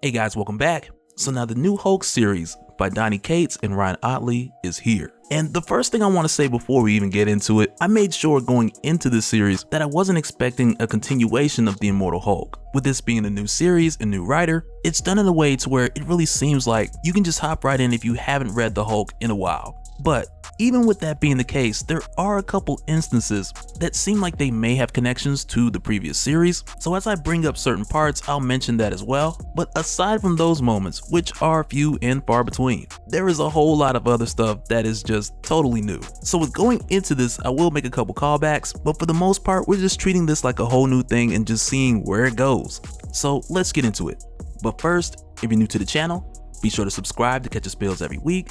Hey guys, welcome back. So now the new Hulk series by Donny Cates and Ryan Ottley is here. And the first thing I want to say before we even get into it, I made sure going into this series that I wasn't expecting a continuation of the Immortal Hulk. With this being a new series and new writer, it's done in a way to where it really seems like you can just hop right in if you haven't read the Hulk in a while. But even with that being the case, there are a couple instances that seem like they may have connections to the previous series, so as I bring up certain parts, I'll mention that as well. But aside from those moments, which are few and far between, there is a whole lot of other stuff that is just totally new. So with going into this, I will make a couple callbacks, but for the most part, we're just treating this like a whole new thing and just seeing where it goes. So let's get into it. But first, if you're new to the channel, be sure to subscribe to catch the spills every week.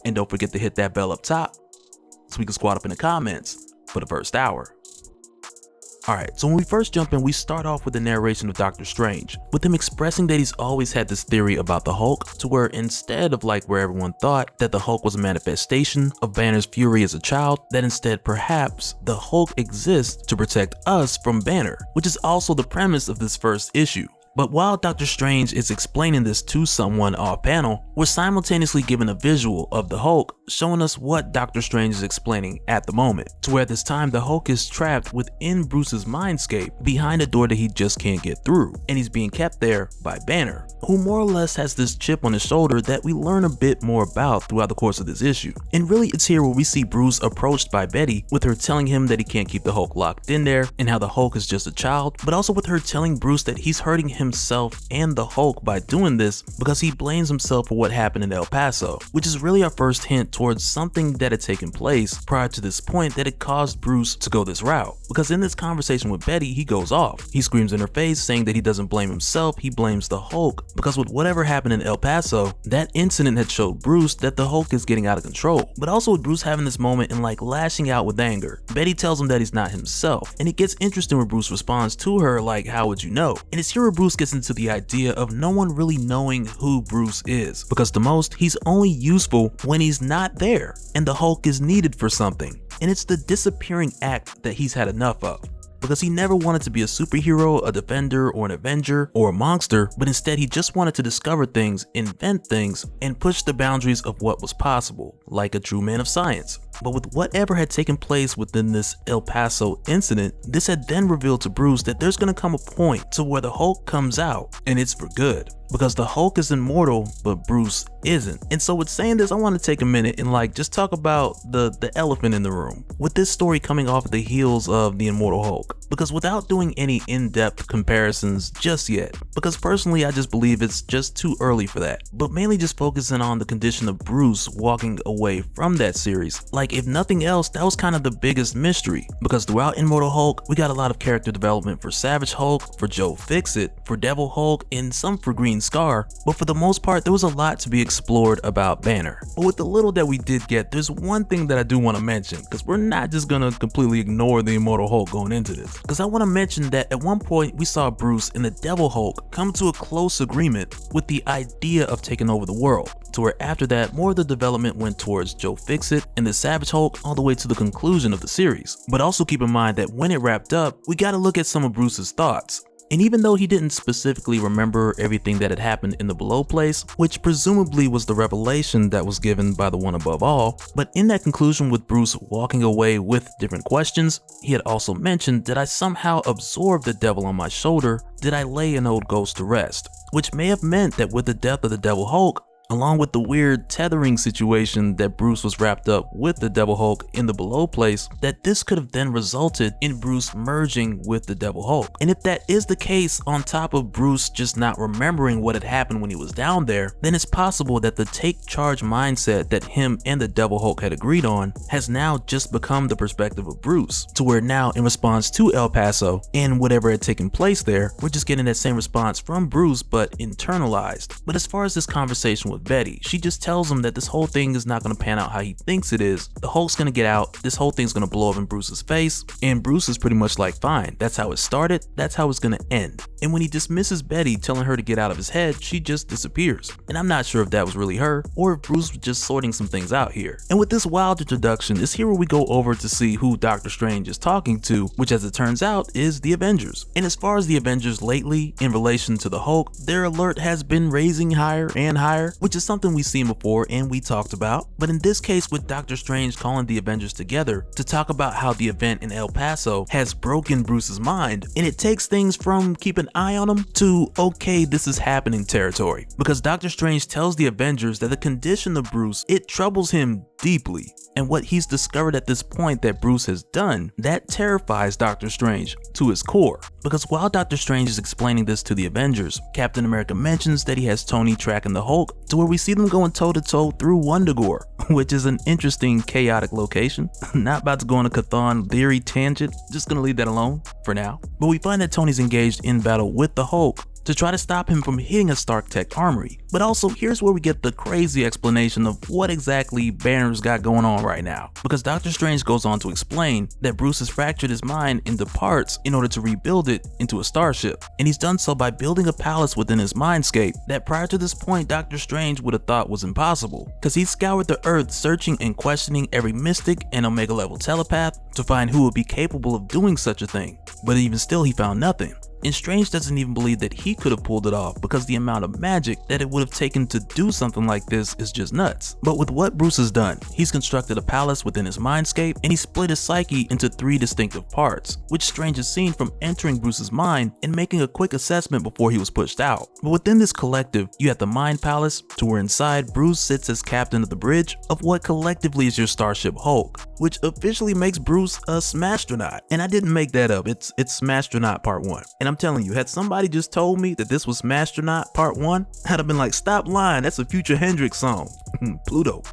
And don't forget to hit that bell up top so we can squat up in the comments for the first hour. Alright, so when we first jump in, we start off with the narration of Doctor Strange, with him expressing that he's always had this theory about the Hulk, to where instead of like where everyone thought that the Hulk was a manifestation of Banner's fury as a child, that instead perhaps the Hulk exists to protect us from Banner, which is also the premise of this first issue. But while Doctor Strange is explaining this to someone off panel, we're simultaneously given a visual of the Hulk showing us what Doctor Strange is explaining at the moment, to where at this time the Hulk is trapped within Bruce's mindscape behind a door that he just can't get through, and he's being kept there by Banner, who more or less has this chip on his shoulder that we learn a bit more about throughout the course of this issue. And really it's here where we see Bruce approached by Betty, with her telling him that he can't keep the Hulk locked in there and how the Hulk is just a child, but also with her telling Bruce that he's hurting himself and the Hulk by doing this because he blames himself for what happened in El Paso, which is really our first hint towards something that had taken place prior to this point that had caused Bruce to go this route. Because in this conversation with Betty, he goes off. He screams in her face saying that he doesn't blame himself, he blames the Hulk, because with whatever happened in El Paso, that incident had showed Bruce that the Hulk is getting out of control. But also with Bruce having this moment and like lashing out with anger, Betty tells him that he's not himself, and it gets interesting where Bruce responds to her like, how would you know? And it's here where Bruce gets into the idea of no one really knowing who Bruce is, because the most, he's only useful when he's not there and the Hulk is needed for something. And it's the disappearing act that he's had enough of, because he never wanted to be a superhero, a defender, or an avenger, or a monster, but instead he just wanted to discover things, invent things, and push the boundaries of what was possible, like a true man of science. But with whatever had taken place within this El Paso incident, this had then revealed to Bruce that there's gonna come a point to where the Hulk comes out, and it's for good. Because the Hulk is immortal, but Bruce isn't. And so with saying this, I want to take a minute and like just talk about the elephant in the room, with this story coming off the heels of the Immortal Hulk. Because without doing any in-depth comparisons just yet, because personally I just believe it's just too early for that, but mainly just focusing on the condition of Bruce walking away from that series. Like if nothing else, that was kind of the biggest mystery, because throughout Immortal Hulk, we got a lot of character development for Savage Hulk, for Joe Fixit, for Devil Hulk, and some for Green Scar, but for the most part there was a lot to be explored about Banner. But with the little that we did get, there's one thing that I do want to mention, because we're not just gonna completely ignore the Immortal Hulk going into this, because I want to mention that at one point we saw Bruce and the Devil Hulk come to a close agreement with the idea of taking over the world, to where after that more of the development went towards Joe Fixit and the Savage Hulk all the way to the conclusion of the series. But also keep in mind that when it wrapped up, we got to look at some of Bruce's thoughts. And even though he didn't specifically remember everything that had happened in the Below place, which presumably was the revelation that was given by the One Above All, but in that conclusion with Bruce walking away with different questions, he had also mentioned, did I somehow absorb the devil on my shoulder? Did I lay an old ghost to rest? Which may have meant that with the death of the Devil Hulk, along with the weird tethering situation that Bruce was wrapped up with the Devil Hulk in the Below place, that this could have then resulted in Bruce merging with the Devil Hulk. And if that is the case, on top of Bruce just not remembering what had happened when he was down there, then it's possible that the take charge mindset that him and the Devil Hulk had agreed on has now just become the perspective of Bruce, to where now in response to El Paso and whatever had taken place there, we're just getting that same response from Bruce but internalized. But as far as this conversation with with Betty. She just tells him that this whole thing is not going to pan out how he thinks it is. The Hulk's going to get out, this whole thing's going to blow up in Bruce's face, and Bruce is pretty much like, fine, that's how it started, that's how it's going to end. And when he dismisses Betty, telling her to get out of his head, she just disappears. And I'm not sure if that was really her, or if Bruce was just sorting some things out here. And with this wild introduction, is here where we go over to see who Doctor Strange is talking to, which as it turns out is the Avengers. And as far as the Avengers lately, in relation to the Hulk, their alert has been raising higher and higher, which is something we've seen before and we talked about. But in this case, with Doctor Strange calling the Avengers together to talk about how the event in El Paso has broken Bruce's mind, and it takes things from keep an eye on him to okay, this is happening territory. Because Doctor Strange tells the Avengers that the condition of Bruce, it troubles him deeply, and what he's discovered at this point that Bruce has done, that terrifies Doctor Strange to his core. Because while Doctor Strange is explaining this to the Avengers, Captain America mentions that he has Tony tracking the Hulk to where we see them going toe to toe through Wundagore, which is an interesting chaotic location. Not about to go on a Chthon theory tangent, just gonna leave that alone for now. But we find that Tony's engaged in battle with the Hulk to try to stop him from hitting a Stark Tech armory. But also, here's where we get the crazy explanation of what exactly Banner's got going on right now. Because Doctor Strange goes on to explain that Bruce has fractured his mind into parts in order to rebuild it into a starship. And he's done so by building a palace within his mindscape that prior to this point Doctor Strange would have thought was impossible. Because he scoured the earth searching and questioning every mystic and Omega level telepath to find who would be capable of doing such a thing. But even still, he found nothing. And Strange doesn't even believe that he could have pulled it off because the amount of magic that it would have taken to do something like this is just nuts. But with what Bruce has done, he's constructed a palace within his mindscape and he split his psyche into 3 distinctive parts, which Strange has seen from entering Bruce's mind and making a quick assessment before he was pushed out. But within this collective, you have the Mind Palace, to where inside Bruce sits as captain of the bridge of what collectively is your Starship Hulk, which officially makes Bruce a Smastronaut. And I didn't make that up, it's Smastronaut Part 1. And I'm telling you, had somebody just told me that this was Smastronaut Part 1, I'd have been like, stop lying, that's a Future Hendrix song. Pluto.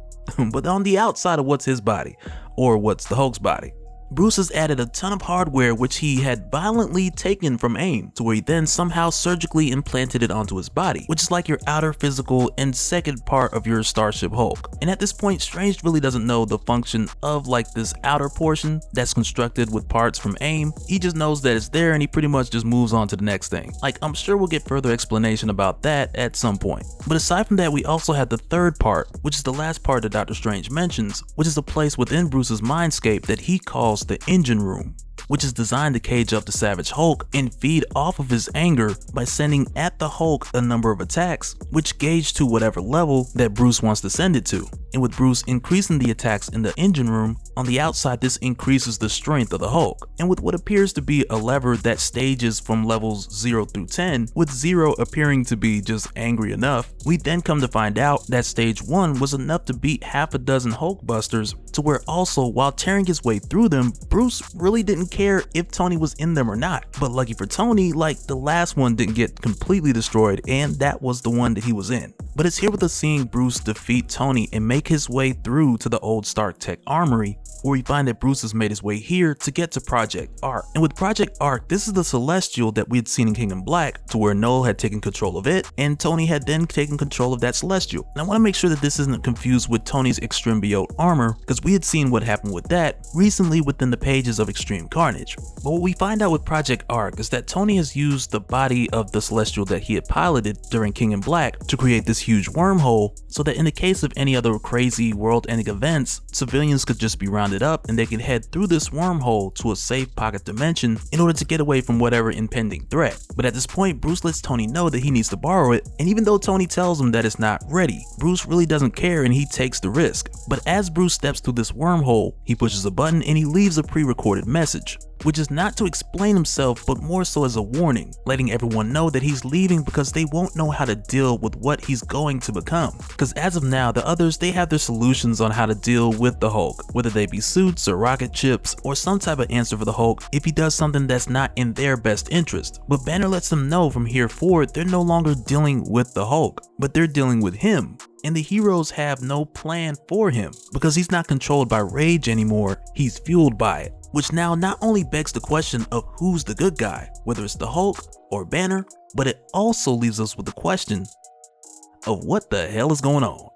But on the outside of what's his body, or what's the Hulk's body, Bruce has added a ton of hardware which he had violently taken from AIM, to where he then somehow surgically implanted it onto his body, which is like your outer physical and second part of your Starship Hulk. And at this point, Strange really doesn't know the function of like this outer portion that's constructed with parts from AIM. He just knows that it's there and he pretty much just moves on to the next thing. Like, I'm sure we'll get further explanation about that at some point. But aside from that, we also have the third part, which is the last part that Doctor Strange mentions, which is a place within Bruce's mindscape that he calls the engine room, which is designed to cage up the Savage Hulk and feed off of his anger by sending at the Hulk a number of attacks, which gauge to whatever level that Bruce wants to send it to. And with Bruce increasing the attacks in the engine room, on the outside this increases the strength of the Hulk. And with what appears to be a lever that stages from levels 0 through 10, with 0 appearing to be just angry enough, we then come to find out that stage 1 was enough to beat half a dozen Hulkbusters, to where also while tearing his way through them, Bruce really didn't care if Tony was in them or not. But lucky for Tony, like, the last one didn't get completely destroyed, and that was the one that he was in. But it's here with us seeing Bruce defeat Tony and make his way through to the old Stark Tech armory, where we find that Bruce has made his way here to get to Project Arc. And with Project Arc, this is the Celestial that we had seen in Kingdom Black, to where Noel had taken control of it, and Tony had then taken control of that Celestial. And I want to make sure that this isn't confused with Tony's Extrembiote armor, because we had seen what happened with that recently within the pages of Extreme Carnage. But what we find out with Project Arc is that Tony has used the body of the Celestial that he had piloted during Kingdom Black to create this huge wormhole, so that in the case of any other crazy world-ending events, civilians could just be rounded up and they could head through this wormhole to a safe pocket dimension in order to get away from whatever impending threat. But at this point, Bruce lets Tony know that he needs to borrow it, and even though Tony tells him that it's not ready, Bruce really doesn't care and he takes the risk. But as Bruce steps through this wormhole, he pushes a button and he leaves a pre-recorded message, which is not to explain himself but more so as a warning, letting everyone know that he's leaving because they won't know how to deal with what he's going to become. Because as of now, the others, they have their solutions on how to deal with the Hulk, whether they be suits or rocket chips or some type of answer for the Hulk if he does something that's not in their best interest. But Banner lets them know from here forward they're no longer dealing with the Hulk, but they're dealing with him. And the heroes have no plan for him because he's not controlled by rage anymore, he's fueled by it. Which now not only begs the question of who's the good guy, whether it's the Hulk or Banner, but it also leaves us with the question of what the hell is going on.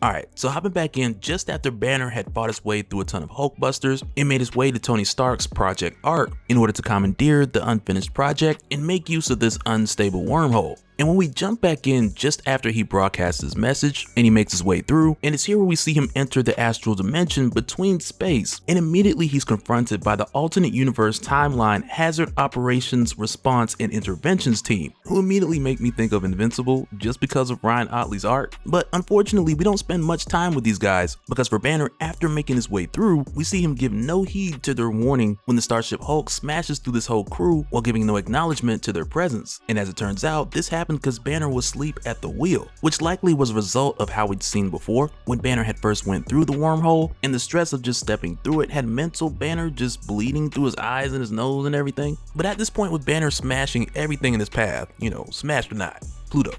Alright, so hopping back in just after Banner had fought his way through a ton of Hulkbusters and made his way to Tony Stark's Project Arc in order to commandeer the unfinished project and make use of this unstable wormhole. And when we jump back in just after he broadcasts his message and he makes his way through, and it's here where we see him enter the astral dimension between space, and immediately he's confronted by the alternate universe timeline hazard operations response and interventions team, who immediately make me think of Invincible just because of Ryan Ottley's art. But unfortunately, we don't spend much time with these guys, because for Banner, after making his way through, we see him give no heed to their warning when the Starship Hulk smashes through this whole crew while giving no acknowledgement to their presence. And as it turns out, this happened because Banner was asleep at the wheel, which likely was a result of how we'd seen before when Banner had first went through the wormhole, and the stress of just stepping through it had mental Banner just bleeding through his eyes and his nose and everything. But at this point, with Banner smashing everything in his path, smashed or not, Pluto.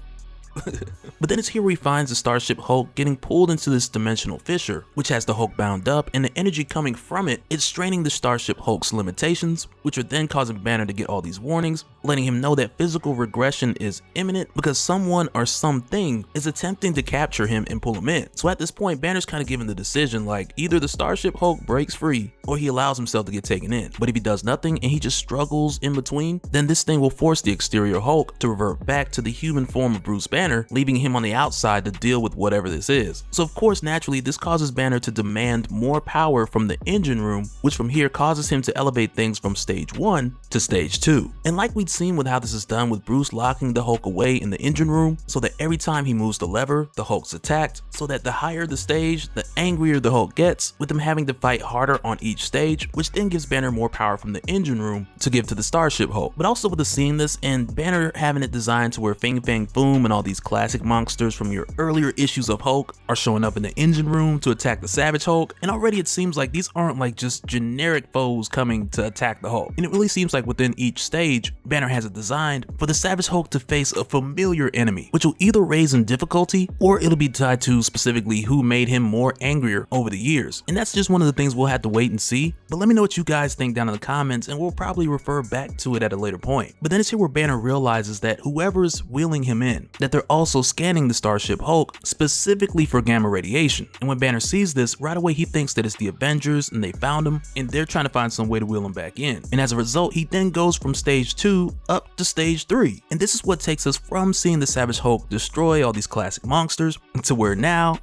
But then it's here where he finds the Starship Hulk getting pulled into this dimensional fissure, which has the Hulk bound up, and the energy coming from it is straining the Starship Hulk's limitations, which are then causing Banner to get all these warnings, letting him know that physical regression is imminent because someone or something is attempting to capture him and pull him in. So at this point, Banner's kind of given the decision, like, either the Starship Hulk breaks free or he allows himself to get taken in. But if he does nothing and he just struggles in between, then this thing will force the exterior Hulk to revert back to the human form of Bruce Banner, leaving him on the outside to deal with whatever this is. So of course, naturally, this causes Banner to demand more power from the engine room, which from here causes him to elevate things from stage 1 to stage 2. And like we'd seen with how this is done with Bruce locking the Hulk away in the engine room, so that every time he moves the lever, the Hulk's attacked, so that the higher the stage, the angrier the Hulk gets, with him having to fight harder on each stage, which then gives Banner more power from the engine room to give to the Starship Hulk. But also with us seeing this and Banner having it designed to where Fing Fang Foom and all these classic monsters from your earlier issues of Hulk are showing up in the engine room to attack the Savage Hulk, and already it seems like these aren't like just generic foes coming to attack the Hulk. And it really seems like within each stage, Banner has it designed for the Savage Hulk to face a familiar enemy, which will either raise in difficulty or it'll be tied to specifically who made him more angrier over the years. And that's just one of the things we'll have to wait and see. But let me know what you guys think down in the comments, and we'll probably refer back to it at a later point. But then it's here where Banner realizes that whoever's wheeling him in, that they're also scanning the Starship Hulk specifically for gamma radiation. And when Banner sees this, right away he thinks that it's the Avengers and they found him and they're trying to find some way to wheel him back in. And as a result, he then goes from stage 2 up to stage 3. And this is what takes us from seeing the Savage Hulk destroy all these classic monsters to where now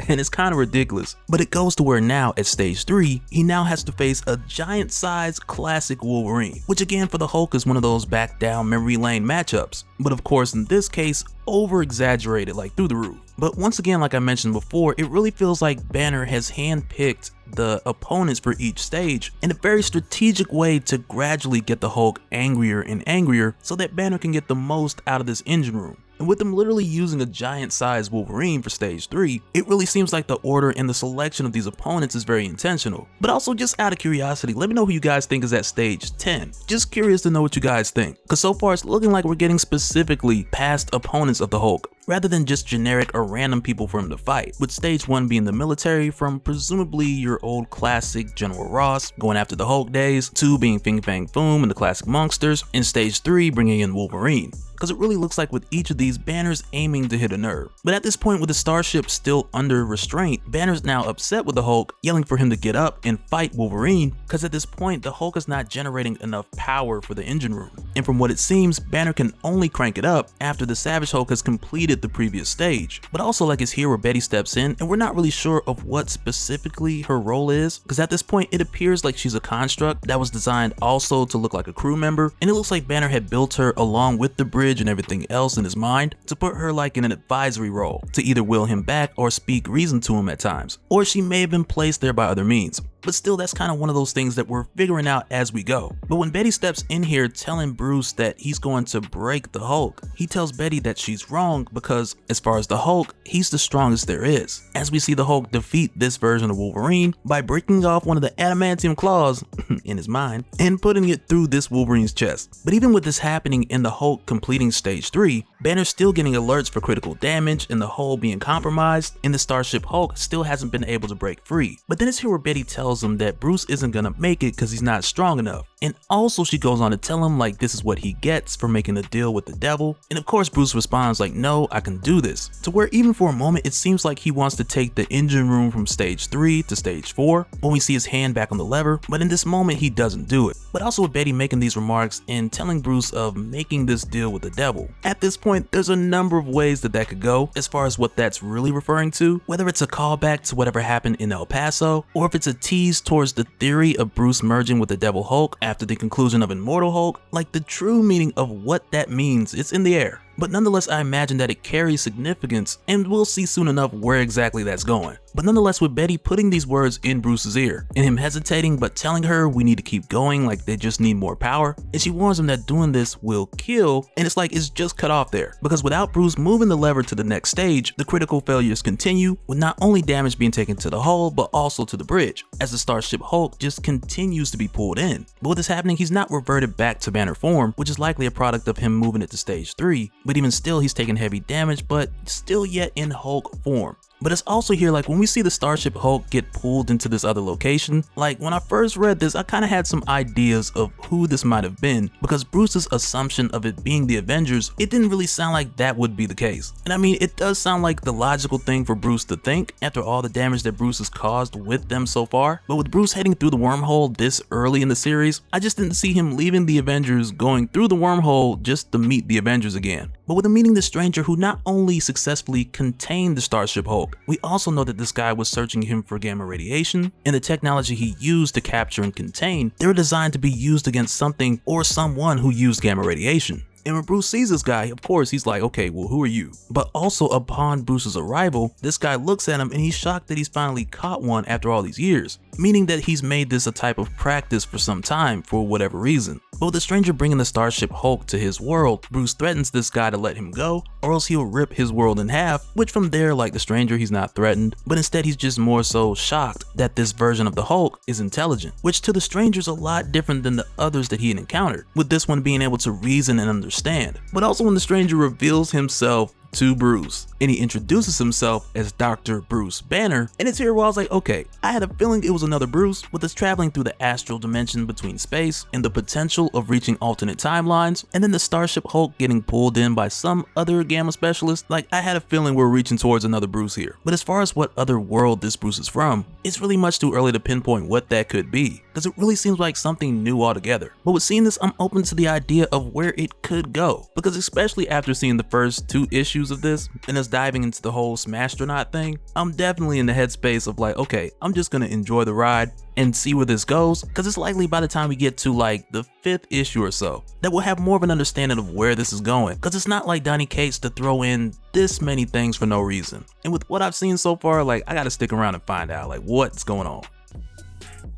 and it's kind of ridiculous, but it goes to where now at stage 3, he now has to face a giant sized classic Wolverine, which again for the Hulk is one of those back down memory lane matchups, but of course in this case over exaggerated like through the roof. But once again, like I mentioned before, it really feels like Banner has handpicked the opponents for each stage in a very strategic way to gradually get the Hulk angrier and angrier so that Banner can get the most out of this engine room. And with them literally using a giant sized Wolverine for stage 3, it really seems like the order and the selection of these opponents is very intentional. But also just out of curiosity, let me know who you guys think is at stage 10. Just curious to know what you guys think, because so far it's looking like we're getting specifically past opponents of the Hulk, rather than just generic or random people for him to fight, with stage 1 being the military from presumably your old classic General Ross going after the Hulk days, 2 being Fing Fang Foom and the classic monsters, and stage 3 bringing in Wolverine. Because it really looks like with each of these, Banner's aiming to hit a nerve. But at this point, with the Starship still under restraint, Banner's now upset with the Hulk, yelling for him to get up and fight Wolverine, because at this point the Hulk is not generating enough power for the engine room. And from what it seems, Banner can only crank it up after the Savage Hulk has completed the previous stage. But also, like, it's here where Betty steps in, and we're not really sure of what specifically her role is, because at this point it appears like she's a construct that was designed also to look like a crew member, and it looks like Banner had built her along with the bridge and everything else in his mind to put her like in an advisory role to either will him back or speak reason to him at times, or she may have been placed there by other means. But still, that's kind of one of those things that we're figuring out as we go. But when Betty steps in here telling Bruce that he's going to break the Hulk, he tells Betty that she's wrong because as far as the Hulk, he's the strongest there is. As we see the Hulk defeat this version of Wolverine by breaking off one of the adamantium claws in his mind and putting it through this Wolverine's chest. But even with this happening and the Hulk completing stage 3, Banner's still getting alerts for critical damage and the hull being compromised, and the Starship Hulk still hasn't been able to break free. But then it's here where Betty tells him that Bruce isn't gonna make it because he's not strong enough. And also she goes on to tell him like this is what he gets for making the deal with the devil. And of course Bruce responds like, no, I can do this. To where even for a moment it seems like he wants to take the engine room from stage 3 to stage 4 when we see his hand back on the lever, but in this moment he doesn't do it. But also with Betty making these remarks and telling Bruce of making this deal with the devil. At this point there's a number of ways that could go as far as what that's really referring to, whether it's a callback to whatever happened in El Paso, or if it's a tease towards the theory of Bruce merging with the Devil Hulk after the conclusion of Immortal Hulk. Like the true meaning of what that means, it's in the air. But nonetheless, I imagine that it carries significance, and we'll see soon enough where exactly that's going. But nonetheless, with Betty putting these words in Bruce's ear, and him hesitating but telling her we need to keep going, like they just need more power, and she warns him that doing this will kill, and it's like it's just cut off there. Because without Bruce moving the lever to the next stage, the critical failures continue, with not only damage being taken to the hull, but also to the bridge, as the Starship Hulk just continues to be pulled in. But with this happening, he's not reverted back to Banner form, which is likely a product of him moving it to stage 3, but even still he's taking heavy damage, but still yet in Hulk form. But it's also here like when we see the Starship Hulk get pulled into this other location, like when I first read this I kind of had some ideas of who this might have been, because Bruce's assumption of it being the Avengers, it didn't really sound like that would be the case. And I mean, it does sound like the logical thing for Bruce to think after all the damage that Bruce has caused with them so far. But with Bruce heading through the wormhole this early in the series, I just didn't see him leaving the Avengers, going through the wormhole just to meet the Avengers again. But with him meeting the stranger who not only successfully contained the Starship Hulk, we also know that this guy was searching him for gamma radiation, and the technology he used to capture and contain, they were designed to be used against something or someone who used gamma radiation. And when Bruce sees this guy, of course he's like, okay, well, who are you? But also upon Bruce's arrival, this guy looks at him and he's shocked that he's finally caught one after all these years, meaning that he's made this a type of practice for some time for whatever reason. But with the stranger bringing the Starship Hulk to his world, Bruce threatens this guy to let him go or else he'll rip his world in half, which from there, like the stranger, he's not threatened, but instead he's just more so shocked that this version of the Hulk is intelligent, which to the stranger's a lot different than the others that he had encountered, with this one being able to reason and understand. But also when the stranger reveals himself to Bruce, and he introduces himself as Dr. Bruce Banner, and it's here where I was like, okay, I had a feeling it was another Bruce, with us traveling through the astral dimension between space and the potential of reaching alternate timelines, and then the Starship Hulk getting pulled in by some other gamma specialist. Like I had a feeling we're reaching towards another Bruce here. But as far as what other world this Bruce is from, it's really much too early to pinpoint what that could be, because it really seems like something new altogether. But with seeing this, I'm open to the idea of where it could go, because especially after seeing the first 2 issues of this and us diving into the whole Smastronaut thing, I'm definitely in the headspace of like, okay, I'm just gonna enjoy the ride and see where this goes, because it's likely by the time we get to like the 5th issue or so that we'll have more of an understanding of where this is going, because it's not like Donny Cates to throw in this many things for no reason. And with what I've seen so far, like I gotta stick around and find out like what's going on.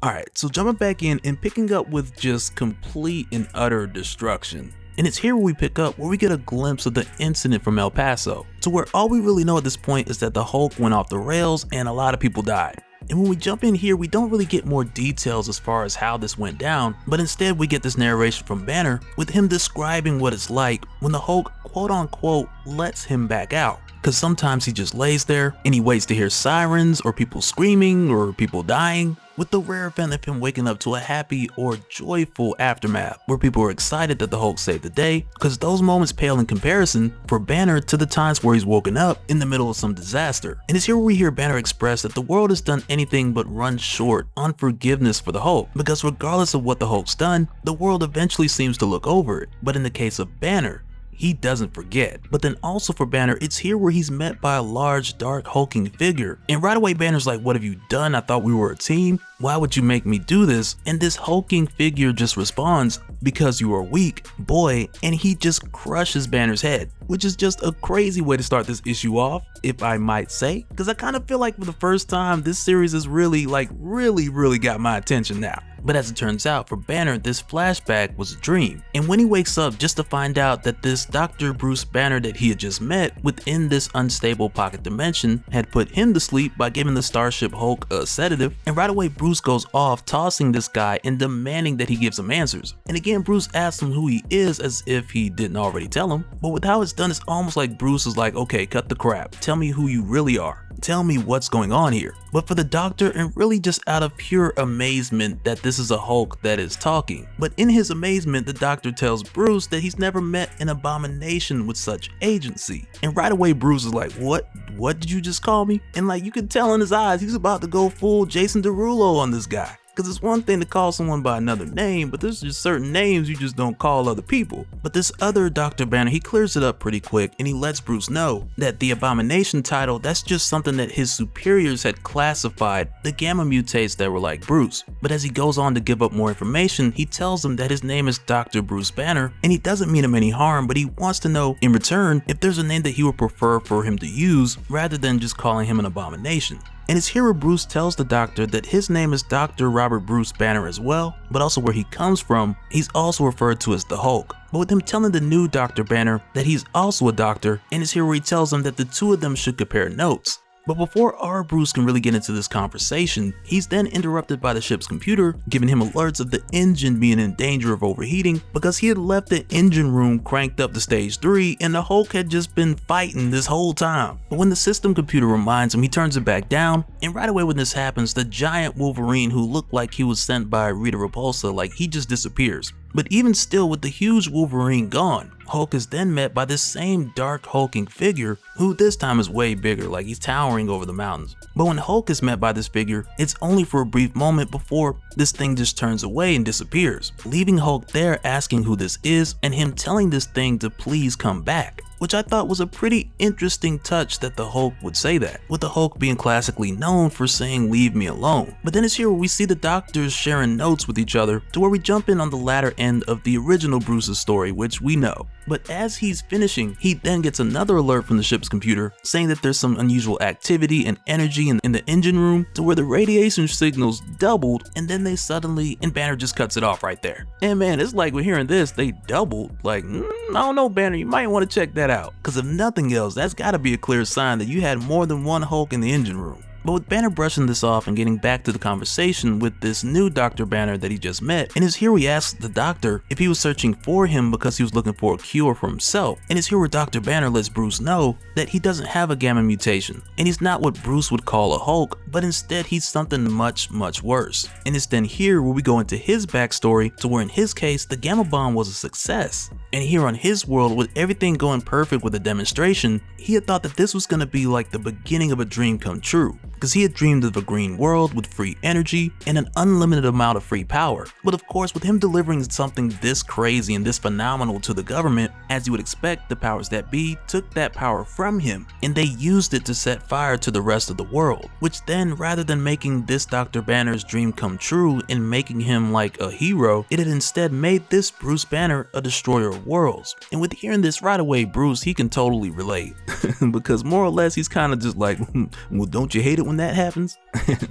Alright, so jumping back in and picking up with just complete and utter destruction. And it's here where we pick up where we get a glimpse of the incident from El Paso, to where all we really know at this point is that the Hulk went off the rails and a lot of people died. And when we jump in here, we don't really get more details as far as how this went down, but instead we get this narration from Banner with him describing what it's like when the Hulk quote unquote lets him back out. Because sometimes he just lays there and he waits to hear sirens or people screaming or people dying, with the rare event of him waking up to a happy or joyful aftermath where people are excited that the Hulk saved the day, because those moments pale in comparison for Banner to the times where he's woken up in the middle of some disaster. And it's here where we hear Banner express that the world has done anything but run short on forgiveness for the Hulk, because regardless of what the Hulk's done, the world eventually seems to look over it. But in the case of Banner, he doesn't forget. But then also for Banner, it's here where he's met by a large, dark, hulking figure. And right away Banner's like, what have you done? I thought we were a team. Why would you make me do this? And this hulking figure just responds, because you are weak, boy, and he just crushes Banner's head, which is just a crazy way to start this issue off, if I might say, because I kind of feel like for the first time this series has really got my attention now. But as it turns out, for Banner, this flashback was a dream. And when he wakes up just to find out that this Dr. Bruce Banner that he had just met within this unstable pocket dimension had put him to sleep by giving the Starship Hulk a sedative, and right away Bruce goes off tossing this guy and demanding that he gives him answers. And again, Bruce asks him who he is as if he didn't already tell him, but with how it's done, it's almost like Bruce is like, okay, cut the crap, tell me who you really are. Tell me what's going on here. But for the Doctor, and really just out of pure amazement that this is a Hulk that is talking. But in his amazement, the Doctor tells Bruce that he's never met an abomination with such agency. And right away Bruce is like, what did you just call me? And like you can tell in his eyes, he's about to go full Jason Derulo on this guy. Because it's one thing to call someone by another name, but there's just certain names you just don't call other people. But this other Dr. Banner, he clears it up pretty quick and he lets Bruce know that the abomination title, that's just something that his superiors had classified the gamma mutates that were like Bruce. But as he goes on to give up more information, he tells him that his name is Dr. Bruce Banner and he doesn't mean him any harm, but he wants to know in return if there's a name that he would prefer for him to use rather than just calling him an abomination. And it's here where Bruce tells the Doctor that his name is Dr. Robert Bruce Banner as well, but also where he comes from, he's also referred to as the Hulk. But with him telling the new Dr. Banner that he's also a doctor, and it's here where he tells him that the two of them should compare notes. But before our Bruce can really get into this conversation, he's then interrupted by the ship's computer, giving him alerts of the engine being in danger of overheating because he had left the engine room cranked up to stage 3 and the Hulk had just been fighting this whole time. But when the system computer reminds him, he turns it back down, and right away when this happens, the giant Wolverine who looked like he was sent by Rita Repulsa, like he just disappears. But even still, with the huge Wolverine gone, Hulk is then met by this same dark hulking figure who this time is way bigger, like he's towering over the mountains. But when Hulk is met by this figure, it's only for a brief moment before this thing just turns away and disappears, leaving Hulk there asking who this is and him telling this thing to please come back. Which I thought was a pretty interesting touch that the Hulk would say that, with the Hulk being classically known for saying leave me alone. But then it's here where we see the Doctors sharing notes with each other to where we jump in on the latter end of the original Bruce's story, which we know. But as he's finishing, he then gets another alert from the ship's computer saying that there's some unusual activity and energy in the engine room to where the radiation signals doubled and then they suddenly, and Banner just cuts it off right there. And man, it's like we're hearing this, they doubled, like, I don't know Banner, you might want to check that out. Cause if nothing else, that's gotta be a clear sign that you had more than one Hulk in the engine room. But with Banner brushing this off and getting back to the conversation with this new Dr. Banner that he just met, and it's here we ask the Doctor if he was searching for him because he was looking for a cure for himself, and it's here where Dr. Banner lets Bruce know that he doesn't have a gamma mutation, and he's not what Bruce would call a Hulk, but instead he's something much worse. And it's then here where we go into his backstory to where in his case the gamma bomb was a success, and here on his world with everything going perfect with the demonstration, he had thought that this was going to be like the beginning of a dream come true. Because he had dreamed of a green world with free energy and an unlimited amount of free power. But of course, with him delivering something this crazy and this phenomenal to the government, as you would expect, the powers that be took that power from him and they used it to set fire to the rest of the world. Which then, rather than making this Dr. Banner's dream come true and making him like a hero, it had instead made this Bruce Banner a destroyer of worlds. And with hearing this right away, Bruce, he can totally relate. Because more or less, he's kind of just like, well, don't you hate it when that happens?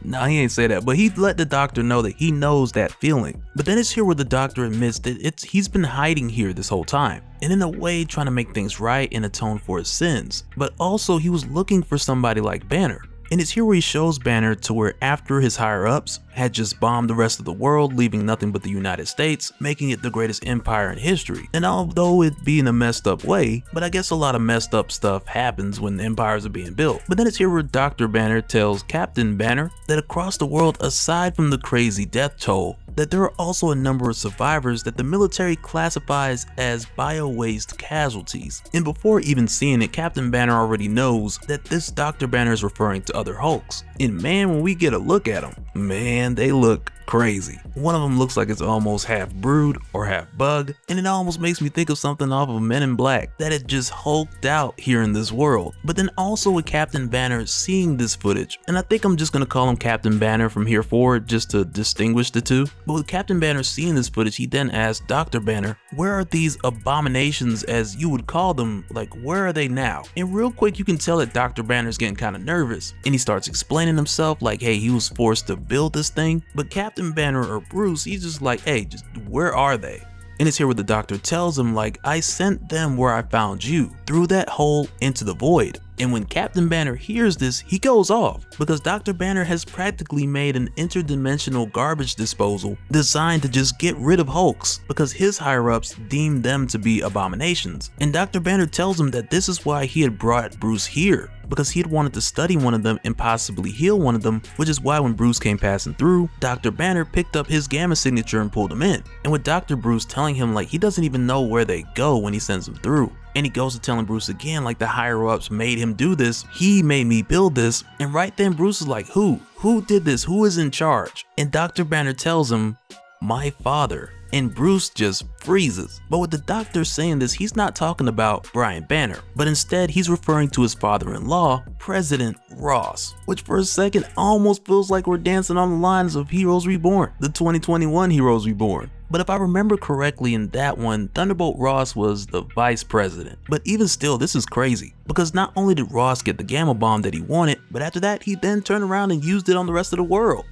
No, he ain't say that, but he let the Doctor know that he knows that feeling. But then it's here where the Doctor admits that he's been hiding here this whole time, and in a way trying to make things right and atone for his sins, but also he was looking for somebody like Banner. And it's here where he shows Banner to where after his higher-ups had just bombed the rest of the world, leaving nothing but the United States, making it the greatest empire in history. And although it be in a messed up way, but I guess a lot of messed up stuff happens when empires are being built. But then it's here where Dr. Banner tells Captain Banner that across the world, aside from the crazy death toll, that there are also a number of survivors that the military classifies as bio-waste casualties. And before even seeing it, Captain Banner already knows that this Dr. Banner is referring to other Hulks. And man, when we get a look at them, man, they look crazy. One of them looks like it's almost half brood or half bug, and it almost makes me think of something off of Men in Black that had just hulked out here in this world. But then also with Captain Banner seeing this footage, and I think I'm just gonna call him Captain Banner from here forward just to distinguish the two. But with Captain Banner seeing this footage, he then asked Dr. Banner, where are these abominations as you would call them, like where are they now? And real quick you can tell that Dr. Banner's getting kind of nervous, and he starts explaining himself like, hey, he was forced to build this thing, but Captain Captain Banner or Bruce, he's just like, hey, just where are they? And it's here where the doctor tells him, like, I sent them where I found you, through that hole into the void. And when Captain Banner hears this, he goes off because Dr. Banner has practically made an interdimensional garbage disposal designed to just get rid of Hulks because his higher-ups deemed them to be abominations. And Dr. Banner tells him that this is why he had brought Bruce here, because he had wanted to study one of them and possibly heal one of them, which is why when Bruce came passing through, Dr. Banner picked up his gamma signature and pulled him in. And with Dr. Bruce telling him like he doesn't even know where they go when he sends them through. And he goes to telling Bruce again like the higher ups made him do this, he made me build this, and right then Bruce is like, who did this, who is in charge? And Dr. Banner tells him, my father. And Bruce just freezes. But with the doctor saying this, he's not talking about Brian Banner, but instead he's referring to his father-in-law, President Ross, which for a second almost feels like we're dancing on the lines of Heroes Reborn, the 2021 Heroes Reborn. But if I remember correctly in that one, Thunderbolt Ross was the vice president. But even still, this is crazy, because not only did Ross get the gamma bomb that he wanted, but after that he then turned around and used it on the rest of the world.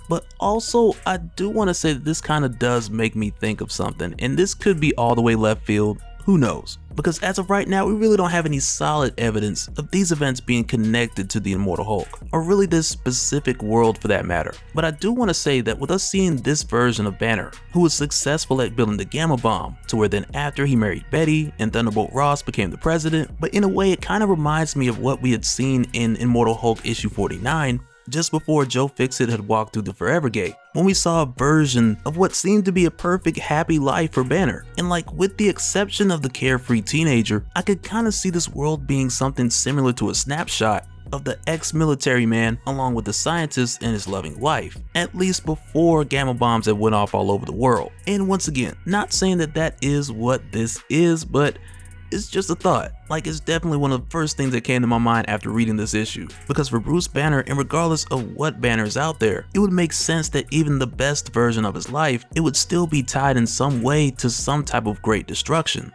But also, I do want to say that this kind of does make me think of something, and this could be all the way left field, who knows? Because as of right now, we really don't have any solid evidence of these events being connected to the Immortal Hulk, or really this specific world for that matter. But I do want to say that with us seeing this version of Banner, who was successful at building the gamma bomb, to where then after he married Betty and Thunderbolt Ross became the president, but in a way it kind of reminds me of what we had seen in Immortal Hulk issue 49, just before Joe Fixit had walked through the Forever Gate, when we saw a version of what seemed to be a perfect happy life for Banner. And like with the exception of the carefree teenager, I could kind of see this world being something similar to a snapshot of the ex-military man along with the scientist and his loving wife, at least before gamma bombs had went off all over the world. And once again, not saying that that is what this is, but it's just a thought. Like, it's definitely one of the first things that came to my mind after reading this issue. Because for Bruce Banner, and regardless of what Banner is out there, it would make sense that even the best version of his life, it would still be tied in some way to some type of great destruction.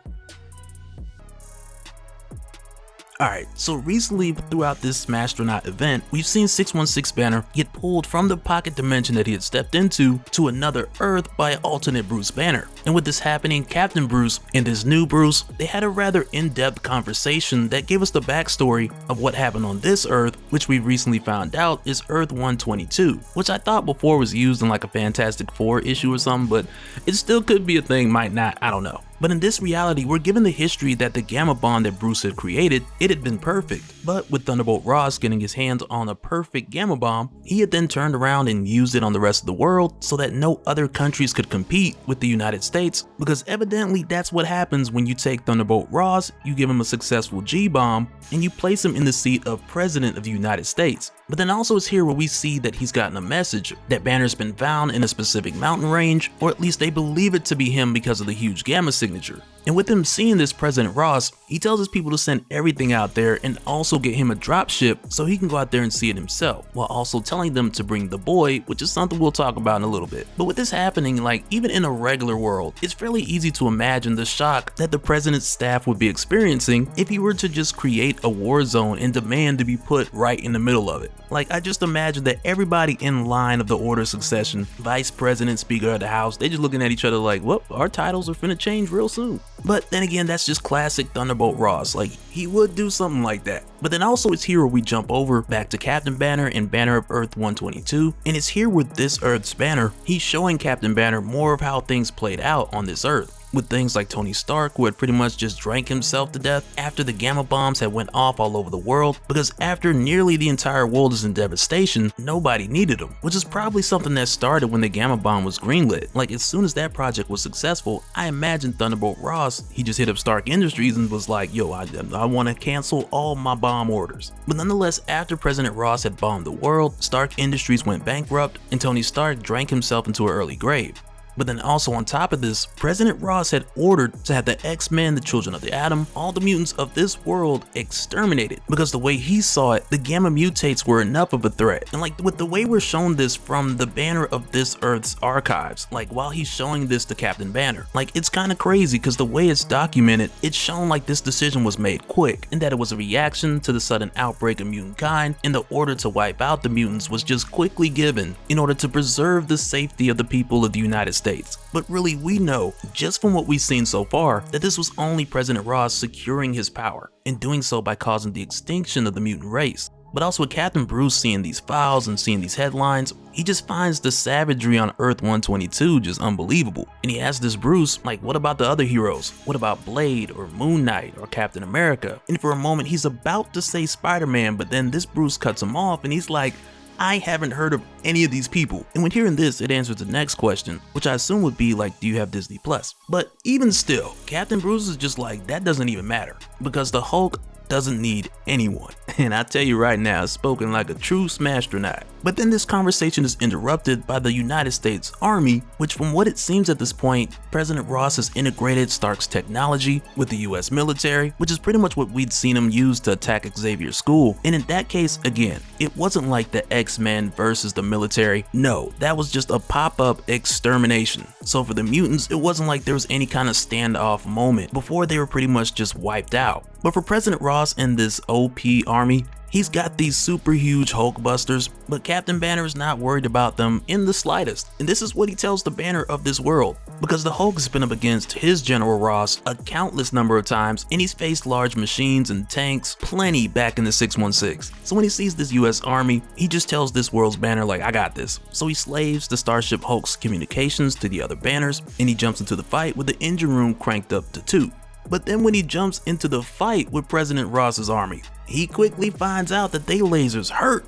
Alright, so recently throughout this Smastronaut event, we've seen 616 Banner get pulled from the pocket dimension that he had stepped into to another Earth by alternate Bruce Banner. And with this happening, Captain Bruce and this new Bruce, they had a rather in-depth conversation that gave us the backstory of what happened on this Earth, which we recently found out is Earth 122, which I thought before was used in like a Fantastic Four issue or something, but it still could be a thing, might not, I don't know. But in this reality, we're given the history that the gamma bomb that Bruce had created, it had been perfect. But with Thunderbolt Ross getting his hands on a perfect gamma bomb, he had then turned around and used it on the rest of the world so that no other countries could compete with the United States, because evidently that's what happens when you take Thunderbolt Ross, you give him a successful G-bomb, and you place him in the seat of President of the United States. But then also it's here where we see that he's gotten a message that Banner's been found in a specific mountain range, or at least they believe it to be him because of the huge gamma signature. And with him seeing this President Ross, he tells his people to send everything out there and also get him a dropship so he can go out there and see it himself, while also telling them to bring the boy, which is something we'll talk about in a little bit. But with this happening, like even in a regular world, it's fairly easy to imagine the shock that the president's staff would be experiencing if he were to just create a war zone and demand to be put right in the middle of it. Like, I just imagine that everybody in line of the order of succession, vice president, speaker of the house, they just looking at each other like, well, our titles are finna change real soon. But then again, that's just classic Thunderbolt Ross, like he would do something like that. But then also it's here where we jump over back to Captain Banner and Banner of Earth 122, and it's here with this Earth's Banner, he's showing Captain Banner more of how things played out on this Earth. With things like Tony Stark, who had pretty much just drank himself to death after the gamma bombs had went off all over the world, because after nearly the entire world is in devastation, nobody needed him, which is probably something that started when the gamma bomb was greenlit. Like, as soon as that project was successful, I imagine Thunderbolt Ross, he just hit up Stark Industries and was like, yo, I want to cancel all my bomb orders. But nonetheless, after President Ross had bombed the world, Stark Industries went bankrupt and Tony Stark drank himself into an early grave. But then also on top of this, President Ross had ordered to have the X-Men, the Children of the Atom, all the mutants of this world exterminated, because the way he saw it, the gamma mutates were enough of a threat. And like with the way we're shown this from the banner of this Earth's archives, like while he's showing this to Captain Banner, like it's kind of crazy because the way it's documented, it's shown like this decision was made quick, and that it was a reaction to the sudden outbreak of mutant kind, and the order to wipe out the mutants was just quickly given in order to preserve the safety of the people of the United States. But really, we know, just from what we've seen so far, that this was only President Ross securing his power, and doing so by causing the extinction of the mutant race. But also with Captain Bruce seeing these files and seeing these headlines, he just finds the savagery on Earth 122 just unbelievable. And he asks this Bruce, like, what about the other heroes? What about Blade or Moon Knight or Captain America? And for a moment, he's about to say Spider-Man, but then this Bruce cuts him off and he's like, I haven't heard of any of these people. And when hearing this, it answers the next question, which I assume would be like, do you have Disney Plus? But even still, Captain Bruce is just like, that doesn't even matter, because the Hulk doesn't need anyone. And I tell you right now, spoken like a true smastronaut. But then this conversation is interrupted by the United States Army, which from what it seems at this point, President Ross has integrated Stark's technology with the US military, which is pretty much what we'd seen him use to attack Xavier's school. And in that case, again, it wasn't like the X-Men versus the military. No, that was just a pop-up extermination. So for the mutants, it wasn't like there was any kind of standoff moment before they were pretty much just wiped out. But for President Ross and this OP army, he's got these super huge Hulkbusters, but Captain Banner is not worried about them in the slightest. And this is what he tells the Banner of this world, because the Hulk has been up against his General Ross a countless number of times, and he's faced large machines and tanks plenty back in the 616. So when he sees this US Army, he just tells this world's Banner like, I got this. So he slaves the Starship Hulk's communications to the other banners, and he jumps into the fight with the engine room cranked up to 2. But then when he jumps into the fight with President Ross's army, he quickly finds out that they lasers hurt.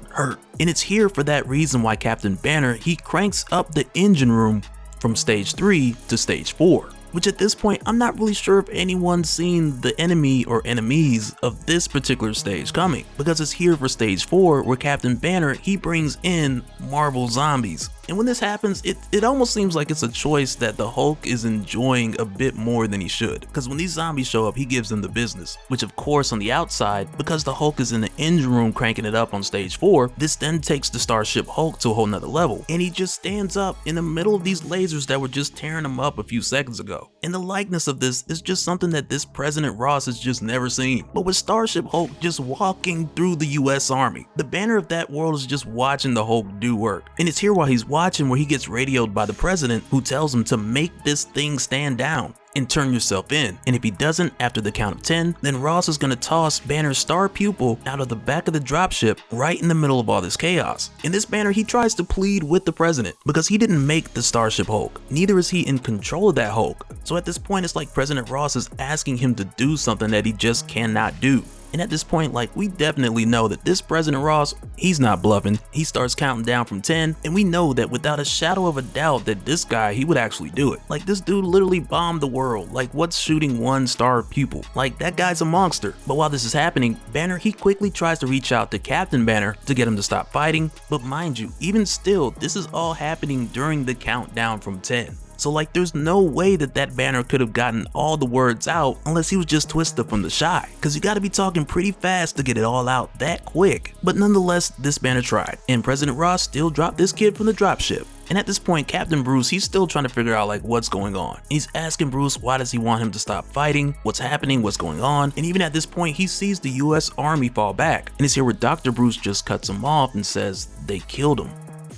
And it's here for that reason why Captain Banner, he cranks up the engine room from stage 3 to stage 4. Which at this point, I'm not really sure if anyone's seen the enemy or enemies of this particular stage coming, because it's here for stage 4 where Captain Banner, he brings in Marvel zombies. And when this happens, it almost seems like it's a choice that the Hulk is enjoying a bit more than he should. Because when these zombies show up, he gives them the business. Which of course on the outside, because the Hulk is in the engine room cranking it up on stage 4, this then takes the Starship Hulk to a whole nother level. And he just stands up in the middle of these lasers that were just tearing him up a few seconds ago. And the likeness of this is just something that this President Ross has just never seen. But with Starship Hulk just walking through the US Army, the Banner of that world is just watching the Hulk do work. And it's here while he's watching where he gets radioed by the president, who tells him to make this thing stand down and turn yourself in. And if he doesn't after the count of 10, then Ross is going to toss Banner's star pupil out of the back of the dropship right in the middle of all this chaos. In this Banner, he tries to plead with the president because he didn't make the Starship Hulk. Neither is he in control of that Hulk. So at this point, it's like President Ross is asking him to do something that he just cannot do. And at this point, like, we definitely know that this President Ross, he's not bluffing. He starts counting down from 10, and we know that without a shadow of a doubt that this guy, he would actually do it. Like, this dude literally bombed the world. Like, what's shooting one star pupil? Like, that guy's a monster. But while this is happening, Banner, he quickly tries to reach out to Captain Banner to get him to stop fighting. But mind you, even still, this is all happening during the countdown from 10. So like, there's no way that Banner could have gotten all the words out unless he was just twisted from the shy, because you gotta be talking pretty fast to get it all out that quick. But nonetheless, this Banner tried, and President Ross still dropped this kid from the dropship. And at this point, Captain Bruce, he's still trying to figure out like what's going on. He's asking Bruce why does he want him to stop fighting, what's happening, what's going on. And even at this point, he sees the US Army fall back, and it's here where Dr. Bruce just cuts him off and says they killed him.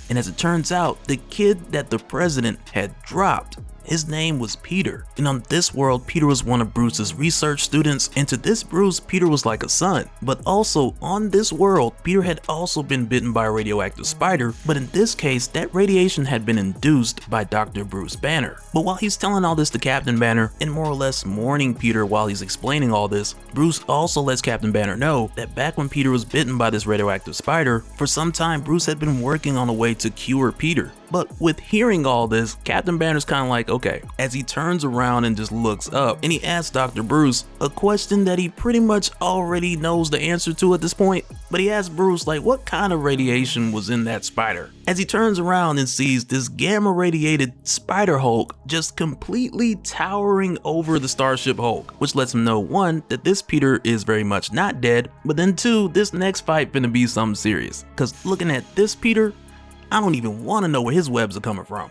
And as it turns out, the kid that the president had dropped, his name was Peter. And on this world, Peter was one of Bruce's research students, and to this Bruce, Peter was like a son. But also on this world, Peter had also been bitten by a radioactive spider, but in this case, that radiation had been induced by Dr. Bruce Banner. But while he's telling all this to Captain Banner and more or less mourning Peter while he's explaining all this, Bruce also lets Captain Banner know that back when Peter was bitten by this radioactive spider, for some time Bruce had been working on a way to cure Peter. But with hearing all this, Captain Banner's kind of like, okay, as he turns around and just looks up, and he asks Dr. Bruce a question that he pretty much already knows the answer to at this point. but he asks Bruce like what kind of radiation was in that spider, as he turns around and sees this gamma radiated Spider Hulk just completely towering over the Starship Hulk, which lets him know, one, that this Peter is very much not dead, but then two, this next fight finna be something serious, cause looking at this Peter, I don't even want to know where his webs are coming from.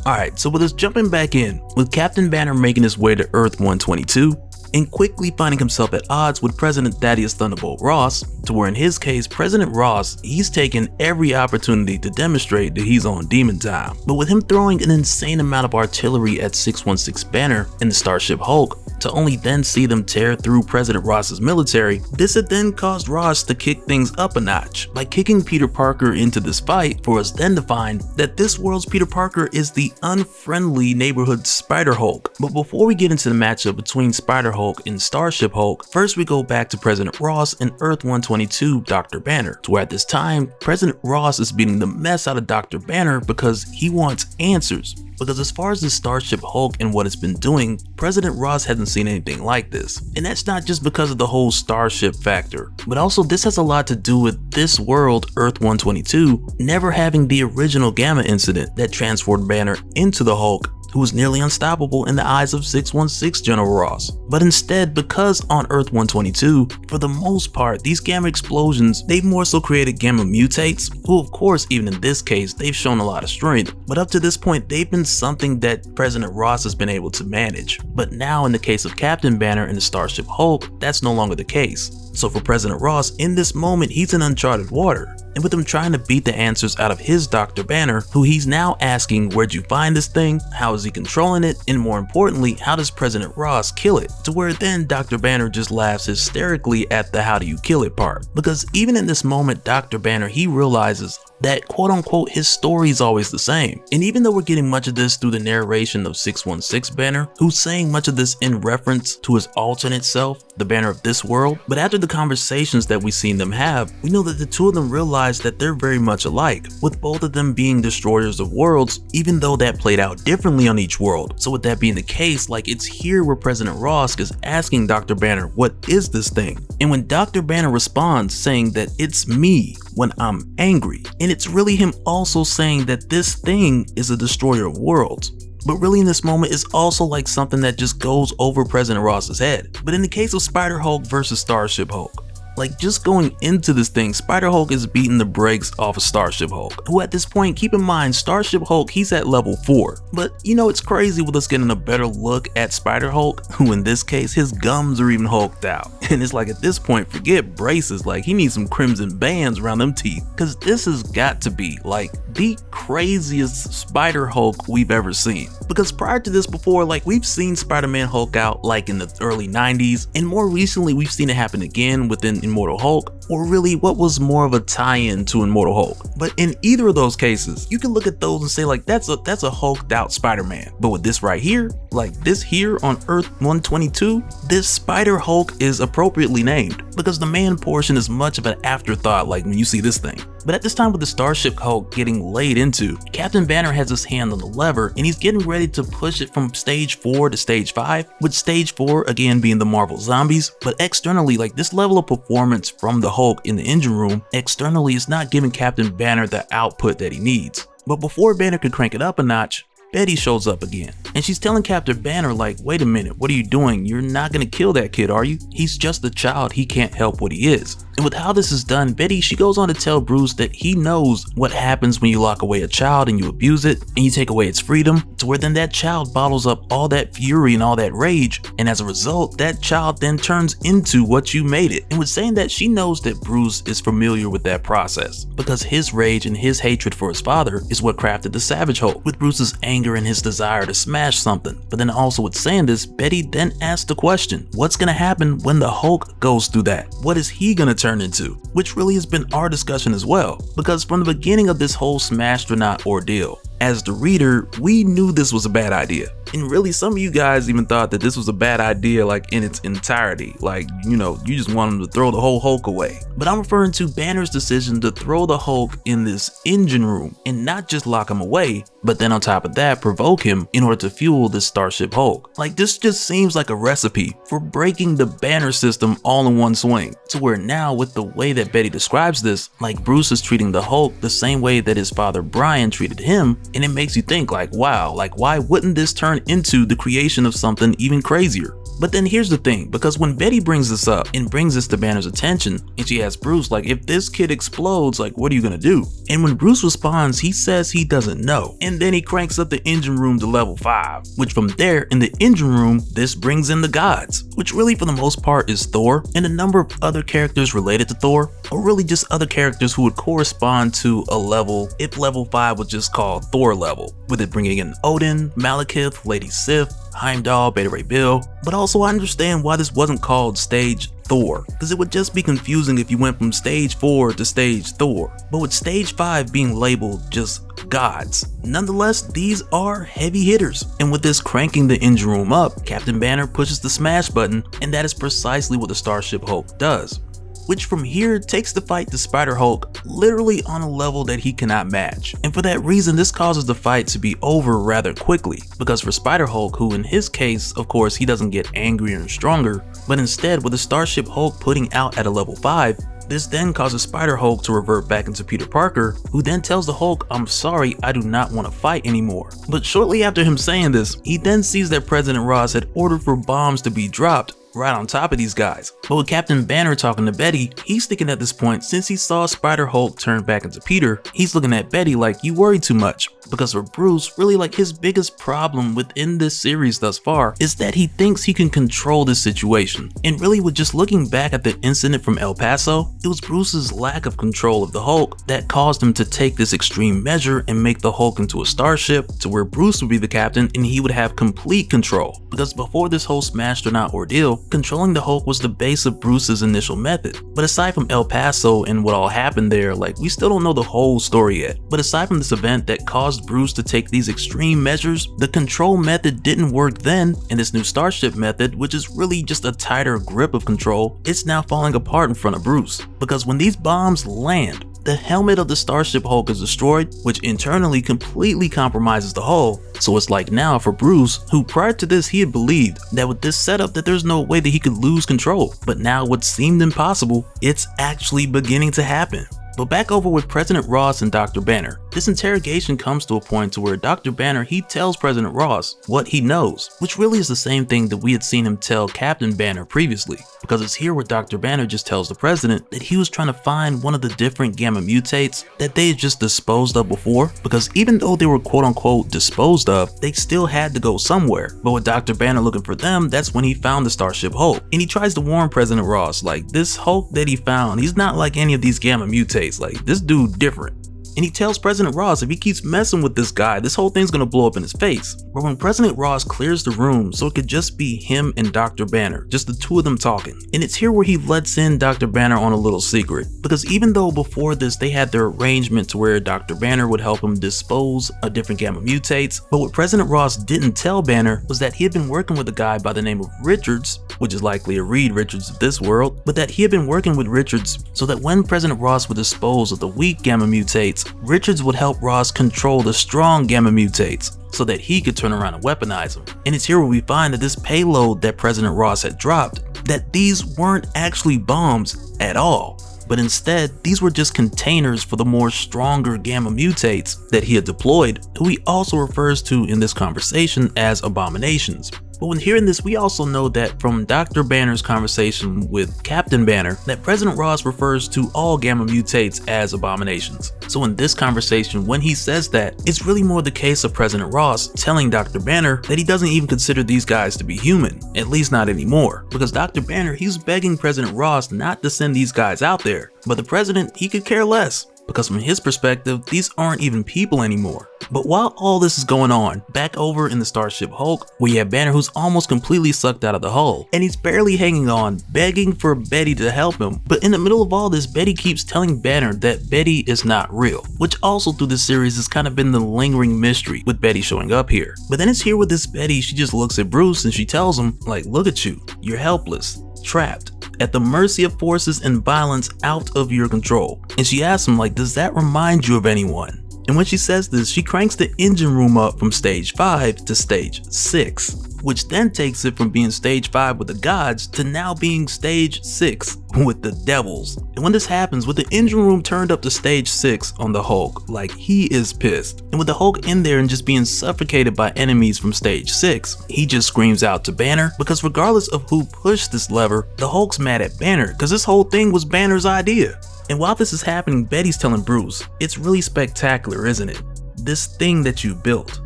Alright, so with us jumping back in, with Captain Banner making his way to Earth 122, and quickly finding himself at odds with President Thaddeus Thunderbolt Ross, to where in his case, President Ross, he's taken every opportunity to demonstrate that he's on demon time. But with him throwing an insane amount of artillery at 616 Banner and the Starship Hulk, to only then see them tear through President Ross's military, this had then caused Ross to kick things up a notch by kicking Peter Parker into this fight, for us then to find that this world's Peter Parker is the unfriendly neighborhood Spider Hulk. But before we get into the matchup between Spider Hulk and Starship Hulk, first we go back to President Ross and Earth 122 Dr. Banner, to where at this time, President Ross is beating the mess out of Dr. Banner because he wants answers. Because as far as the Starship Hulk and what it's been doing, President Ross hasn't seen anything like this. And that's not just because of the whole Starship factor, but also this has a lot to do with this world, Earth 122, never having the original Gamma incident that transformed Banner into the Hulk, who was nearly unstoppable in the eyes of 616 General Ross. But instead, because on Earth 122, for the most part, these Gamma explosions, they've more so created Gamma mutates, who of course, even in this case, they've shown a lot of strength. But up to this point, they've been something that President Ross has been able to manage. But now in the case of Captain Banner and the Starship Hulk, that's no longer the case. So for President Ross, in this moment, he's in uncharted water. And with him trying to beat the answers out of his Dr. Banner, who he's now asking, where'd you find this thing? How is he controlling it? And more importantly, how does President Ross kill it? To where then Dr. Banner just laughs hysterically at the how do you kill it part. Because even in this moment, Dr. Banner, he realizes that quote unquote his story is always the same. And even though we're getting much of this through the narration of 616 Banner, who's saying much of this in reference to his alternate self, the Banner of this world, but after the conversations that we've seen them have, we know that the two of them realize that they're very much alike, with both of them being destroyers of worlds, even though that played out differently on each world. So with that being the case, like it's here where President Ross is asking Dr. Banner, what is this thing? And when Dr. Banner responds saying that it's me when I'm angry, and it's really him also saying that this thing is a destroyer of worlds. But really in this moment is also like something that just goes over President Ross's head. But in the case of Spider Hulk versus Starship Hulk, like just going into this thing, Spider Hulk is beating the brakes off of Starship Hulk, who at this point, keep in mind, Starship Hulk, he's at level 4. But you know, it's crazy with us getting a better look at Spider Hulk, who in this case, his gums are even hulked out. And it's like at this point, forget braces, like he needs some crimson bands around them teeth, because this has got to be like the craziest Spider Hulk we've ever seen. Because prior to this before, like we've seen Spider-Man Hulk out like in the early 90s, and more recently we've seen it happen again within Immortal Hulk, or really what was more of a tie-in to Immortal Hulk. But in either of those cases, you can look at those and say like that's a hulked out Spider-Man. But with this right here, like this here on Earth 122, this Spider Hulk is appropriately named, because the man portion is much of an afterthought like when you see this thing. But at this time with the Starship Hulk getting laid into, Captain Banner has his hand on the lever and he's getting ready to push it from stage 4 to stage 5, with stage 4 again being the Marvel Zombies. But externally, like this level of performance from the Hulk in the engine room, externally is not giving Captain Banner the output that he needs. But before Banner could crank it up a notch, Betty shows up again, and she's telling Captain Banner like, wait a minute, what are you doing? You're not gonna kill that kid, are you? He's just a child, he can't help what he is. And with how this is done, Betty, she goes on to tell Bruce that he knows what happens when you lock away a child and you abuse it and you take away its freedom, to where then that child bottles up all that fury and all that rage, and as a result, that child then turns into what you made it. And with saying that, she knows that Bruce is familiar with that process, because his rage and his hatred for his father is what crafted the Savage Hulk, with Bruce's anger and his desire to smash something. But then also with saying this, Betty then asks the question, what's gonna happen when the Hulk goes through that? What is he gonna turn into? Which really has been our discussion as well, because from the beginning of this whole Smastronaut ordeal, as the reader, we knew this was a bad idea. And really, some of you guys even thought that this was a bad idea like in its entirety. Like, you know, you just want him to throw the whole Hulk away. But I'm referring to Banner's decision to throw the Hulk in this engine room and not just lock him away, but then on top of that, provoke him in order to fuel this Starship Hulk. Like, this just seems like a recipe for breaking the Banner system all in one swing. To where now, with the way that Betty describes this, like Bruce is treating the Hulk the same way that his father Brian treated him, and it makes you think like, wow, like why wouldn't this turn into the creation of something even crazier? But then here's the thing, because when Betty brings this up and brings this to Banner's attention, and she asks Bruce, like, if this kid explodes, like, what are you gonna do? And when Bruce responds, he says he doesn't know. And then he cranks up the engine room to level 5, which from there, in the engine room, this brings in the gods, which really for the most part is Thor, and a number of other characters related to Thor, or really just other characters who would correspond to a level if level 5 was just called Thor level, with it bringing in Odin, Malekith, Lady Sif, Heimdall, Beta Ray Bill. But also I understand why this wasn't called Stage Thor, because it would just be confusing if you went from Stage 4 to Stage Thor. But with Stage 5 being labeled just gods, nonetheless, these are heavy hitters. And with this cranking the engine room up, Captain Banner pushes the smash button, and that is precisely what the Starship Hulk does. Which from here takes the fight to Spider-Hulk literally on a level that he cannot match. And for that reason, this causes the fight to be over rather quickly, because for Spider-Hulk, who in his case, of course, he doesn't get angrier and stronger, but instead with the Starship Hulk putting out at a level 5, this then causes Spider-Hulk to revert back into Peter Parker, who then tells the Hulk, I'm sorry, I do not want to fight anymore. But shortly after him saying this, he then sees that President Ross had ordered for bombs to be dropped right on top of these guys. But with Captain Banner talking to Betty, he's thinking at this point, since he saw Spider-Hulk turn back into Peter, he's looking at Betty like, you worry too much. Because for Bruce, really like his biggest problem within this series thus far is that he thinks he can control this situation. And really with just looking back at the incident from El Paso, it was Bruce's lack of control of the Hulk that caused him to take this extreme measure and make the Hulk into a starship to where Bruce would be the captain and he would have complete control. Because before this whole Smastronaut ordeal, controlling the Hulk was the base of Bruce's initial method. But aside from El Paso and what all happened there, like we still don't know the whole story yet. But aside from this event that caused Bruce to take these extreme measures, the control method didn't work then, and this new starship method, which is really just a tighter grip of control, it's now falling apart in front of Bruce. Because when these bombs land, the helmet of the Starship Hulk is destroyed, which internally completely compromises the hull. So it's like now for Bruce, who prior to this he had believed that with this setup that there's no way that he could lose control. But now what seemed impossible, it's actually beginning to happen. But back over with President Ross and Dr. Banner, this interrogation comes to a point to where Dr. Banner, he tells President Ross what he knows, which really is the same thing that we had seen him tell Captain Banner previously, because it's here where Dr. Banner just tells the president that he was trying to find one of the different gamma mutates that they had just disposed of before, because even though they were quote unquote disposed of, they still had to go somewhere. But with Dr. Banner looking for them, that's when he found the Starship Hulk, and he tries to warn President Ross, like, this Hulk that he found, he's not like any of these gamma mutates. Like, this dude different. And he tells President Ross if he keeps messing with this guy, this whole thing's gonna blow up in his face. But when President Ross clears the room so it could just be him and Dr. Banner, just the two of them talking. And it's here where he lets in Dr. Banner on a little secret. Because even though before this they had their arrangement to where Dr. Banner would help him dispose of different gamma mutates, but what President Ross didn't tell Banner was that he had been working with a guy by the name of Richards, which is likely a Reed Richards of this world, but that he had been working with Richards so that when President Ross would dispose of the weak gamma mutates, Richards would help Ross control the strong gamma mutates so that he could turn around and weaponize them. And it's here where we find that this payload that President Ross had dropped, that these weren't actually bombs at all, but instead these were just containers for the more stronger gamma mutates that he had deployed, who he also refers to in this conversation as abominations. But when hearing this, we also know that from Dr. Banner's conversation with Captain Banner, that President Ross refers to all gamma mutates as abominations. So in this conversation, when he says that, it's really more the case of President Ross telling Dr. Banner that he doesn't even consider these guys to be human, at least not anymore. Because Dr. Banner, he's begging President Ross not to send these guys out there. But the president, he could care less. because from his perspective, these aren't even people anymore. But while all this is going on, back over in the Starship Hulk, we have Banner who's almost completely sucked out of the hull, and he's barely hanging on, begging for Betty to help him. But in the middle of all this, Betty keeps telling Banner that Betty is not real, which also through this series has kind of been the lingering mystery with Betty showing up here. But then it's here with this Betty, she just looks at Bruce and she tells him, like, look at you, you're helpless, trapped, at the mercy of forces and violence out of your control. And she asks him, like, does that remind you of anyone? And when she says this, she cranks the engine room up from stage 5 to stage 6, which then takes it from being stage 5 with the gods to now being stage 6 with the devils. And when this happens, with the engine room turned up to stage 6 on the Hulk, like, he is pissed. And with the Hulk in there and just being suffocated by enemies from stage 6, he just screams out to Banner, because regardless of who pushed this lever, the Hulk's mad at Banner because this whole thing was Banner's idea. And while this is happening, Betty's telling Bruce, it's really spectacular, isn't it? This thing that you built.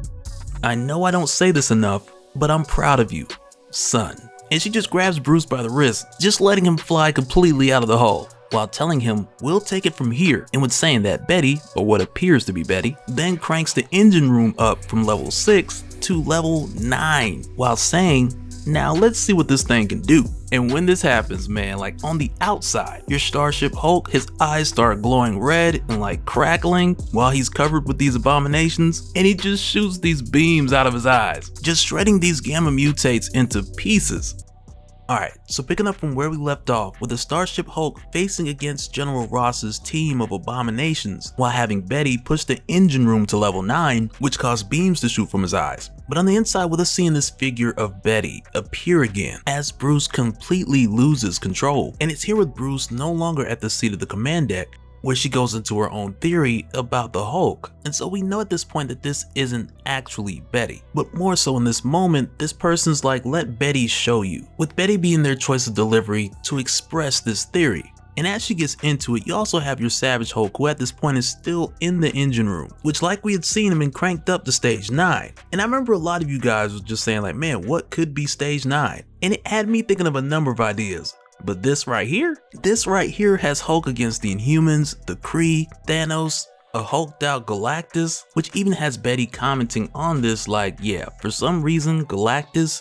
I know I don't say this enough, but I'm proud of you, son. And she just grabs Bruce by the wrist, just letting him fly completely out of the hull, while telling him, we'll take it from here. And with saying that, Betty, or what appears to be Betty, then cranks the engine room up from level 6 to level 9, while saying, now let's see what this thing can do. And when this happens, man, like on the outside, your Starship Hulk, his eyes start glowing red and like crackling while he's covered with these abominations, and he just shoots these beams out of his eyes, just shredding these gamma mutates into pieces. Alright, so picking up from where we left off, with the Starship Hulk facing against General Ross's team of abominations, while having Betty push the engine room to level 9, which caused beams to shoot from his eyes. But on the inside, with us seeing this figure of Betty appear again, as Bruce completely loses control. And it's here with Bruce no longer at the seat of the command deck, where she goes into her own theory about the Hulk. And so we know at this point that this isn't actually Betty, but more so in this moment, this person's like, let Betty show you, with Betty being their choice of delivery to express this theory. And as she gets into it, you also have your Savage Hulk, who at this point is still in the engine room, which, like we had seen, him been cranked up to stage 9. And I remember a lot of you guys was just saying like, man, what could be stage 9? And it had me thinking of a number of ideas. But this right here has Hulk against the Inhumans, the Kree, Thanos, a hulked out Galactus, which even has Betty commenting on this like, yeah, for some reason Galactus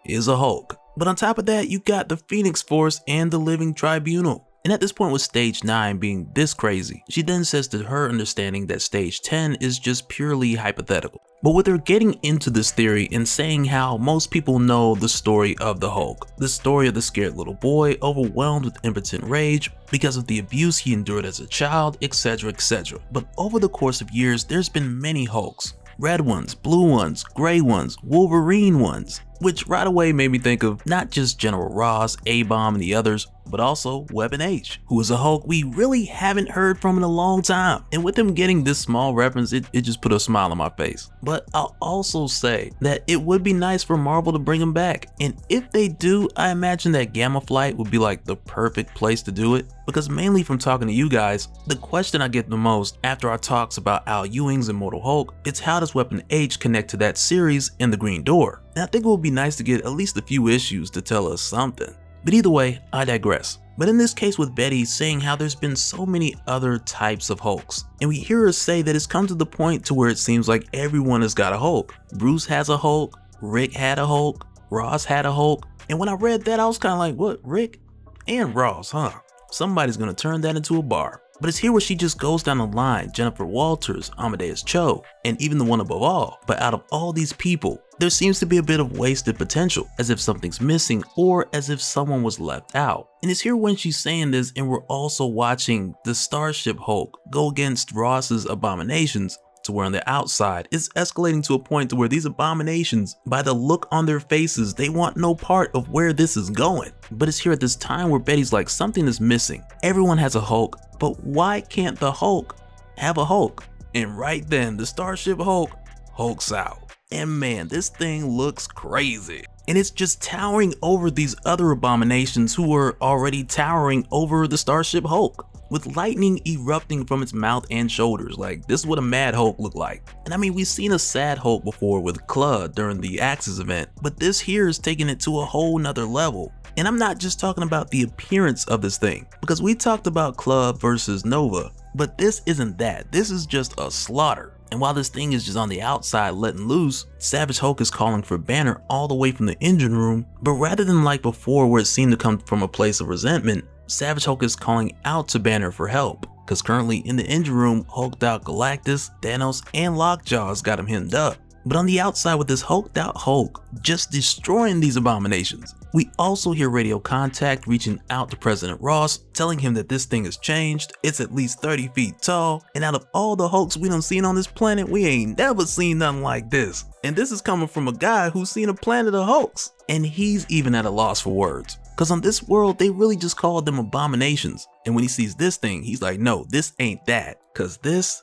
is a Hulk. But on top of that, you got the Phoenix Force and the Living Tribunal. And at this point, with stage 9 being this crazy, she then says to her understanding that stage 10 is just purely hypothetical. But with her getting into this theory and saying how most people know the story of the Hulk, the story of the scared little boy overwhelmed with impotent rage because of the abuse he endured as a child, etc, etc. But over the course of years, there's been many Hulks. Red ones, blue ones, gray ones, Wolverine ones, which right away made me think of not just General Ross, A-Bomb and the others, but also Weapon H, who is a Hulk we really haven't heard from in a long time. And with him getting this small reference, it just put a smile on my face. But I'll also say that it would be nice for Marvel to bring him back. And if they do, I imagine that Gamma Flight would be like the perfect place to do it. Because mainly from talking to you guys, the question I get the most after our talks about Al Ewing's Immortal Hulk, it's how does Weapon H connect to that series in the Green Door? And I think it would be nice to get at least a few issues to tell us something. But either way, I digress. But in this case with Betty saying how there's been so many other types of Hulks, and we hear her say that it's come to the point to where it seems like everyone has got a Hulk. Bruce has a Hulk, Rick had a Hulk, Ross had a Hulk, and when I read that I was kind of like, what, Rick and Ross, huh? Somebody's gonna turn that into a bar. But it's here where she just goes down the line, Jennifer Walters, Amadeus Cho, and even the one above all. But out of all these people, there seems to be a bit of wasted potential, as if something's missing or as if someone was left out. And it's here when she's saying this and we're also watching the Starship Hulk go against Ross's abominations, to where on the outside it's escalating to a point to where these abominations, by the look on their faces, they want no part of where this is going. But it's here at this time where Betty's like, something is missing. Everyone has a Hulk, but why can't the Hulk have a Hulk? And right then the Starship Hulk hulks out. And man, this thing looks crazy. And it's just towering over these other abominations who were already towering over the Starship Hulk, with lightning erupting from its mouth and shoulders. Like, this is what a Mad Hulk looked like. And I mean, we've seen a Sad Hulk before with Clud during the Axis event, but this here is taking it to a whole nother level. And I'm not just talking about the appearance of this thing, because we talked about Club versus Nova, But this isn't that, this is just a slaughter. And while this thing is just on the outside letting loose, Savage Hulk is calling for Banner all the way from the engine room, but rather than like before where it seemed to come from a place of resentment, Savage Hulk is calling out to Banner for help, because currently in the engine room, hulked out Galactus, Thanos, and Lockjaw's got him hemmed up. But on the outside with this hulked out Hulk just destroying these abominations, we also hear radio contact reaching out to President Ross, telling him that this thing has changed, it's at least 30 feet tall, and out of all the Hulks we done seen on this planet, we ain't never seen nothing like this. And this is coming from a guy who's seen a planet of Hulks, and he's even at a loss for words. Cause on this world, they really just called them abominations. And when he sees this thing, he's like, no, this ain't that. Cause this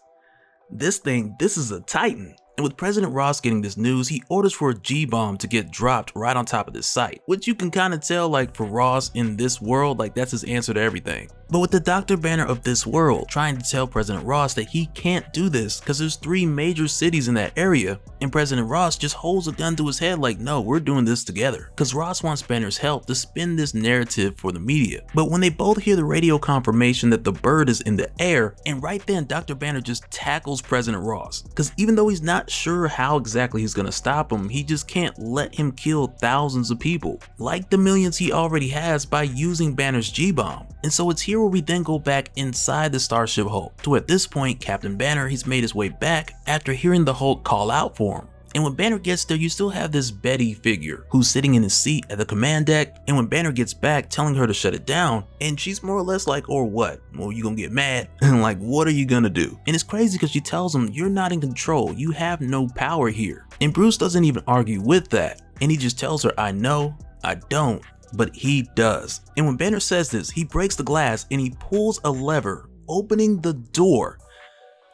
is a Titan. And with President Ross getting this news, he orders for a G-bomb to get dropped right on top of this site, which you can kind of tell, like, for Ross in this world, like that's his answer to everything. But with the Dr. Banner of this world trying to tell President Ross that he can't do this because there's 3 major cities in that area, and President Ross just holds a gun to his head like, no, we're doing this together. Because Ross wants Banner's help to spin this narrative for the media. But when they both hear the radio confirmation that the bird is in the air, and right then Dr. Banner just tackles President Ross. Because even though he's not sure how exactly he's gonna stop him, he just can't let him kill thousands of people, like the millions he already has by using Banner's G-bomb. And so it's here where we then go back inside the Starship Hulk, to at this point Captain Banner, he's made his way back after hearing the Hulk call out for him. And when Banner gets there, you still have this Betty figure who's sitting in his seat at the command deck, and when Banner gets back telling her to shut it down, and she's more or less like, or what? Well, you gonna get mad? And like, what are you gonna do? And it's crazy because she tells him, you're not in control, you have no power here. And Bruce doesn't even argue with that, and he just tells her, I know, I don't, but he does. And when Banner says this, he breaks the glass and he pulls a lever, opening the door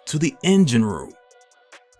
to the engine room.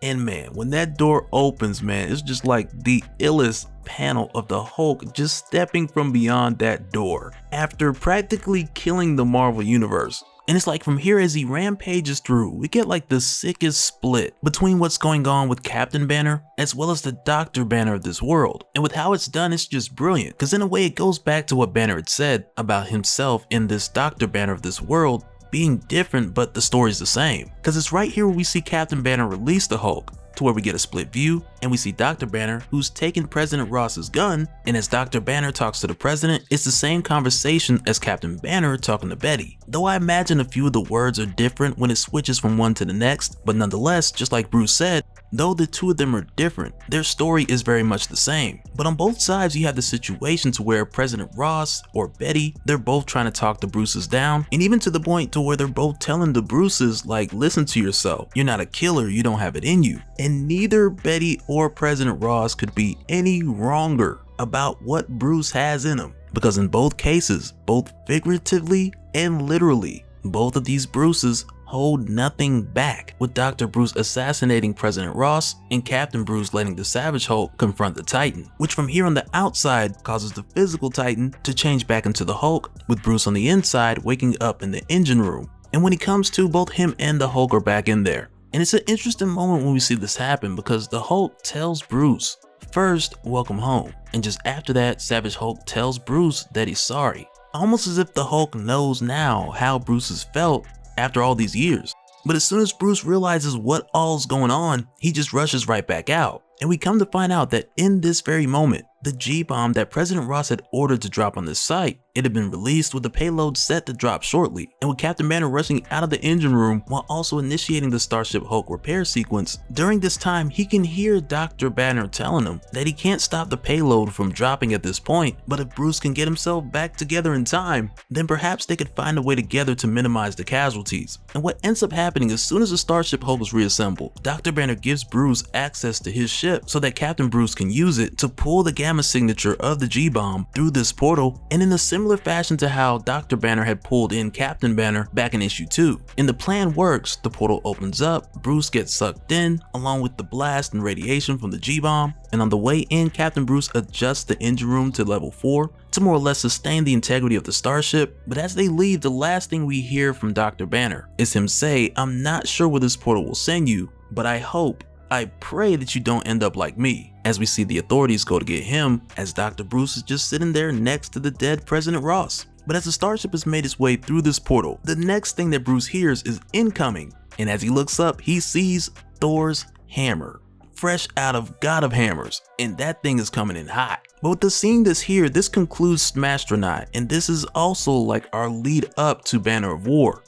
And man, when that door opens, man, it's just like the illest panel of the Hulk just stepping from beyond that door after practically killing the Marvel Universe. And it's like from here as he rampages through, we get like the sickest split between what's going on with Captain Banner as well as the Dr. Banner of this world. And with how it's done, it's just brilliant, because in a way it goes back to what Banner had said about himself in this Dr. Banner of this world being different, but the story's the same. Because it's right here where we see Captain Banner release the Hulk, to where we get a split view, and we see Dr. Banner who's taking President Ross's gun, and as Dr. Banner talks to the president, it's the same conversation as Captain Banner talking to Betty. Though I imagine a few of the words are different when it switches from one to the next, but nonetheless, just like Bruce said, though the two of them are different, their story is very much the same. But on both sides, you have the situation to where President Ross or Betty, they're both trying to talk the Bruces down, and even to the point to where they're both telling the Bruces, like, listen to yourself, you're not a killer, you don't have it in you. And neither Betty or President Ross could be any wronger about what Bruce has in him, because in both cases, both figuratively and literally, both of these Bruces hold nothing back, with Dr. Bruce assassinating President Ross and Captain Bruce letting the Savage Hulk confront the Titan, which from here on the outside causes the physical Titan to change back into the Hulk, with Bruce on the inside waking up in the engine room. And when he comes to, both him and the Hulk are back in there. And it's an interesting moment when we see this happen, because the Hulk tells Bruce, first, welcome home, and just after that, Savage Hulk tells Bruce that he's sorry, almost as if the Hulk knows now how Bruce has felt after all these years. But as soon as Bruce realizes what all's going on, he just rushes right back out. And we come to find out that in this very moment, the G-bomb that President Ross had ordered to drop on this site, it had been released with the payload set to drop shortly. And with Captain Banner rushing out of the engine room while also initiating the Starship Hulk repair sequence, during this time he can hear Dr. Banner telling him that he can't stop the payload from dropping at this point, but if Bruce can get himself back together in time, then perhaps they could find a way together to minimize the casualties. And what ends up happening, as soon as the Starship Hulk is reassembled, Dr. Banner gives Bruce access to his ship so that Captain Bruce can use it to pull the gamma signature of the G-bomb through this portal, and in a similar fashion to how Dr. Banner had pulled in Captain Banner back in issue 2. And the plan works, the portal opens up, Bruce gets sucked in along with the blast and radiation from the G-bomb, and on the way in, Captain Bruce adjusts the engine room to level 4 to more or less sustain the integrity of the starship. But as they leave, the last thing we hear from Dr. Banner is him say, I'm not sure where this portal will send you, but I pray that you don't end up like me, as we see the authorities go to get him, as Dr. Bruce is just sitting there next to the dead President Ross. But as the starship has made its way through this portal, the next thing that Bruce hears is incoming, and as he looks up, he sees Thor's hammer, fresh out of God of Hammers, and that thing is coming in hot. But with the scene that's here, this concludes Smastronaut, and this is also like our lead up to Banner of War.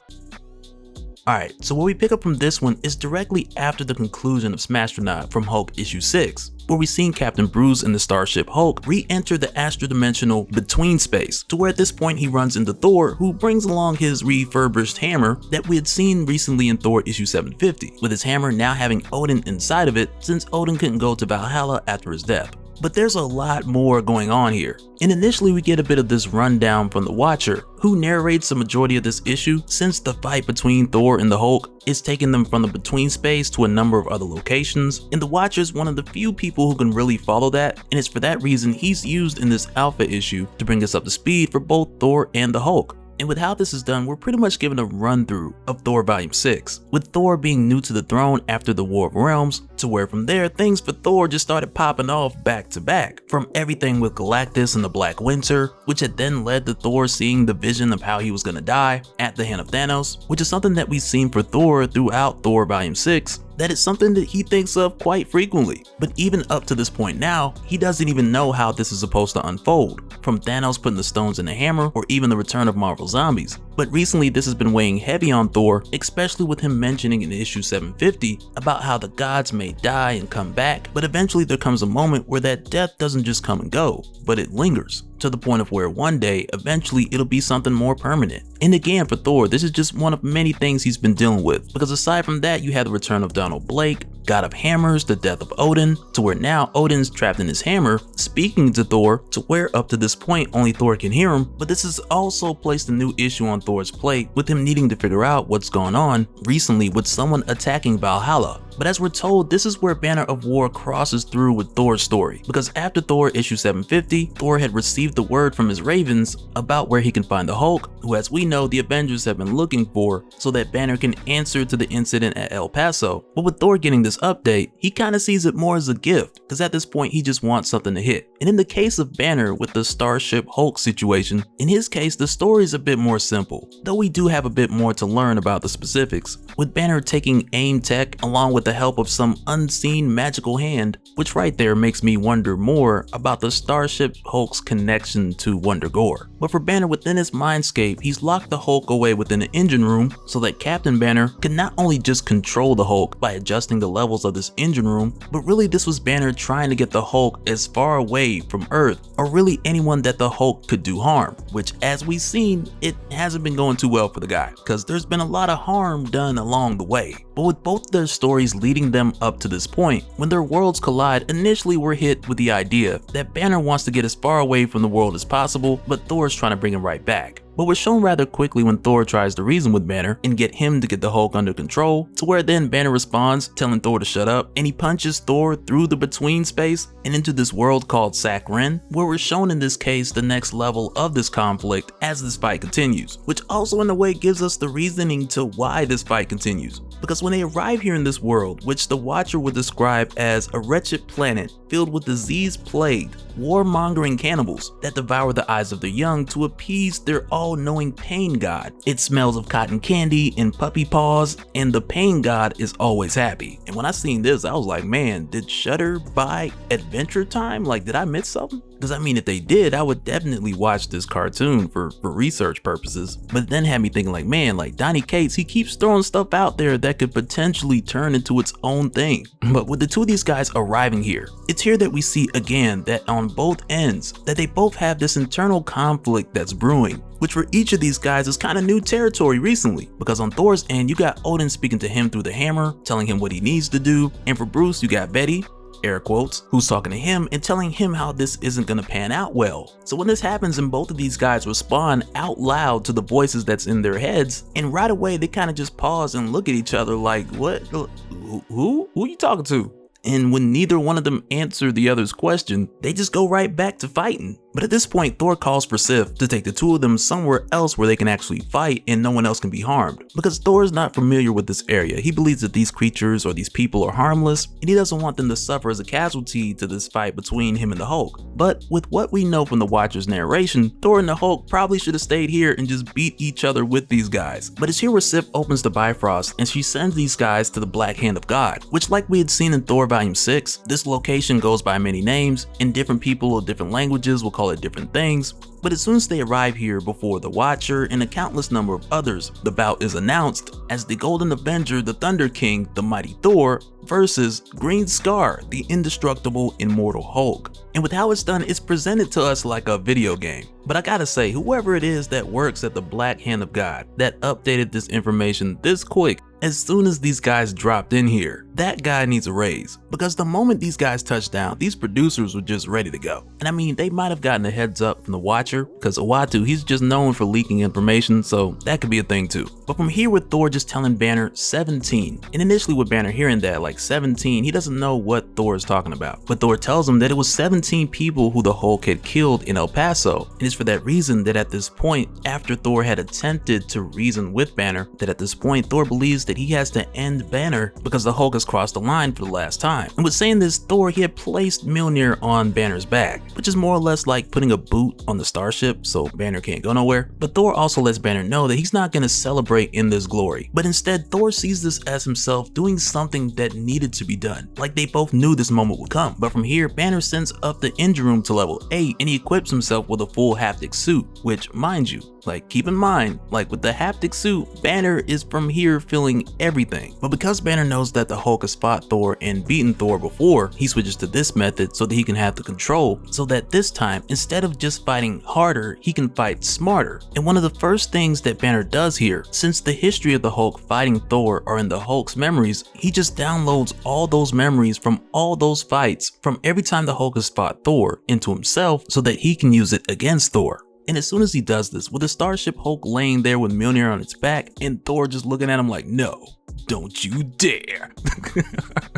Alright, so what we pick up from this one is directly after the conclusion of Smastronaut from Hulk issue 6, where we seen Captain Bruce and the Starship Hulk re-enter the astro-dimensional between space, to where at this point he runs into Thor, who brings along his refurbished hammer that we had seen recently in Thor issue 750, with his hammer now having Odin inside of it since Odin couldn't go to Valhalla after his death. But there's a lot more going on here. And initially we get a bit of this rundown from the Watcher, who narrates the majority of this issue since the fight between Thor and the Hulk is taking them from the between space to a number of other locations, and the Watcher is one of the few people who can really follow that, and it's for that reason he's used in this alpha issue to bring us up to speed for both Thor and the Hulk. And with how this is done, we're pretty much given a run through of Thor Volume 6, with Thor being new to the throne after the War of Realms, to where from there things for Thor just started popping off back to back, from everything with Galactus and the Black Winter, which had then led to Thor seeing the vision of how he was gonna die at the hand of Thanos, which is something that we've seen for Thor throughout Thor Volume 6, that is something that he thinks of quite frequently. But even up to this point now, he doesn't even know how this is supposed to unfold, from Thanos putting the stones in the hammer or even the return of Marvel Zombies. But recently this has been weighing heavy on Thor, especially with him mentioning in issue 750 about how the gods may die and come back, but eventually there comes a moment where that death doesn't just come and go, but it lingers, to the point of where one day, eventually it'll be something more permanent. And again for Thor, this is just one of many things he's been dealing with, because aside from that you have the return of Donald Blake, God of Hammers, the death of Odin, to where now Odin's trapped in his hammer, speaking to Thor, to where up to this point only Thor can hear him, but this has also placed a new issue on Thor's plate, with him needing to figure out what's going on recently with someone attacking Valhalla. But as we're told, this is where Banner of War crosses through with Thor's story, because after Thor issue 750, Thor had received the word from his ravens about where he can find the Hulk, who as we know the Avengers have been looking for, so that Banner can answer to the incident at El Paso. But with Thor getting this update, he kinda sees it more as a gift, because at this point he just wants something to hit. And in the case of Banner with the Starship Hulk situation, in his case the story is a bit more simple, though we do have a bit more to learn about the specifics, with Banner taking AIM tech along with the help of some unseen magical hand, which right there makes me wonder more about the Starship Hulk's connection to Wonder Gore. But for Banner within his mindscape, he's locked the Hulk away within an engine room so that Captain Banner can not only just control the Hulk by adjusting the levels of this engine room, but really this was Banner trying to get the Hulk as far away from Earth, or really anyone that the Hulk could do harm, which as we've seen, it hasn't been going too well for the guy, because there's been a lot of harm done along the way. But with both their stories leading them up to this point, when their worlds collide, initially we're hit with the idea that Banner wants to get as far away from the world as possible, but Thor's trying to bring him right back. But we're shown rather quickly when Thor tries to reason with Banner and get him to get the Hulk under control, to where then Banner responds, telling Thor to shut up, and he punches Thor through the between space and into this world called Sakren, where we're shown in this case the next level of this conflict as this fight continues, which also in a way gives us the reasoning to why this fight continues. Because when they arrive here in this world, which the Watcher would describe as a wretched planet filled with disease-plagued, warmongering cannibals that devour the eyes of their young to appease their all-knowing pain god. It smells of cotton candy and puppy paws, and the pain god is always happy. And when I seen this, I was like, man, did Shudder buy Adventure Time? Like, did I miss something? Because I mean, if they did, I would definitely watch this cartoon for research purposes. But then had me thinking like, man, like Donny Cates, he keeps throwing stuff out there that could potentially turn into its own thing. But with the two of these guys arriving here, it's here that we see again that on both ends, that they both have this internal conflict that's brewing, which for each of these guys is kind of new territory recently. Because on Thor's end, you got Odin speaking to him through the hammer, telling him what he needs to do. And for Bruce, you got Betty, air quotes, who's talking to him and telling him how this isn't gonna pan out well. So when this happens and both of these guys respond out loud to the voices that's in their heads, and right away they kind of just pause and look at each other like, what? Who are you talking to? And when neither one of them answer the other's question, they just go right back to fighting. But at this point, Thor calls for Sif to take the two of them somewhere else where they can actually fight and no one else can be harmed. Because Thor is not familiar with this area, he believes that these creatures or these people are harmless, and he doesn't want them to suffer as a casualty to this fight between him and the Hulk. But with what we know from the Watcher's narration, Thor and the Hulk probably should have stayed here and just beat each other with these guys. But it's here where Sif opens the Bifrost and she sends these guys to the Black Hand of God, which, like we had seen in Thor Volume 6, this location goes by many names, and different people of different languages will call it different things. But as soon as they arrive here before the Watcher and a countless number of others, the bout is announced as the Golden Avenger, the Thunder King, the Mighty Thor, versus Green Scar, the indestructible Immortal Hulk. And with how it's done, it's presented to us like a video game. But I gotta say, whoever it is that works at the Black Hand of God that updated this information this quick, as soon as these guys dropped in here, that guy needs a raise. Because the moment these guys touched down, these producers were just ready to go. And I mean, they might have gotten a heads up from the Watcher, because Uatu, he's just known for leaking information, so that could be a thing too. But from here with Thor just telling Banner 17, and initially with Banner hearing that, like 17, he doesn't know what Thor is talking about. But Thor tells him that it was 17 people who the Hulk had killed in El Paso, and it's for that reason that at this point, after Thor had attempted to reason with Banner, that at this point Thor believes that he has to end Banner because the Hulk has crossed the line for the last time. And with saying this, Thor, he had placed Mjolnir on Banner's back, which is more or less like putting a boot on the starship so Banner can't go nowhere. But Thor also lets Banner know that he's not going to celebrate in this glory, but instead Thor sees this as himself doing something that needed to be done. Like they both knew this moment would come. But from here, Banner sends up the engine room to level 8 and he equips himself with a full haptic suit, which, mind you, like keep in mind, like with the haptic suit, Banner is from here feeling everything. But because Banner knows that the Hulk has fought Thor and beaten Thor before, he switches to this method so that he can have the control, so that this time, instead of just fighting harder, he can fight smarter. And one of the first things that Banner does here, since the history of the Hulk fighting Thor are in the Hulk's memories, he just downloads all those memories from all those fights from every time the Hulk has fought Thor into himself so that he can use it against Thor. And as soon as he does this, with the Starship Hulk laying there with Mjolnir on its back and Thor just looking at him like, no, don't you dare.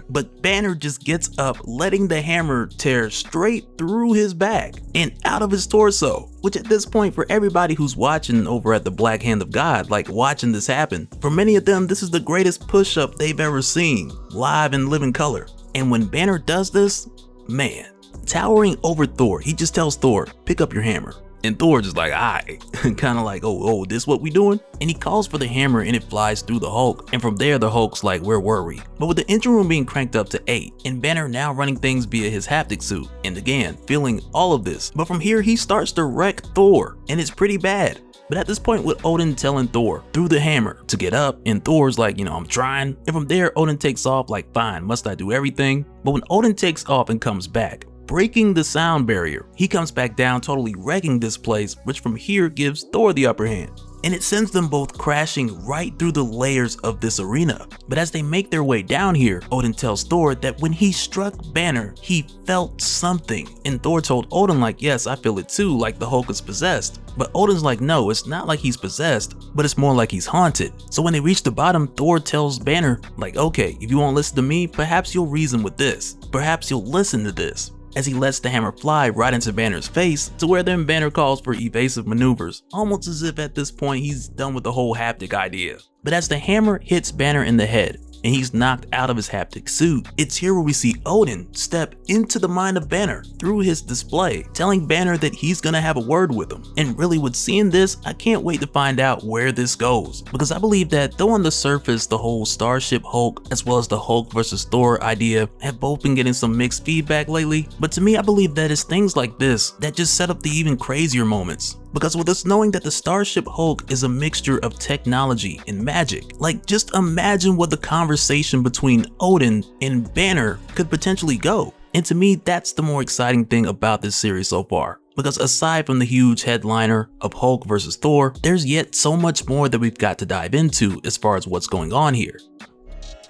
But Banner just gets up, letting the hammer tear straight through his back and out of his torso, which at this point, for everybody who's watching over at the Black Hand of God, like watching this happen, for many of them, this is the greatest push-up they've ever seen, live in living color. And when Banner does this, man, towering over Thor, he just tells Thor, pick up your hammer. And Thor just like, alright, kind of like, oh, this what we doing? And he calls for the hammer and it flies through the Hulk. And from there, the Hulk's like, where were we? But with the engine room being cranked up to 8, and Banner now running things via his haptic suit, and again, feeling all of this. But from here, he starts to wreck Thor, and it's pretty bad. But at this point, with Odin telling Thor through the hammer to get up, and Thor's like, I'm trying. And from there, Odin takes off like, fine, must I do everything? But when Odin takes off and comes back, breaking the sound barrier, he comes back down, totally wrecking this place, which from here gives Thor the upper hand. And it sends them both crashing right through the layers of this arena. But as they make their way down here, Odin tells Thor that when he struck Banner, he felt something. And Thor told Odin like, yes, I feel it too, like the Hulk is possessed. But Odin's like, no, it's not like he's possessed, but it's more like he's haunted. So when they reach the bottom, Thor tells Banner like, okay, if you won't listen to me, perhaps you'll reason with this. Perhaps you'll listen to this. As he lets the hammer fly right into Banner's face, to where then Banner calls for evasive maneuvers, almost as if at this point he's done with the whole haptic idea. But as the hammer hits Banner in the head, and he's knocked out of his haptic suit, it's here where we see Odin step into the mind of Banner through his display, telling Banner that he's gonna have a word with him. And really, with seeing this, I can't wait to find out where this goes, because I believe that though on the surface the whole Starship Hulk as well as the Hulk versus Thor idea have both been getting some mixed feedback lately, but to me I believe that it's things like this that just set up the even crazier moments. Because with us knowing that the Starship Hulk is a mixture of technology and magic, like just imagine what the conversation between Odin and Banner could potentially go. And to me, that's the more exciting thing about this series so far. Because aside from the huge headliner of Hulk versus Thor, there's yet so much more that we've got to dive into as far as what's going on here.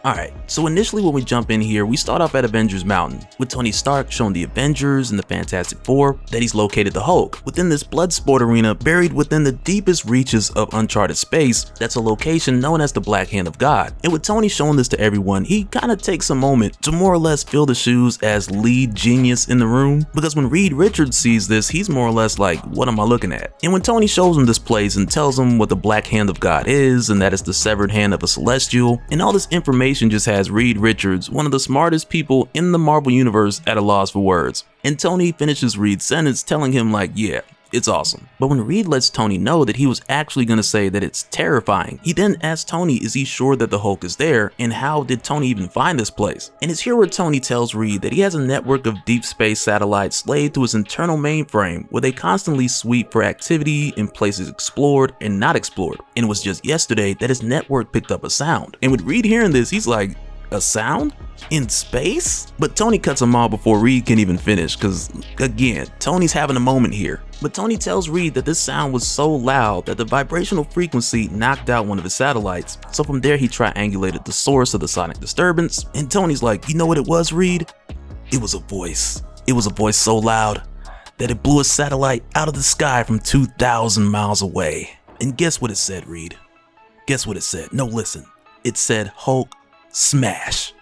Alright, so initially when we jump in here, we start off at Avengers Mountain, with Tony Stark showing the Avengers and the Fantastic Four that he's located the Hulk within this blood sport arena buried within the deepest reaches of uncharted space. That's a location known as the Black Hand of God. And with Tony showing this to everyone, he kinda takes a moment to more or less fill the shoes as lead genius in the room, because when Reed Richards sees this, he's more or less like, what am I looking at? And when Tony shows him this place and tells him what the Black Hand of God is, and that it's the severed hand of a celestial, and all this information just has Reed Richards, one of the smartest people in the Marvel Universe, at a loss for words. And Tony finishes Reed's sentence telling him like, yeah, it's awesome. But when Reed lets Tony know that he was actually gonna say that it's terrifying, he then asks Tony, is he sure that the Hulk is there, and how did Tony even find this place? And it's here where Tony tells Reed that he has a network of deep space satellites slaved to his internal mainframe where they constantly sweep for activity in places explored and not explored. And it was just yesterday that his network picked up a sound. And with Reed hearing this, he's like, a sound? In space? But Tony cuts him off before Reed can even finish, because again, Tony's having a moment here. But Tony tells Reed that this sound was so loud that the vibrational frequency knocked out one of his satellites. So from there he triangulated the source of the sonic disturbance, and Tony's like, you know what it was, Reed? It was a voice. It was a voice so loud that it blew a satellite out of the sky from 2,000 miles away. And guess what it said, Reed? Guess what it said? No, listen. It said Hulk smash.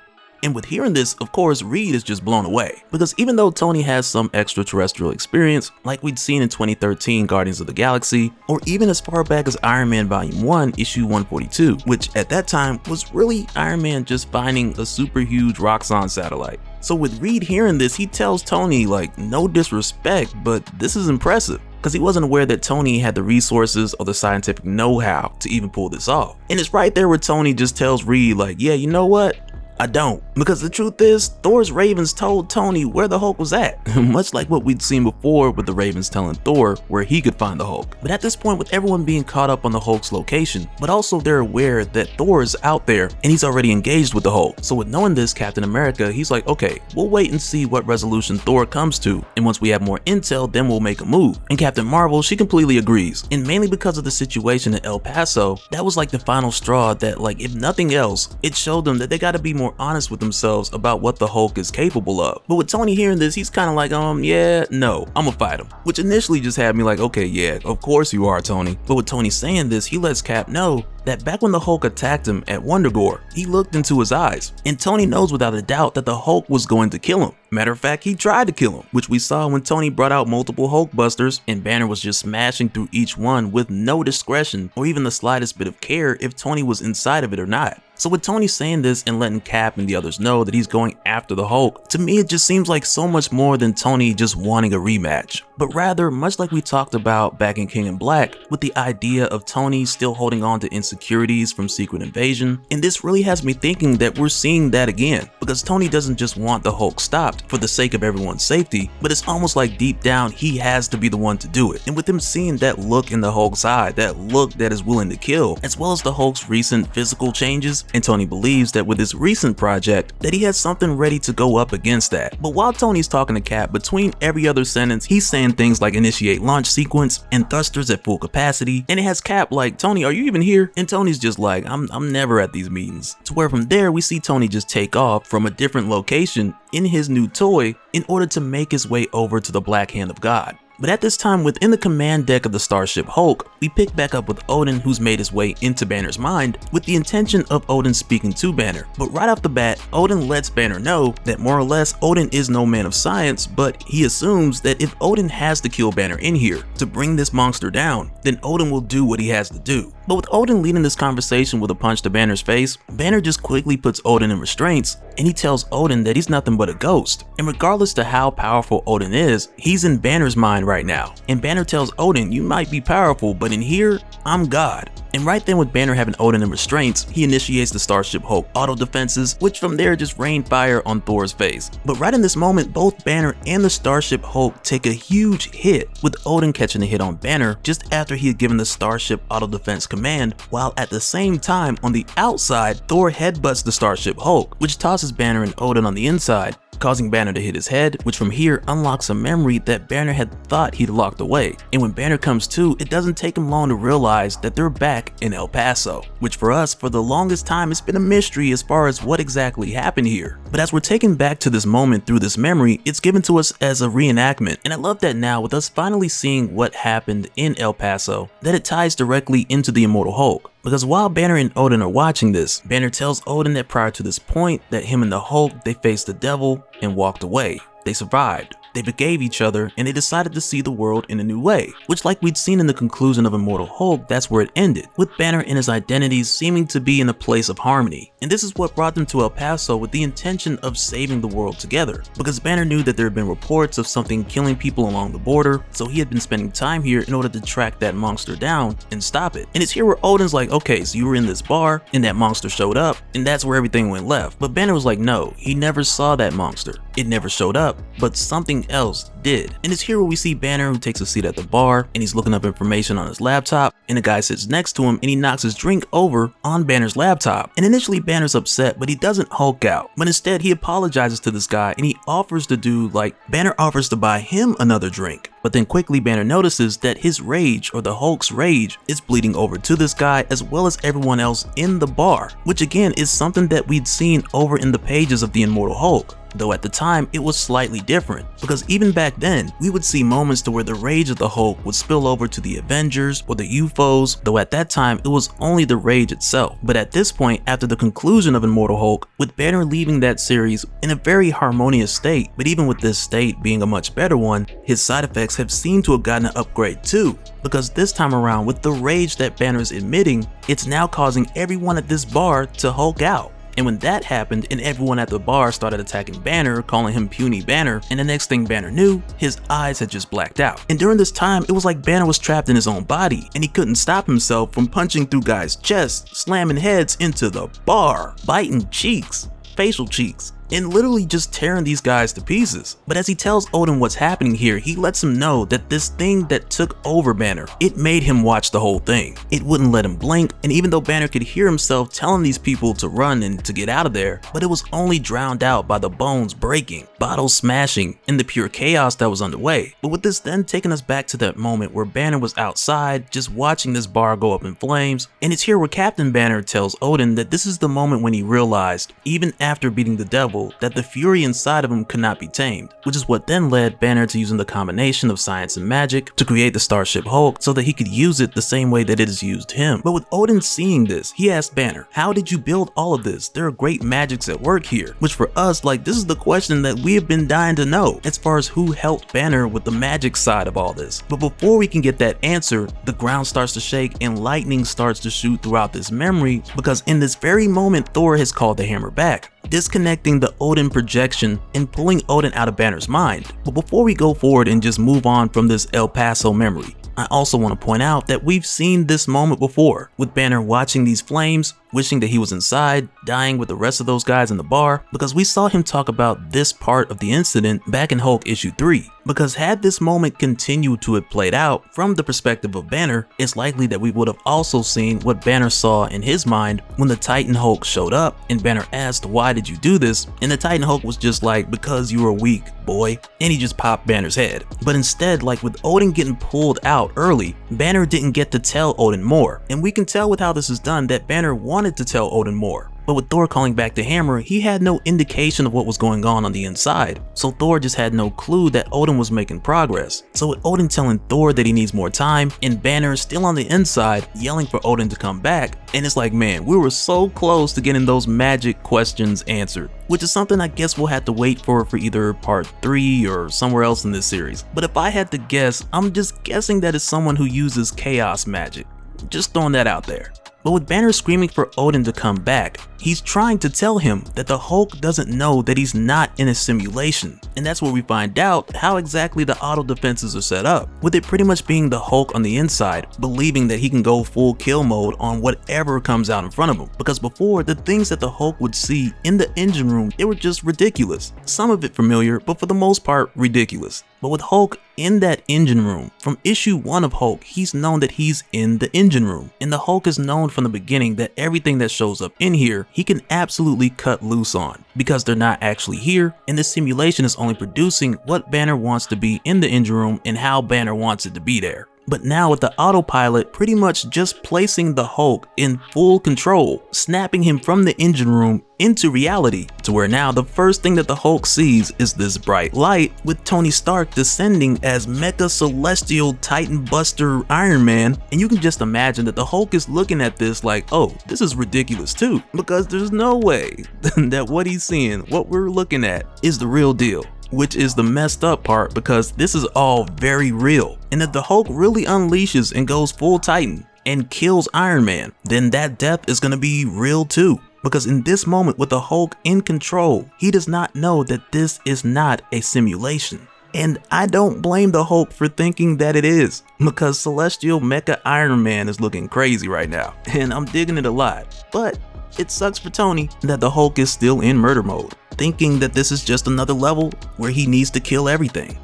And with hearing this, of course, Reed is just blown away, because even though Tony has some extraterrestrial experience, like we'd seen in 2013 Guardians of the Galaxy, or even as far back as Iron Man Volume 1, issue 142, which at that time was really Iron Man just finding a super huge Roxxon satellite. So with Reed hearing this, he tells Tony like, no disrespect, but this is impressive, because he wasn't aware that Tony had the resources or the scientific know-how to even pull this off. And it's right there where Tony just tells Reed like, yeah, you know what? I don't. Because the truth is, Thor's ravens told Tony where the Hulk was at, much like what we'd seen before with the ravens telling Thor where he could find the Hulk. But at this point, with everyone being caught up on the Hulk's location, but also they're aware that Thor is out there and he's already engaged with the Hulk. So with knowing this, Captain America, he's like, okay, we'll wait and see what resolution Thor comes to, and once we have more intel, then we'll make a move. And Captain Marvel, she completely agrees, and mainly because of the situation in El Paso, that was like the final straw that, like, if nothing else, it showed them that they gotta be more honest with themselves about what the Hulk is capable of. But with Tony hearing this, he's kind of like, yeah, no, I'm gonna fight him. Which initially just had me like, okay, yeah, of course you are, Tony. But with Tony saying this, he lets Cap know that back when the Hulk attacked him at Wundagore, he looked into his eyes, and Tony knows without a doubt that the Hulk was going to kill him. Matter of fact, he tried to kill him, which we saw when Tony brought out multiple Hulkbusters, and Banner was just smashing through each one with no discretion or even the slightest bit of care if Tony was inside of it or not. So with Tony saying this and letting Cap and the others know that he's going after the Hulk, to me it just seems like so much more than Tony just wanting a rematch, but rather much like we talked about back in King in Black, with the idea of Tony still holding on to insecurities from Secret Invasion. And this really has me thinking that we're seeing that again, because Tony doesn't just want the Hulk stopped for the sake of everyone's safety, but it's almost like deep down he has to be the one to do it. And with him seeing that look in the Hulk's eye, that look that is willing to kill, as well as the Hulk's recent physical changes, and Tony believes that with his recent project that he has something ready to go up against that. But while Tony's talking to Cap, between every other sentence he's saying things like initiate launch sequence and thrusters at full capacity, and it has Cap like, Tony, are you even here? And Tony's just like, I'm never at these meetings. To where from there we see Tony just take off from a different location in his new toy in order to make his way over to the Black Hand of God. But at this time, within the command deck of the Starship Hulk, we pick back up with Odin, who's made his way into Banner's mind with the intention of Odin speaking to Banner. But right off the bat, Odin lets Banner know that more or less Odin is no man of science, but he assumes that if Odin has to kill Banner in here to bring this monster down, then Odin will do what he has to do. But with Odin leading this conversation with a punch to Banner's face, Banner just quickly puts Odin in restraints, and he tells Odin that he's nothing but a ghost. And regardless to how powerful Odin is, he's in Banner's mind right now. And Banner tells Odin, you might be powerful, but in here, I'm God. And right then with Banner having Odin in restraints, he initiates the Starship Hulk auto defenses, which from there just rain fire on Thor's face. But right in this moment, both Banner and the Starship Hulk take a huge hit, with Odin catching a hit on Banner just after he had given the Starship auto defense command, while at the same time on the outside, Thor headbutts the Starship Hulk, which tosses Banner and Odin on the inside. causing Banner to hit his head, which from here unlocks a memory that Banner had thought he'd locked away. And when Banner comes to, it doesn't take him long to realize that they're back in El Paso, which for us, for the longest time, it's been a mystery as far as what exactly happened here. But as we're taken back to this moment through this memory, it's given to us as a reenactment, and I love that now with us finally seeing what happened in El Paso, that it ties directly into the Immortal Hulk. Because while Banner and Odin are watching this, Banner tells Odin that prior to this point, that him and the Hulk, they faced the devil and walked away. They survived. They forgave each other, and they decided to see the world in a new way, which like we'd seen in the conclusion of Immortal Hulk, that's where it ended, with Banner and his identities seeming to be in a place of harmony. And this is what brought them to El Paso with the intention of saving the world together, because Banner knew that there had been reports of something killing people along the border, so he had been spending time here in order to track that monster down and stop it. And it's here where Odin's like, okay, so you were in this bar, and that monster showed up, and that's where everything went left. But Banner was like, no, he never saw that monster. It never showed up, but something else did. And it's here where we see Banner, who takes a seat at the bar and he's looking up information on his laptop, and a guy sits next to him and he knocks his drink over on Banner's laptop. And initially Banner's upset, but he doesn't Hulk out, but instead he apologizes to this guy and he offers the dude, like, Banner offers to buy him another drink. But then quickly Banner notices that his rage, or the Hulk's rage, is bleeding over to this guy as well as everyone else in the bar, which again is something that we'd seen over in the pages of the Immortal Hulk. Though at the time it was slightly different, because even back then we would see moments to where the rage of the Hulk would spill over to the Avengers or the UFOs, though at that time it was only the rage itself. But at this point, after the conclusion of Immortal Hulk, with Banner leaving that series in a very harmonious state, but even with this state being a much better one, his side effects have seemed to have gotten an upgrade too, because this time around with the rage that Banner is emitting, it's now causing everyone at this bar to Hulk out. And when that happened and everyone at the bar started attacking Banner, calling him puny Banner, and the next thing Banner knew, his eyes had just blacked out. And during this time, it was like Banner was trapped in his own body and he couldn't stop himself from punching through guys' chests, slamming heads into the bar, biting cheeks, facial cheeks, and literally just tearing these guys to pieces. But as he tells Odin what's happening here, he lets him know that this thing that took over Banner, it made him watch the whole thing. It wouldn't let him blink, and even though Banner could hear himself telling these people to run and to get out of there, but it was only drowned out by the bones breaking, bottles smashing, and the pure chaos that was underway. But with this then taking us back to that moment where Banner was outside, just watching this bar go up in flames, and it's here where Captain Banner tells Odin that this is the moment when he realized, even after beating the devil, that the fury inside of him could not be tamed, which is what then led Banner to using the combination of science and magic to create the Starship Hulk so that he could use it the same way that it has used him. But with Odin seeing this, he asked Banner, how did you build all of this? There are great magics at work here, which for us, like, this is the question that we have been dying to know as far as who helped Banner with the magic side of all this. But before we can get that answer, the ground starts to shake and lightning starts to shoot throughout this memory, because in this very moment Thor has called the hammer back, disconnecting the Odin projection and pulling Odin out of Banner's mind. But before we go forward and just move on from this El Paso memory, I also want to point out that we've seen this moment before, with Banner watching these flames, wishing that he was inside, dying with the rest of those guys in the bar, because we saw him talk about this part of the incident back in Hulk issue 3. Because had this moment continued to have played out from the perspective of Banner, it's likely that we would have also seen what Banner saw in his mind when the Titan Hulk showed up and Banner asked, why did you do this? And the Titan Hulk was just like, because you were weak, boy, and he just popped Banner's head. But instead, like with Odin getting pulled out early, Banner didn't get to tell Odin more, and we can tell with how this is done that Banner wanted to tell Odin more. But with Thor calling back the hammer, he had no indication of what was going on the inside, so Thor just had no clue that Odin was making progress. So with Odin telling Thor that he needs more time, and Banner still on the inside yelling for Odin to come back, and it's like, man, we were so close to getting those magic questions answered, which is something I guess we'll have to wait for either part 3 or somewhere else in this series. But if I had to guess, I'm just guessing that it's someone who uses chaos magic. Just throwing that out there. But with Banner screaming for Odin to come back, he's trying to tell him that the Hulk doesn't know that he's not in a simulation. And that's where we find out how exactly the auto defenses are set up, with it pretty much being the Hulk on the inside, believing that he can go full kill mode on whatever comes out in front of him. Because before, the things that the Hulk would see in the engine room, they were just ridiculous. Some of it familiar, but for the most part, ridiculous. But with Hulk in that engine room, from issue 1 of Hulk, he's known that he's in the engine room. And the Hulk is known from the beginning that everything that shows up in here, he can absolutely cut loose on. Because they're not actually here, and this simulation is only producing what Banner wants to be in the engine room and how Banner wants it to be there. But now with the autopilot pretty much just placing the Hulk in full control, snapping him from the engine room into reality, to where now the first thing that the Hulk sees is this bright light with Tony Stark descending as Mecha Celestial Titan Buster Iron Man, and you can just imagine that the Hulk is looking at this like, oh, this is ridiculous too, because there's no way that what he's seeing, what we're looking at, is the real deal. Which is the messed up part, because this is all very real. And if the Hulk really unleashes and goes full Titan and kills Iron Man, then that death is gonna be real too. Because in this moment with the Hulk in control, he does not know that this is not a simulation. And I don't blame the Hulk for thinking that it is, because Celestial Mecha Iron Man is looking crazy right now, and I'm digging it a lot. But it sucks for Tony that the Hulk is still in murder mode, thinking that this is just another level where he needs to kill everything.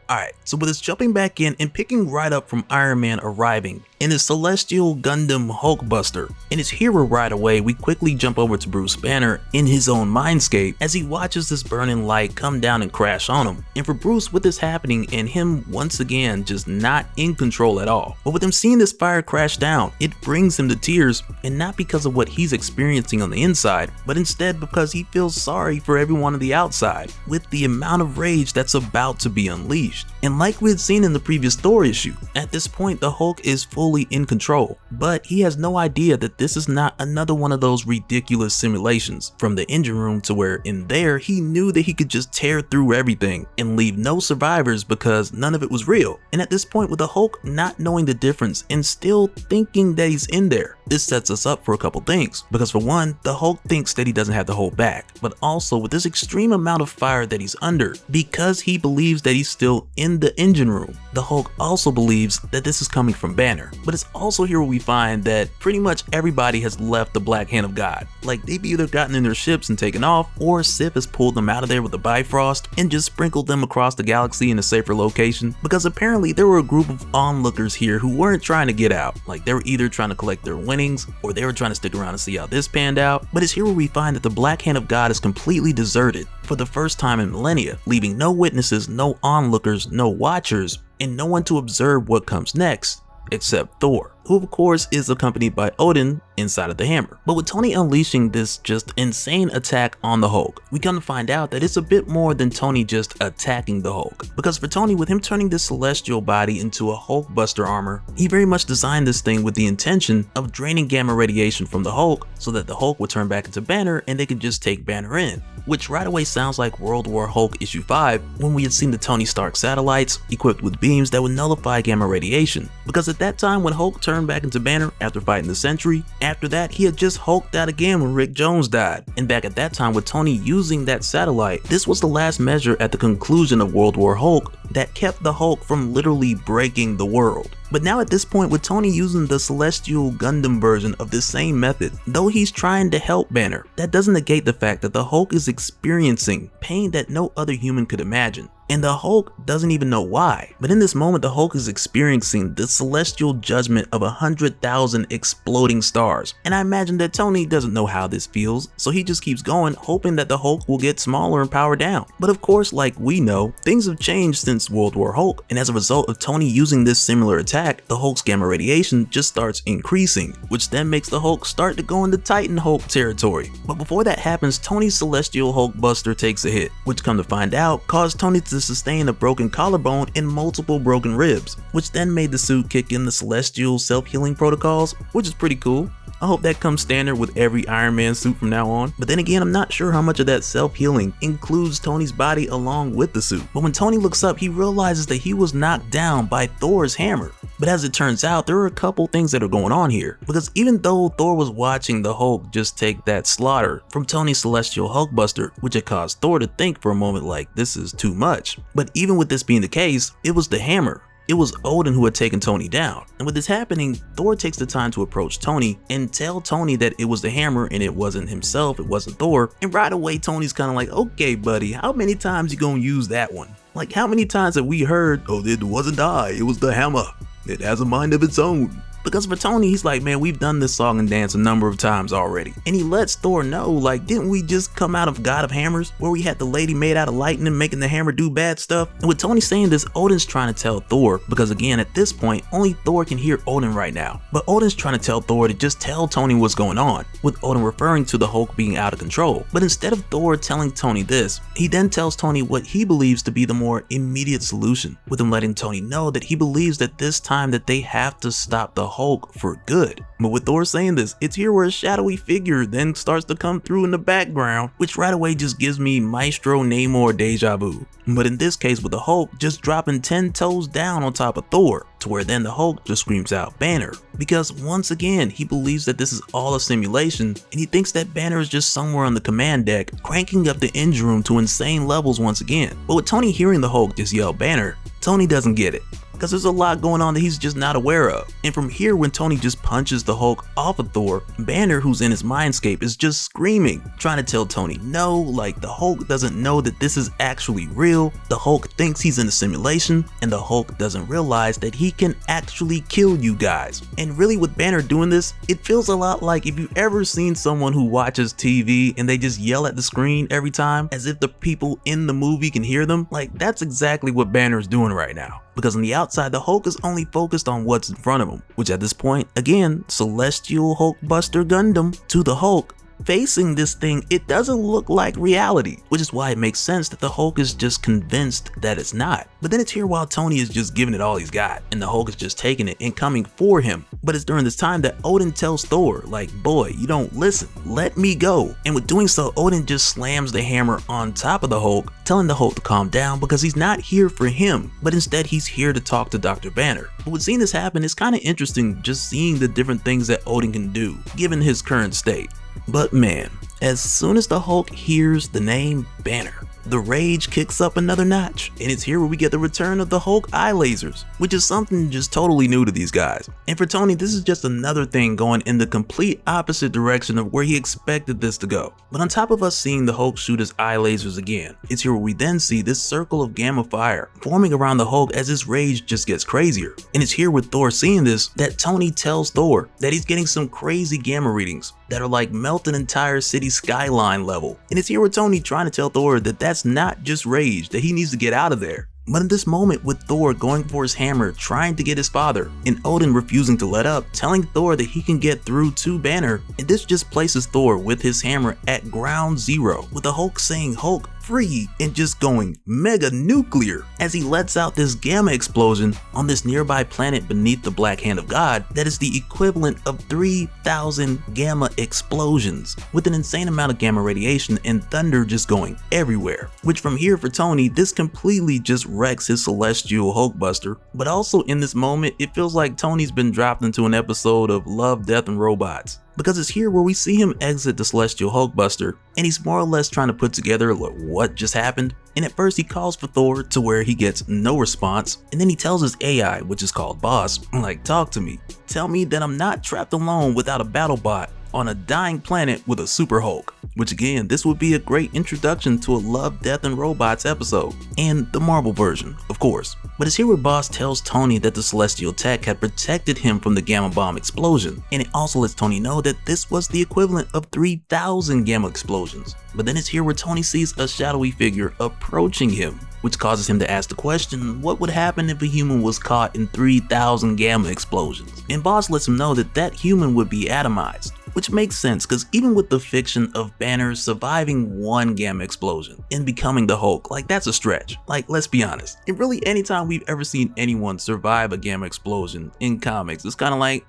Alright, so with us jumping back in and picking right up from Iron Man arriving in his Celestial Gundam Hulkbuster, and his hero right away, we quickly jump over to Bruce Banner in his own mindscape as he watches this burning light come down and crash on him. And for Bruce, with this happening and him once again just not in control at all, but with him seeing this fire crash down, it brings him to tears, and not because of what he's experiencing on the inside, but instead because he feels sorry for everyone on the outside with the amount of rage that's about to be unleashed. And like we had seen in the previous Thor issue, at this point the Hulk is fully in control, but he has no idea that this is not another one of those ridiculous simulations from the engine room, to where in there he knew that he could just tear through everything and leave no survivors because none of it was real. And at this point, with the Hulk not knowing the difference and still thinking that he's in there, this sets us up for a couple things. Because for one, the Hulk thinks that he doesn't have to hold back, but also with this extreme amount of fire that he's under, because he believes that he's still in the engine room, the Hulk also believes that this is coming from Banner. But it's also here where we find that pretty much everybody has left the Black Hand of God. Like, they've either gotten in their ships and taken off, or Sif has pulled them out of there with the Bifrost and just sprinkled them across the galaxy in a safer location, because apparently there were a group of onlookers here who weren't trying to get out. Like, they were either trying to collect their winnings, or they were trying to stick around and see how this panned out. But it's here where we find that the Black Hand of God is completely deserted for the first time in millennia, leaving no witnesses, no onlookers, no watchers, and no one to observe what comes next, except Thor, who of course is accompanied by Odin inside of the hammer. But with Tony unleashing this just insane attack on the Hulk, we come to find out that it's a bit more than Tony just attacking the Hulk. Because for Tony, with him turning this celestial body into a Hulkbuster armor, he very much designed this thing with the intention of draining gamma radiation from the Hulk so that the Hulk would turn back into Banner and they could just take Banner in. Which right away sounds like World War Hulk issue 5, when we had seen the Tony Stark satellites equipped with beams that would nullify gamma radiation. Because at that time when Hulk turned back into Banner after fighting the Sentry, after that he had just hulked out again when Rick Jones died. And back at that time with Tony using that satellite, this was the last measure at the conclusion of World War Hulk that kept the Hulk from literally breaking the world. But now at this point, with Tony using the Celestial Gundam version of this same method, though he's trying to help Banner, that doesn't negate the fact that the Hulk is experiencing pain that no other human could imagine. And the Hulk doesn't even know why. But in this moment, the Hulk is experiencing the celestial judgment of 100,000 exploding stars. And I imagine that Tony doesn't know how this feels, so he just keeps going, hoping that the Hulk will get smaller and power down. But of course, like we know, things have changed since World War Hulk, and as a result of Tony using this similar attack, the Hulk's gamma radiation just starts increasing, which then makes the Hulk start to go into Titan Hulk territory. But before that happens, Tony's Celestial Hulkbuster takes a hit, which come to find out caused Tony to sustain a broken collarbone and multiple broken ribs, which then made the suit kick in the Celestial self-healing protocols, which is pretty cool. I hope that comes standard with every Iron Man suit from now on. But then again, I'm not sure how much of that self-healing includes Tony's body along with the suit. But when Tony looks up, he realizes that he was knocked down by Thor's hammer. But as it turns out, there are a couple things that are going on here. Because even though Thor was watching the Hulk just take that slaughter from Tony's Celestial Hulkbuster, which had caused Thor to think for a moment like, this is too much. But even with this being the case, it was the hammer it was Odin who had taken Tony down. And with this happening, Thor takes the time to approach Tony and tell Tony that it was the hammer and it wasn't himself, it wasn't Thor. And right away, Tony's kind of like, okay, buddy, how many times you gonna use that one? Like, how many times have we heard, oh, it wasn't I, it was the hammer. It has a mind of its own. Because for Tony, he's like, man, we've done this song and dance a number of times already. And he lets Thor know, like, didn't we just come out of God of Hammers, where we had the lady made out of lightning making the hammer do bad stuff? And with Tony saying this, Odin's trying to tell Thor, because again, at this point, only Thor can hear Odin right now. But Odin's trying to tell Thor to just tell Tony what's going on, with Odin referring to the Hulk being out of control. But instead of Thor telling Tony this, he then tells Tony what he believes to be the more immediate solution, with him letting Tony know that he believes that this time that they have to stop the Hulk for good. But with Thor saying this, it's here where a shadowy figure then starts to come through in the background, which right away just gives me Maestro Namor deja vu. But in this case with the Hulk just dropping 10 toes down on top of Thor, to where then the Hulk just screams out Banner, because once again he believes that this is all a simulation and he thinks that Banner is just somewhere on the command deck cranking up the engine room to insane levels once again. But with Tony hearing the Hulk just yell Banner, Tony doesn't get it, because there's a lot going on that he's just not aware of. And from here, when Tony just punches the Hulk off of Thor, Banner, who's in his mindscape, is just screaming, trying to tell Tony no, like the Hulk doesn't know that this is actually real. The Hulk thinks he's in a simulation, and the Hulk doesn't realize that he can actually kill you guys. And really with Banner doing this, it feels a lot like if you've ever seen someone who watches TV and they just yell at the screen every time as if the people in the movie can hear them. Like, that's exactly what Banner is doing right now. Because on the outside, the Hulk is only focused on what's in front of him, which at this point, again, Celestial Hulkbuster Gundam to the Hulk. Facing this thing, it doesn't look like reality, which is why it makes sense that the Hulk is just convinced that it's not. But then it's here while Tony is just giving it all he's got, and the Hulk is just taking it and coming for him. But it's during this time that Odin tells Thor, like, boy, you don't listen, let me go. And with doing so, Odin just slams the hammer on top of the Hulk, telling the Hulk to calm down because he's not here for him, but instead he's here to talk to Dr. Banner. But with seeing this happen, it's kind of interesting just seeing the different things that Odin can do, given his current state. But man, as soon as the Hulk hears the name Banner, the rage kicks up another notch, and it's here where we get the return of the Hulk eye lasers, which is something just totally new to these guys. And for Tony, this is just another thing going in the complete opposite direction of where he expected this to go. But on top of us seeing the Hulk shoot his eye lasers again, it's here where we then see this circle of gamma fire forming around the Hulk as his rage just gets crazier. And it's here with Thor seeing this that Tony tells Thor that he's getting some crazy gamma readings that are like melt an entire city skyline level. And it's here with Tony trying to tell Thor that that's not just rage, that he needs to get out of there. But in this moment with Thor going for his hammer, trying to get his father, and Odin refusing to let up, telling Thor that he can get through to Banner, and this just places Thor with his hammer at ground zero, with the Hulk saying Hulk free and just going mega nuclear as he lets out this gamma explosion on this nearby planet beneath the Black Hand of God that is the equivalent of 3,000 gamma explosions, with an insane amount of gamma radiation and thunder just going everywhere. Which from here for Tony, this completely just wrecks his Celestial Hulkbuster. But also in this moment, it feels like Tony's been dropped into an episode of Love, Death, and Robots. Because it's here where we see him exit the Celestial Hulkbuster, and he's more or less trying to put together like, what just happened. And at first he calls for Thor, to where he gets no response, and then he tells his AI, which is called Boss, like, talk to me, tell me that I'm not trapped alone without a battle bot on a dying planet with a super Hulk. Which again, this would be a great introduction to a Love, Death, and Robots episode, and the Marvel version, of course. But it's here where Boss tells Tony that the Celestial Tech had protected him from the Gamma Bomb explosion, and it also lets Tony know that this was the equivalent of 3,000 Gamma explosions. But then it's here where Tony sees a shadowy figure approaching him, which causes him to ask the question, what would happen if a human was caught in 3,000 Gamma explosions? And Boss lets him know that that human would be atomized. Which makes sense, because even with the fiction of Banner surviving one gamma explosion and becoming the Hulk, like, that's a stretch. Like, let's be honest, and really anytime we've ever seen anyone survive a gamma explosion in comics, it's kind of like,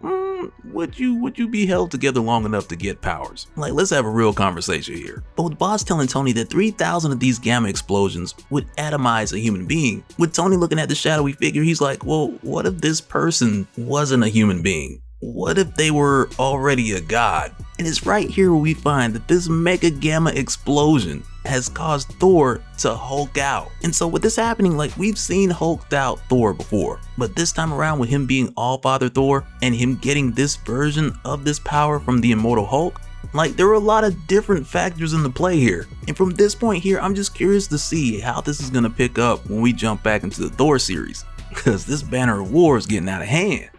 would you be held together long enough to get powers? Like, let's have a real conversation here. But with Boss telling Tony that 3,000 of these gamma explosions would atomize a human being, with Tony looking at the shadowy figure, he's like, well, what if this person wasn't a human being? What if they were already a god? And it's right here where we find that this mega gamma explosion has caused Thor to Hulk out. And so with this happening, like, we've seen Hulked out Thor before, but this time around with him being All-Father Thor and him getting this version of this power from the Immortal Hulk, like, there are a lot of different factors in the play here. And from this point here, I'm just curious to see how this is gonna pick up when we jump back into the Thor series, because this Banner of War is getting out of hand.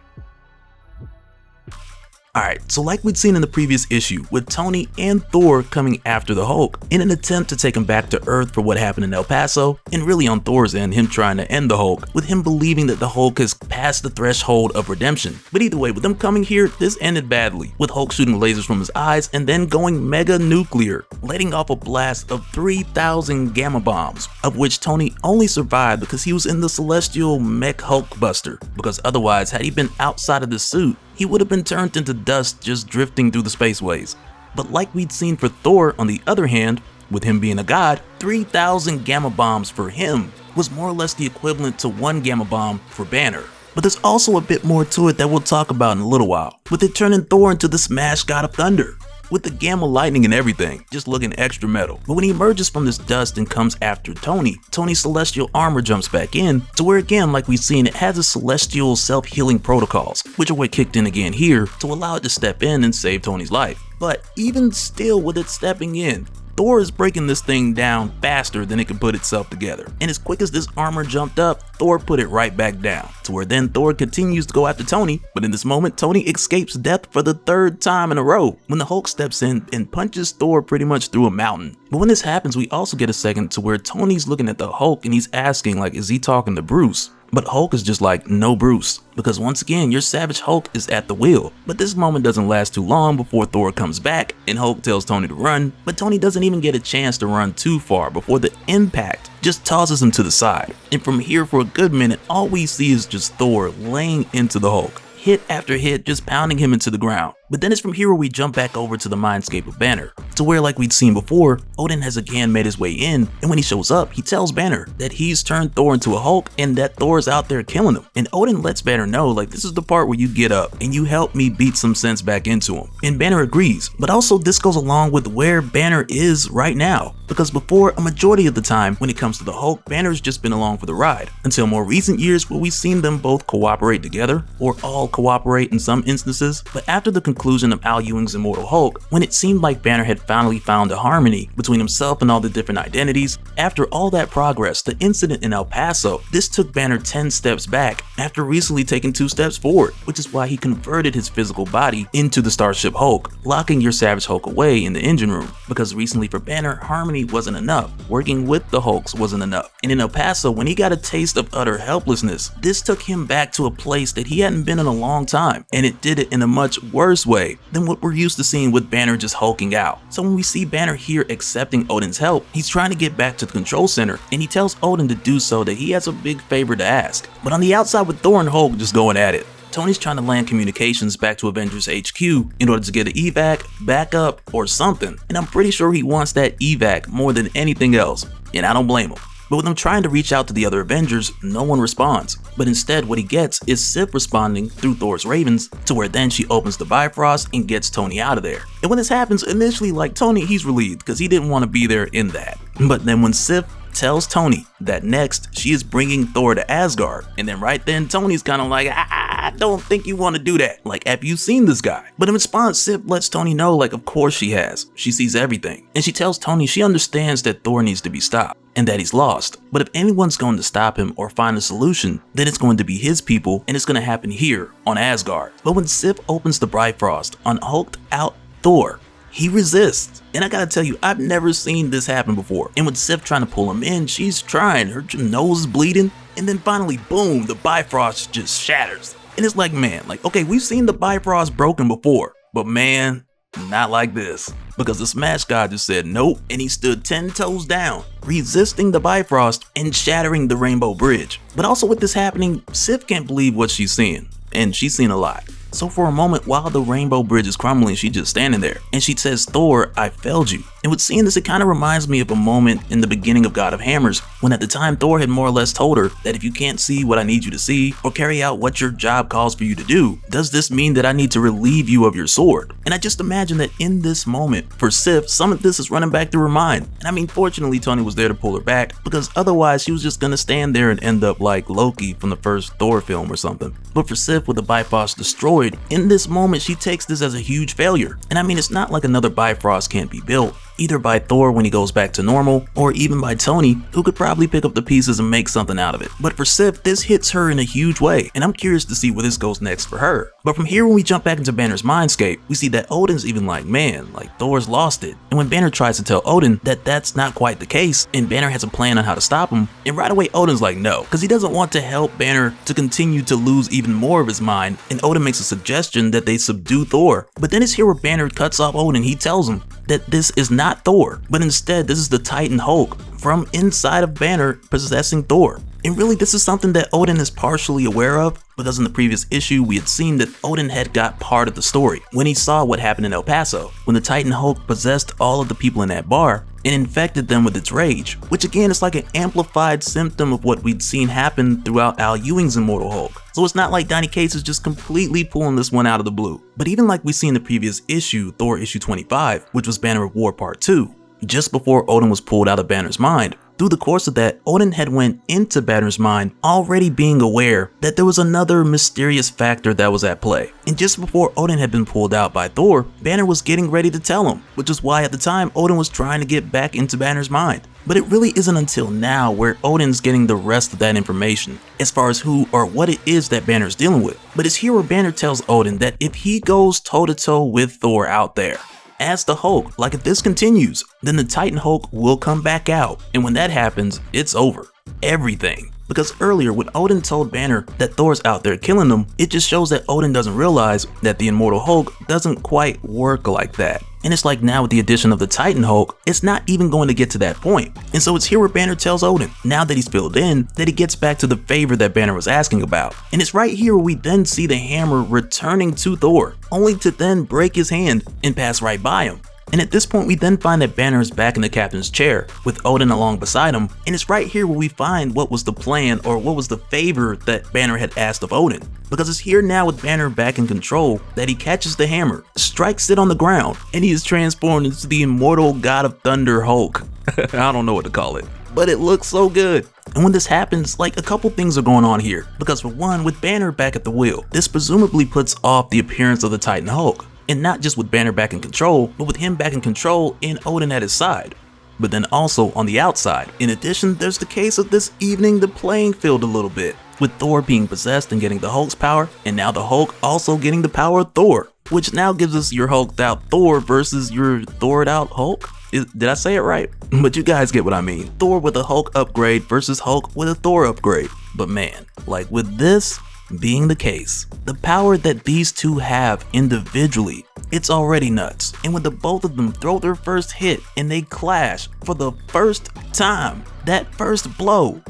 Alright, so like we'd seen in the previous issue, with Tony and Thor coming after the Hulk in an attempt to take him back to Earth for what happened in El Paso, and really on Thor's end, him trying to end the Hulk, with him believing that the Hulk has passed the threshold of redemption. But either way, with them coming here, this ended badly, with Hulk shooting lasers from his eyes and then going mega nuclear, letting off a blast of 3,000 gamma bombs, of which Tony only survived because he was in the celestial mech Hulkbuster, because otherwise, had he been outside of the suit, he would have been turned into dust just drifting through the spaceways. But like we'd seen for Thor, on the other hand, with him being a god, 3,000 gamma bombs for him was more or less the equivalent to 1 gamma bomb for Banner. But there's also a bit more to it that we'll talk about in a little while, with it turning Thor into the Smash God of Thunder, with the gamma lightning and everything, just looking extra metal. But when he emerges from this dust and comes after Tony's celestial armor jumps back in, to where again, like we've seen, it has its celestial self-healing protocols, which are what kicked in again here to allow it to step in and save Tony's life. But even still, with it stepping in, Thor is breaking this thing down faster than it can put itself together. And as quick as this armor jumped up, Thor put it right back down, to where then Thor continues to go after Tony, but in this moment, Tony escapes death for the 3rd time in a row, when the Hulk steps in and punches Thor pretty much through a mountain. But when this happens, we also get a second to where Tony's looking at the Hulk and he's asking, like, is he talking to Bruce? But Hulk is just like, no Bruce, because once again, your Savage Hulk is at the wheel. But this moment doesn't last too long before Thor comes back and Hulk tells Tony to run, but Tony doesn't even get a chance to run too far before the impact just tosses him to the side. And from here for a good minute, all we see is just Thor laying into the Hulk, hit after hit, just pounding him into the ground. But then it's from here where we jump back over to the mindscape of Banner, to where, like we'd seen before, Odin has again made his way in, and when he shows up, he tells Banner that he's turned Thor into a Hulk and that Thor's out there killing him. And Odin lets Banner know, like, this is the part where you get up and you help me beat some sense back into him. And Banner agrees, but also this goes along with where Banner is right now, because before, a majority of the time when it comes to the Hulk, Banner's just been along for the ride, until more recent years where we've seen them both cooperate together, or all cooperate in some instances. But after the conclusion of Al Ewing's Immortal Hulk, when it seemed like Banner had finally found a harmony between himself and all the different identities, after all that progress, the incident in El Paso, this took Banner 10 steps back after recently taking 2 steps forward, which is why he converted his physical body into the Starship Hulk, locking your Savage Hulk away in the engine room, because recently for Banner, harmony wasn't enough, working with the Hulks wasn't enough. And in El Paso, when he got a taste of utter helplessness, this took him back to a place that he hadn't been in a long time, and it did it in a much worse way than what we're used to seeing with Banner just hulking out. So when we see Banner here accepting Odin's help, he's trying to get back to the control center, and he tells Odin to do so that he has a big favor to ask. But on the outside with Thor and Hulk just going at it, Tony's trying to land communications back to Avengers HQ in order to get an evac, backup, or something, and I'm pretty sure he wants that evac more than anything else, and I don't blame him. But with him trying to reach out to the other Avengers, no one responds. But instead, what he gets is Sif responding through Thor's Ravens, to where then she opens the Bifrost and gets Tony out of there. And when this happens, initially, like, Tony, he's relieved because he didn't want to be there in that. But then when Sif tells Tony that next she is bringing Thor to Asgard, and then right then Tony's kind of like, I don't think you want to do that. Like, have you seen this guy? But in response, Sif lets Tony know, like, of course she has. She sees everything. And she tells Tony she understands that Thor needs to be stopped and that he's lost. But if anyone's going to stop him or find a solution, then it's going to be his people, and it's going to happen here on Asgard. But when Sif opens the Bifrost on hulked out Thor, he resists. And I gotta tell you, I've never seen this happen before. And with Sif trying to pull him in, she's trying, her nose is bleeding, and then finally, boom, the Bifrost just shatters. And it's like, man, like, okay, we've seen the Bifrost broken before, but man, not like this. Because the Smash God just said nope, and he stood 10 toes down, resisting the Bifrost and shattering the Rainbow Bridge. But also with this happening, Sif can't believe what she's seeing, and she's seen a lot. So for a moment, while the Rainbow Bridge is crumbling, she's just standing there, and she says, Thor, I failed you. And with seeing this, it kind of reminds me of a moment in the beginning of God of Hammers, when at the time Thor had more or less told her that if you can't see what I need you to see, or carry out what your job calls for you to do, does this mean that I need to relieve you of your sword? And I just imagine that in this moment, for Sif, some of this is running back through her mind. And I mean, fortunately, Tony was there to pull her back, because otherwise she was just gonna stand there and end up like Loki from the first Thor film or something. But for Sif, with the Bifrost destroyed, in this moment she takes this as a huge failure. And I mean, it's not like another Bifrost can't be built, either by Thor when he goes back to normal, or even by Tony, who could probably pick up the pieces and make something out of it. But for Sif, this hits her in a huge way, and I'm curious to see where this goes next for her. But from here, when we jump back into Banner's mindscape, we see that Odin's even like, man, like Thor's lost it. And when Banner tries to tell Odin that that's not quite the case, and Banner has a plan on how to stop him, and right away Odin's like no, because he doesn't want to help Banner to continue to lose even more of his mind, and Odin makes a suggestion that they subdue Thor. But then it's here where Banner cuts off Odin. He tells him that this is not Thor, but instead this is the Titan Hulk from inside of Banner possessing Thor. And really, this is something that Odin is partially aware of, because in the previous issue we had seen that Odin had got part of the story when he saw what happened in El Paso, when the Titan Hulk possessed all of the people in that bar and infected them with its rage, which again is like an amplified symptom of what we'd seen happen throughout Al Ewing's Immortal Hulk. So it's not like Donny Cates is just completely pulling this one out of the blue. But even like we see in the previous issue, Thor issue 25, which was Banner of War Part 2, just before Odin was pulled out of Banner's mind, through the course of that, Odin had went into Banner's mind already being aware that there was another mysterious factor that was at play. And just before Odin had been pulled out by Thor, Banner was getting ready to tell him, which is why at the time Odin was trying to get back into Banner's mind. But it really isn't until now where Odin's getting the rest of that information, as far as who or what it is that Banner's dealing with. But it's here where Banner tells Odin that if he goes toe-to-toe with Thor out there, as the Hulk, like if this continues, then the Titan Hulk will come back out. And when that happens, it's over. Everything. Because earlier, when Odin told Banner that Thor's out there killing them, it just shows that Odin doesn't realize that the Immortal Hulk doesn't quite work like that. And it's like now with the addition of the Titan Hulk, it's not even going to get to that point. And so it's here where Banner tells Odin, now that he's filled in, that he gets back to the favor that Banner was asking about. And it's right here where we then see the hammer returning to Thor, only to then break his hand and pass right by him. And at this point, we then find that Banner is back in the captain's chair with Odin along beside him, and it's right here where we find what was the plan, or what was the favor that Banner had asked of Odin. Because it's here now with Banner back in control that he catches the hammer, strikes it on the ground, and he is transformed into the immortal God of Thunder Hulk. I don't know what to call it, but it looks so good. And when this happens, like a couple things are going on here. Because for one, with Banner back at the wheel, this presumably puts off the appearance of the Titan Hulk. And not just with Banner back in control, but with him back in control and Odin at his side. But then also on the outside, in addition, there's the case of this evening the playing field a little bit, with Thor being possessed and getting the Hulk's power, and now the Hulk also getting the power of Thor, which now gives us your hulked out Thor versus your Thored out Hulk. Did I say it right? But you guys get what I mean. Thor with a Hulk upgrade versus Hulk with a Thor upgrade. But man, like with this being the case, the power that these two have individually, it's already nuts. And when the both of them throw their first hit and they clash for the first time, that first blow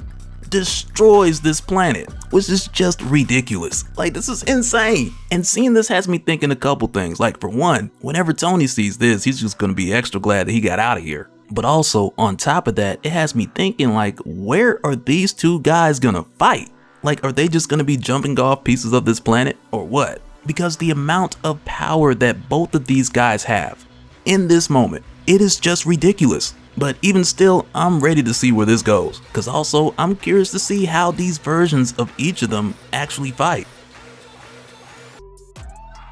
destroys this planet, which is just ridiculous. Like, this is insane. And seeing this has me thinking a couple things. Like, for one, whenever Tony sees this, he's just gonna be extra glad that he got out of here. But also, on top of that, it has me thinking, like, where are these two guys gonna fight? Like, are they just gonna be jumping off pieces of this planet, or what? Because the amount of power that both of these guys have in this moment, it is just ridiculous. But even still, I'm ready to see where this goes. Because also, I'm curious to see how these versions of each of them actually fight.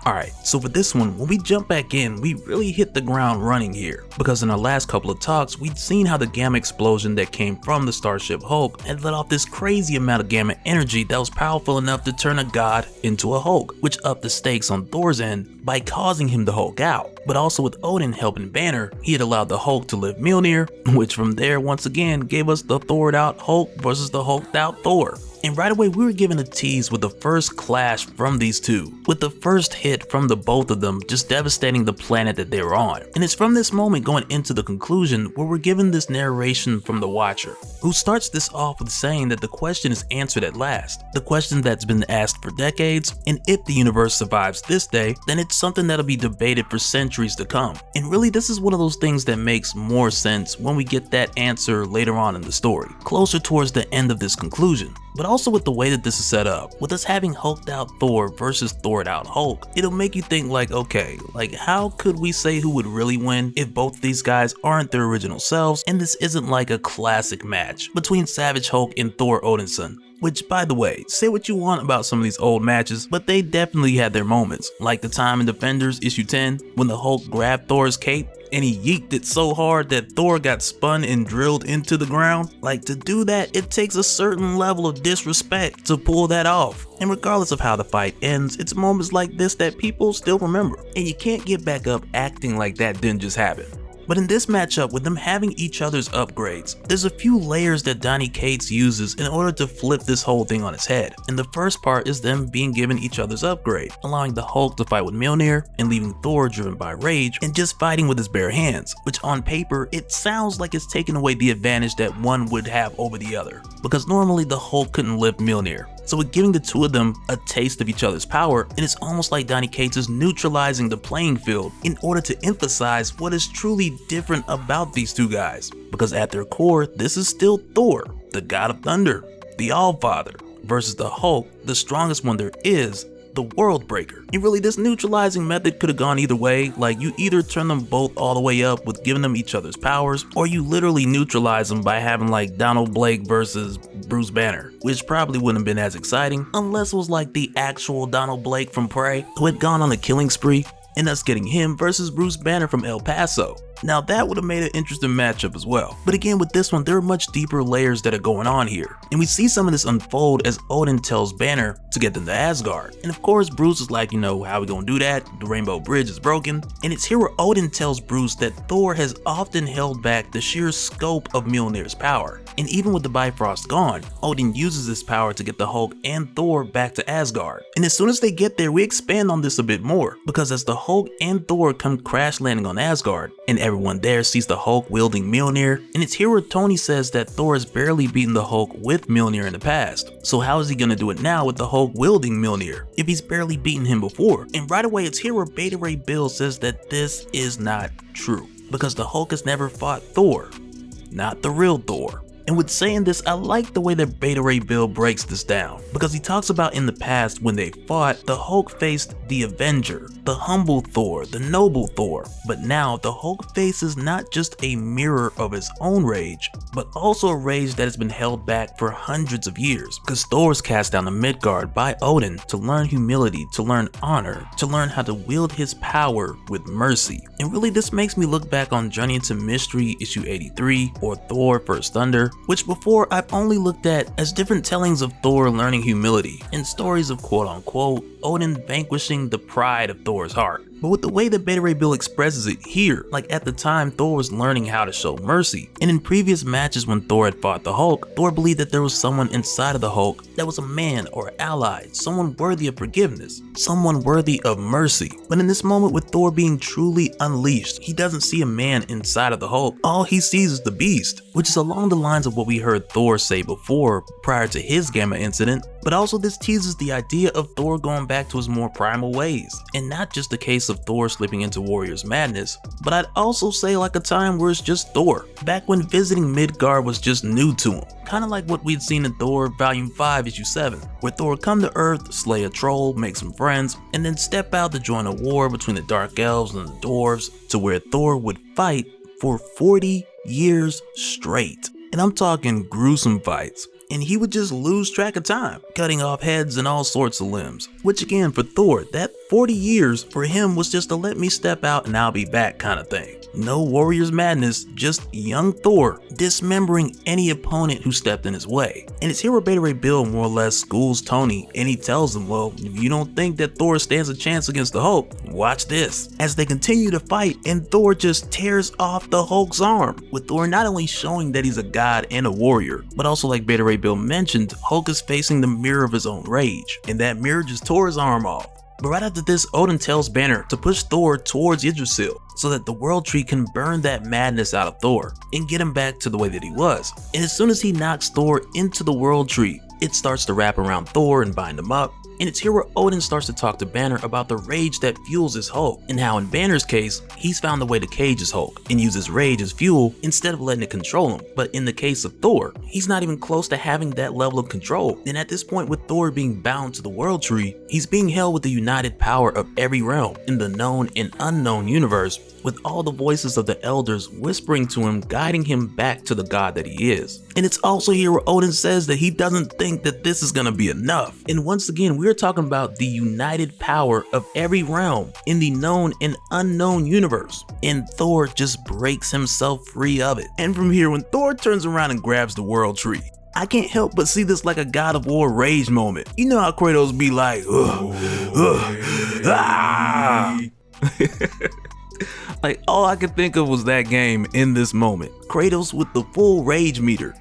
Alright, so for this one, when we jump back in, we really hit the ground running here. Because in our last couple of talks, we'd seen how the gamma explosion that came from the Starship Hulk had let off this crazy amount of gamma energy that was powerful enough to turn a god into a Hulk, which upped the stakes on Thor's end by causing him to Hulk out. But also with Odin helping Banner, he had allowed the Hulk to live Mjolnir, which from there once again gave us the Thored out Hulk versus the Hulked out Thor. And right away we were given a tease with the first clash from these two, with the first hit from the both of them just devastating the planet that they were on. And it's from this moment going into the conclusion where we're given this narration from the Watcher, who starts this off with saying that the question is answered at last, the question that's been asked for decades, and if the universe survives this day, then it's something that'll be debated for centuries to come. And really this is one of those things that makes more sense when we get that answer later on in the story, closer towards the end of this conclusion. But also with the way that this is set up, with us having hulked out Thor versus Thored out Hulk, it'll make you think like, okay, like how could we say who would really win if both these guys aren't their original selves and this isn't like a classic match between Savage Hulk and Thor Odinson? Which, by the way, say what you want about some of these old matches, but they definitely had their moments, like the time in Defenders issue 10 when the Hulk grabbed Thor's cape and he yeeked it so hard that Thor got spun and drilled into the ground. Like, to do that, it takes a certain level of disrespect to pull that off. And regardless of how the fight ends, it's moments like this that people still remember, and you can't get back up acting like that didn't just happen. But in this matchup, with them having each other's upgrades, there's a few layers that Donny Cates uses in order to flip this whole thing on its head. And the first part is them being given each other's upgrade, allowing the Hulk to fight with Mjolnir and leaving Thor driven by rage and just fighting with his bare hands, which on paper, it sounds like it's taking away the advantage that one would have over the other, because normally the Hulk couldn't lift Mjolnir. So with giving the two of them a taste of each other's power, and it's almost like Donny Cates is neutralizing the playing field in order to emphasize what is truly different about these two guys. Because at their core, this is still Thor, the god of thunder, the Allfather, versus the Hulk, the strongest one there is, the World Breaker. And really this neutralizing method could have gone either way, like you either turn them both all the way up with giving them each other's powers, or you literally neutralize them by having like Donald Blake versus Bruce Banner, which probably wouldn't have been as exciting unless it was like the actual Donald Blake from Prey who had gone on a killing spree, and us getting him versus Bruce Banner from El Paso. Now that would have made an interesting matchup as well. But again, with this one, there are much deeper layers that are going on here. And we see some of this unfold as Odin tells Banner to get them to Asgard. And of course, Bruce is like, you know, how we gonna do that? The Rainbow Bridge is broken. And it's here where Odin tells Bruce that Thor has often held back the sheer scope of Mjolnir's power. And even with the Bifrost gone, Odin uses this power to get the Hulk and Thor back to Asgard. And as soon as they get there, we expand on this a bit more, because as the Hulk and Thor come crash landing on Asgard, and everyone there sees the Hulk wielding Mjolnir, and it's here where Tony says that Thor has barely beaten the Hulk with Mjolnir in the past. So how is he gonna do it now with the Hulk wielding Mjolnir if he's barely beaten him before? And right away it's here where Beta Ray Bill says that this is not true, because the Hulk has never fought Thor, not the real Thor. And with saying this, I like the way that Beta Ray Bill breaks this down, because he talks about in the past when they fought, the Hulk faced the Avenger, the humble Thor, the noble Thor. But now the Hulk faces not just a mirror of his own rage, but also a rage that has been held back for hundreds of years, because Thor was cast down to Midgard by Odin to learn humility, to learn honor, to learn how to wield his power with mercy. And really this makes me look back on Journey into Mystery issue 83 or Thor First Thunder, which before I've only looked at as different tellings of Thor learning humility and stories of quote unquote Odin vanquishing the pride of Thor's heart. But with the way that Beta Ray Bill expresses it here, like at the time Thor was learning how to show mercy, and in previous matches when Thor had fought the Hulk, Thor believed that there was someone inside of the Hulk that was a man or ally, someone worthy of forgiveness, someone worthy of mercy. But in this moment with Thor being truly unleashed, he doesn't see a man inside of the Hulk, all he sees is the beast, which is along the lines of what we heard Thor say before prior to his Gamma incident. But also this teases the idea of Thor going back to his more primal ways, and not just the case of Thor slipping into Warrior's madness, but I'd also say like a time where it's just Thor, back when visiting Midgard was just new to him. Kinda like what we'd seen in Thor Volume 5 issue 7, where Thor would come to Earth, slay a troll, make some friends, and then step out to join a war between the Dark Elves and the Dwarves, to where Thor would fight for 40 years straight. And I'm talking gruesome fights. And he would just lose track of time, cutting off heads and all sorts of limbs. Which again, for Thor, that 40 years for him was just a let me step out and I'll be back kind of thing. No warrior's madness, just young Thor dismembering any opponent who stepped in his way. And it's here where Beta Ray Bill more or less schools Tony, and he tells him, well, if you don't think that Thor stands a chance against the Hulk, watch this. As they continue to fight, and Thor just tears off the Hulk's arm, with Thor not only showing that he's a god and a warrior, but also, like Beta Ray Bill mentioned, Hulk is facing the mirror of his own rage, and that mirror just tore his arm off. But right after this, Odin tells Banner to push Thor towards Yggdrasil so that the World Tree can burn that madness out of Thor and get him back to the way that he was. And as soon as he knocks Thor into the World Tree, it starts to wrap around Thor and bind him up. And it's here where Odin starts to talk to Banner about the rage that fuels his Hulk, and how in Banner's case, he's found a way to cage his Hulk and use his rage as fuel instead of letting it control him. But in the case of Thor, he's not even close to having that level of control. And at this point, with Thor being bound to the World Tree, he's being held with the united power of every realm in the known and unknown universe, with all the voices of the elders whispering to him, guiding him back to the god that he is. And it's also here where Odin says that he doesn't think that this is gonna be enough. And once again, we're talking about the united power of every realm in the known and unknown universe. And Thor just breaks himself free of it. And from here, when Thor turns around and grabs the World Tree, I can't help but see this like a God of War rage moment. You know how Kratos be like, ah! Like, all I could think of was that game in this moment. Kratos with the full rage meter.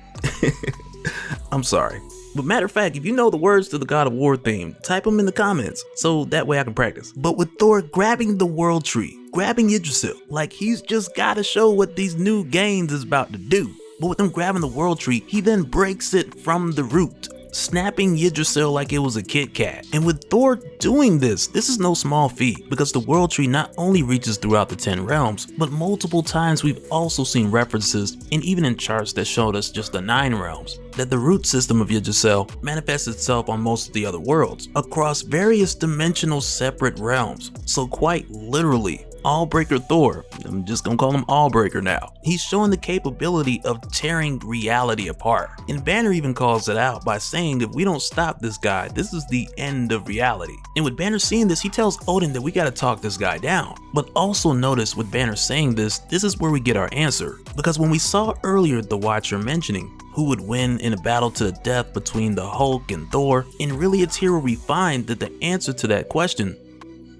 I'm sorry. But matter of fact, if you know the words to the God of War theme, type them in the comments so that way I can practice. But with Thor grabbing the World Tree, grabbing Yggdrasil, like he's just gotta show what these new games is about to do. But with him grabbing the World Tree, he then breaks it from the root, snapping Yggdrasil like it was a Kit Kat. And with Thor doing this is no small feat, because the World Tree not only reaches throughout the 10 realms, but multiple times we've also seen references, and even in charts that showed us just the 9 realms, that the root system of Yggdrasil manifests itself on most of the other worlds, across various dimensional separate realms. So quite literally, Allbreaker Thor, I'm just gonna call him Allbreaker now, he's showing the capability of tearing reality apart. And Banner even calls it out by saying if we don't stop this guy, this is the end of reality. And with Banner seeing this, he tells Odin that we gotta talk this guy down. But also notice with Banner saying this is where we get our answer. Because when we saw earlier the Watcher mentioning who would win in a battle to the death between the Hulk and Thor, and really it's here where we find that the answer to that question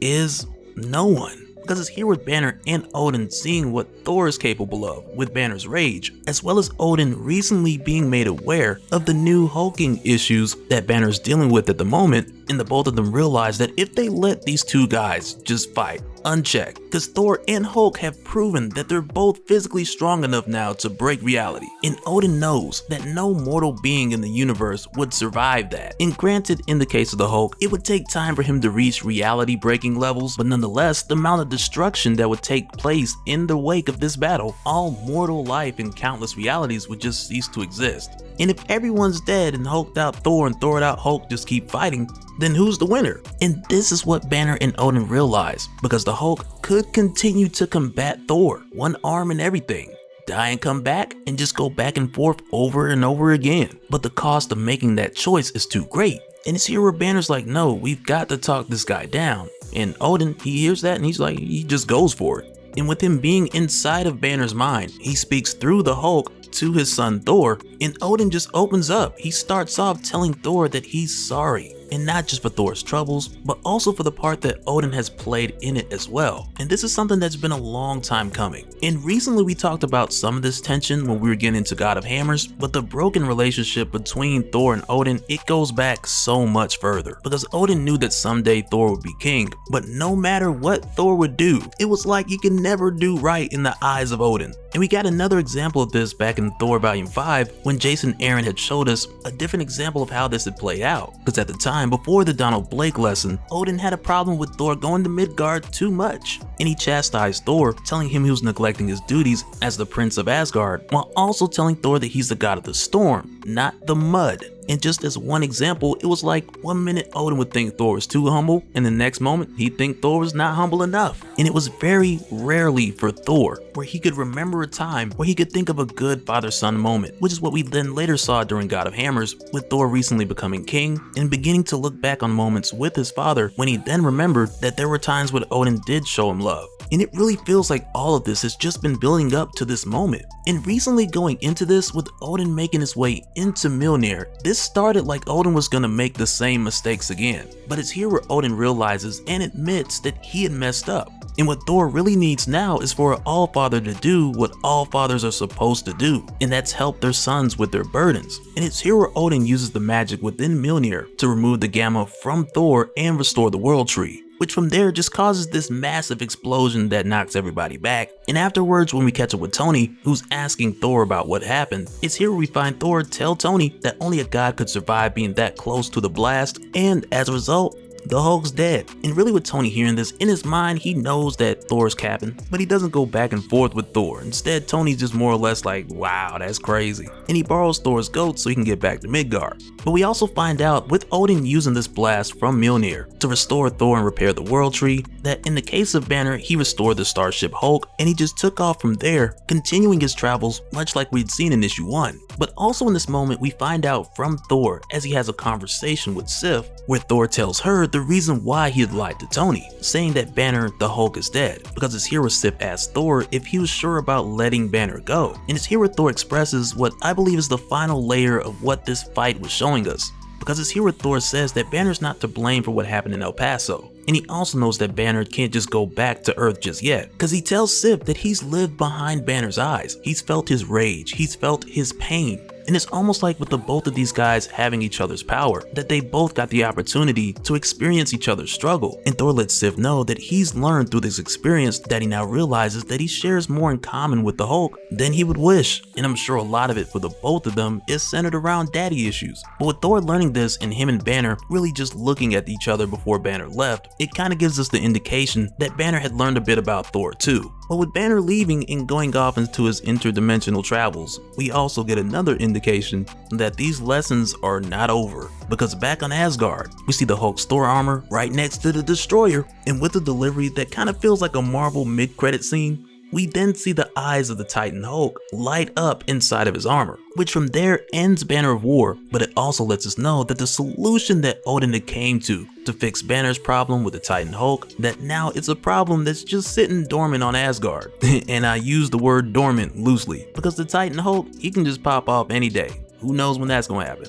is no one. Because it's here with Banner and Odin seeing what Thor is capable of with Banner's rage, as well as Odin recently being made aware of the new hulking issues that Banner is dealing with at the moment, and the both of them realize that if they let these two guys just fight unchecked, because Thor and Hulk have proven that they're both physically strong enough now to break reality, and Odin knows that no mortal being in the universe would survive that. And granted, in the case of the Hulk, it would take time for him to reach reality breaking levels, but nonetheless, the amount of destruction that would take place in the wake of this battle, all mortal life and countless realities would just cease to exist. And if everyone's dead and Hulked out Thor and Thored out Hulk just keep fighting, then who's the winner? And this is what Banner and Odin realize, because the Hulk could continue to combat Thor, one arm and everything, die and come back, and just go back and forth over and over again. But the cost of making that choice is too great. And it's here where Banner's like, no, we've got to talk this guy down. And Odin, he hears that and he's like, he just goes for it. And with him being inside of Banner's mind, he speaks through the Hulk to his son Thor, and Odin just opens up. He starts off telling Thor that he's sorry, and not just for Thor's troubles, but also for the part that Odin has played in it as well. And this is something that's been a long time coming. And recently we talked about some of this tension when we were getting into God of Hammers, but the broken relationship between Thor and Odin, it goes back so much further. Because Odin knew that someday Thor would be king, but no matter what Thor would do, it was like he could never do right in the eyes of Odin. And we got another example of this back in Thor Volume 5 when Jason Aaron had showed us a different example of how this had played out. Because at the time, before the Donald Blake lesson, Odin had a problem with Thor going to Midgard too much. And he chastised Thor, telling him he was neglecting his duties as the Prince of Asgard, while also telling Thor that he's the god of the storm, not the mud. And just as one example, it was like one minute Odin would think Thor was too humble, and the next moment he'd think Thor was not humble enough. And it was very rarely for Thor where he could remember a time where he could think of a good father-son moment, which is what we then later saw during God of Hammers, with Thor recently becoming king and beginning to look back on moments with his father when he then remembered that there were times when Odin did show him love. And it really feels like all of this has just been building up to this moment. And recently going into this with Odin making his way into Mjolnir, this started like Odin was gonna make the same mistakes again. But it's here where Odin realizes and admits that he had messed up. And what Thor really needs now is for an Allfather to do what Allfathers are supposed to do, and that's help their sons with their burdens. And it's here where Odin uses the magic within Mjolnir to remove the Gamma from Thor and restore the World Tree, which from there just causes this massive explosion that knocks everybody back. And afterwards, when we catch up with Tony, who's asking Thor about what happened, it's here where we find Thor tell Tony that only a god could survive being that close to the blast, and as a result, the Hulk's dead. And really with Tony hearing this, in his mind he knows that Thor's capping, but he doesn't go back and forth with Thor. Instead, Tony's just more or less like, wow, that's crazy. And he borrows Thor's goat so he can get back to Midgard. But we also find out with Odin using this blast from Mjolnir to restore Thor and repair the World Tree, that in the case of Banner, he restored the Starship Hulk and he just took off from there, continuing his travels much like we'd seen in issue 1. But also in this moment, we find out from Thor as he has a conversation with Sif, where Thor tells her the reason why he had lied to Tony, saying that Banner the Hulk is dead, because it's here where Sif asks Thor if he was sure about letting Banner go. And it's here where Thor expresses what I believe is the final layer of what this fight was showing us, because it's here where Thor says that Banner's not to blame for what happened in El Paso. And he also knows that Banner can't just go back to Earth just yet, because he tells Sif that he's lived behind Banner's eyes. He's felt his rage, he's felt his pain. And it's almost like with the both of these guys having each other's power, that they both got the opportunity to experience each other's struggle. And Thor lets Sif know that he's learned through this experience that he now realizes that he shares more in common with the Hulk than he would wish. And I'm sure a lot of it for the both of them is centered around daddy issues. But with Thor learning this and him and Banner really just looking at each other before Banner left, it kind of gives us the indication that Banner had learned a bit about Thor too. But with Banner leaving and going off into his interdimensional travels, we also get another indication that these lessons are not over. Because back on Asgard, we see the Hulk's Thor armor right next to the Destroyer, and with a delivery that kind of feels like a Marvel mid-credit scene, we then see the eyes of the Titan Hulk light up inside of his armor, which from there ends Banner of War, but it also lets us know that the solution that Odin came to fix Banner's problem with the Titan Hulk, that now it's a problem that's just sitting dormant on Asgard. And I use the word dormant loosely, because the Titan Hulk, he can just pop off any day. Who knows when that's gonna happen?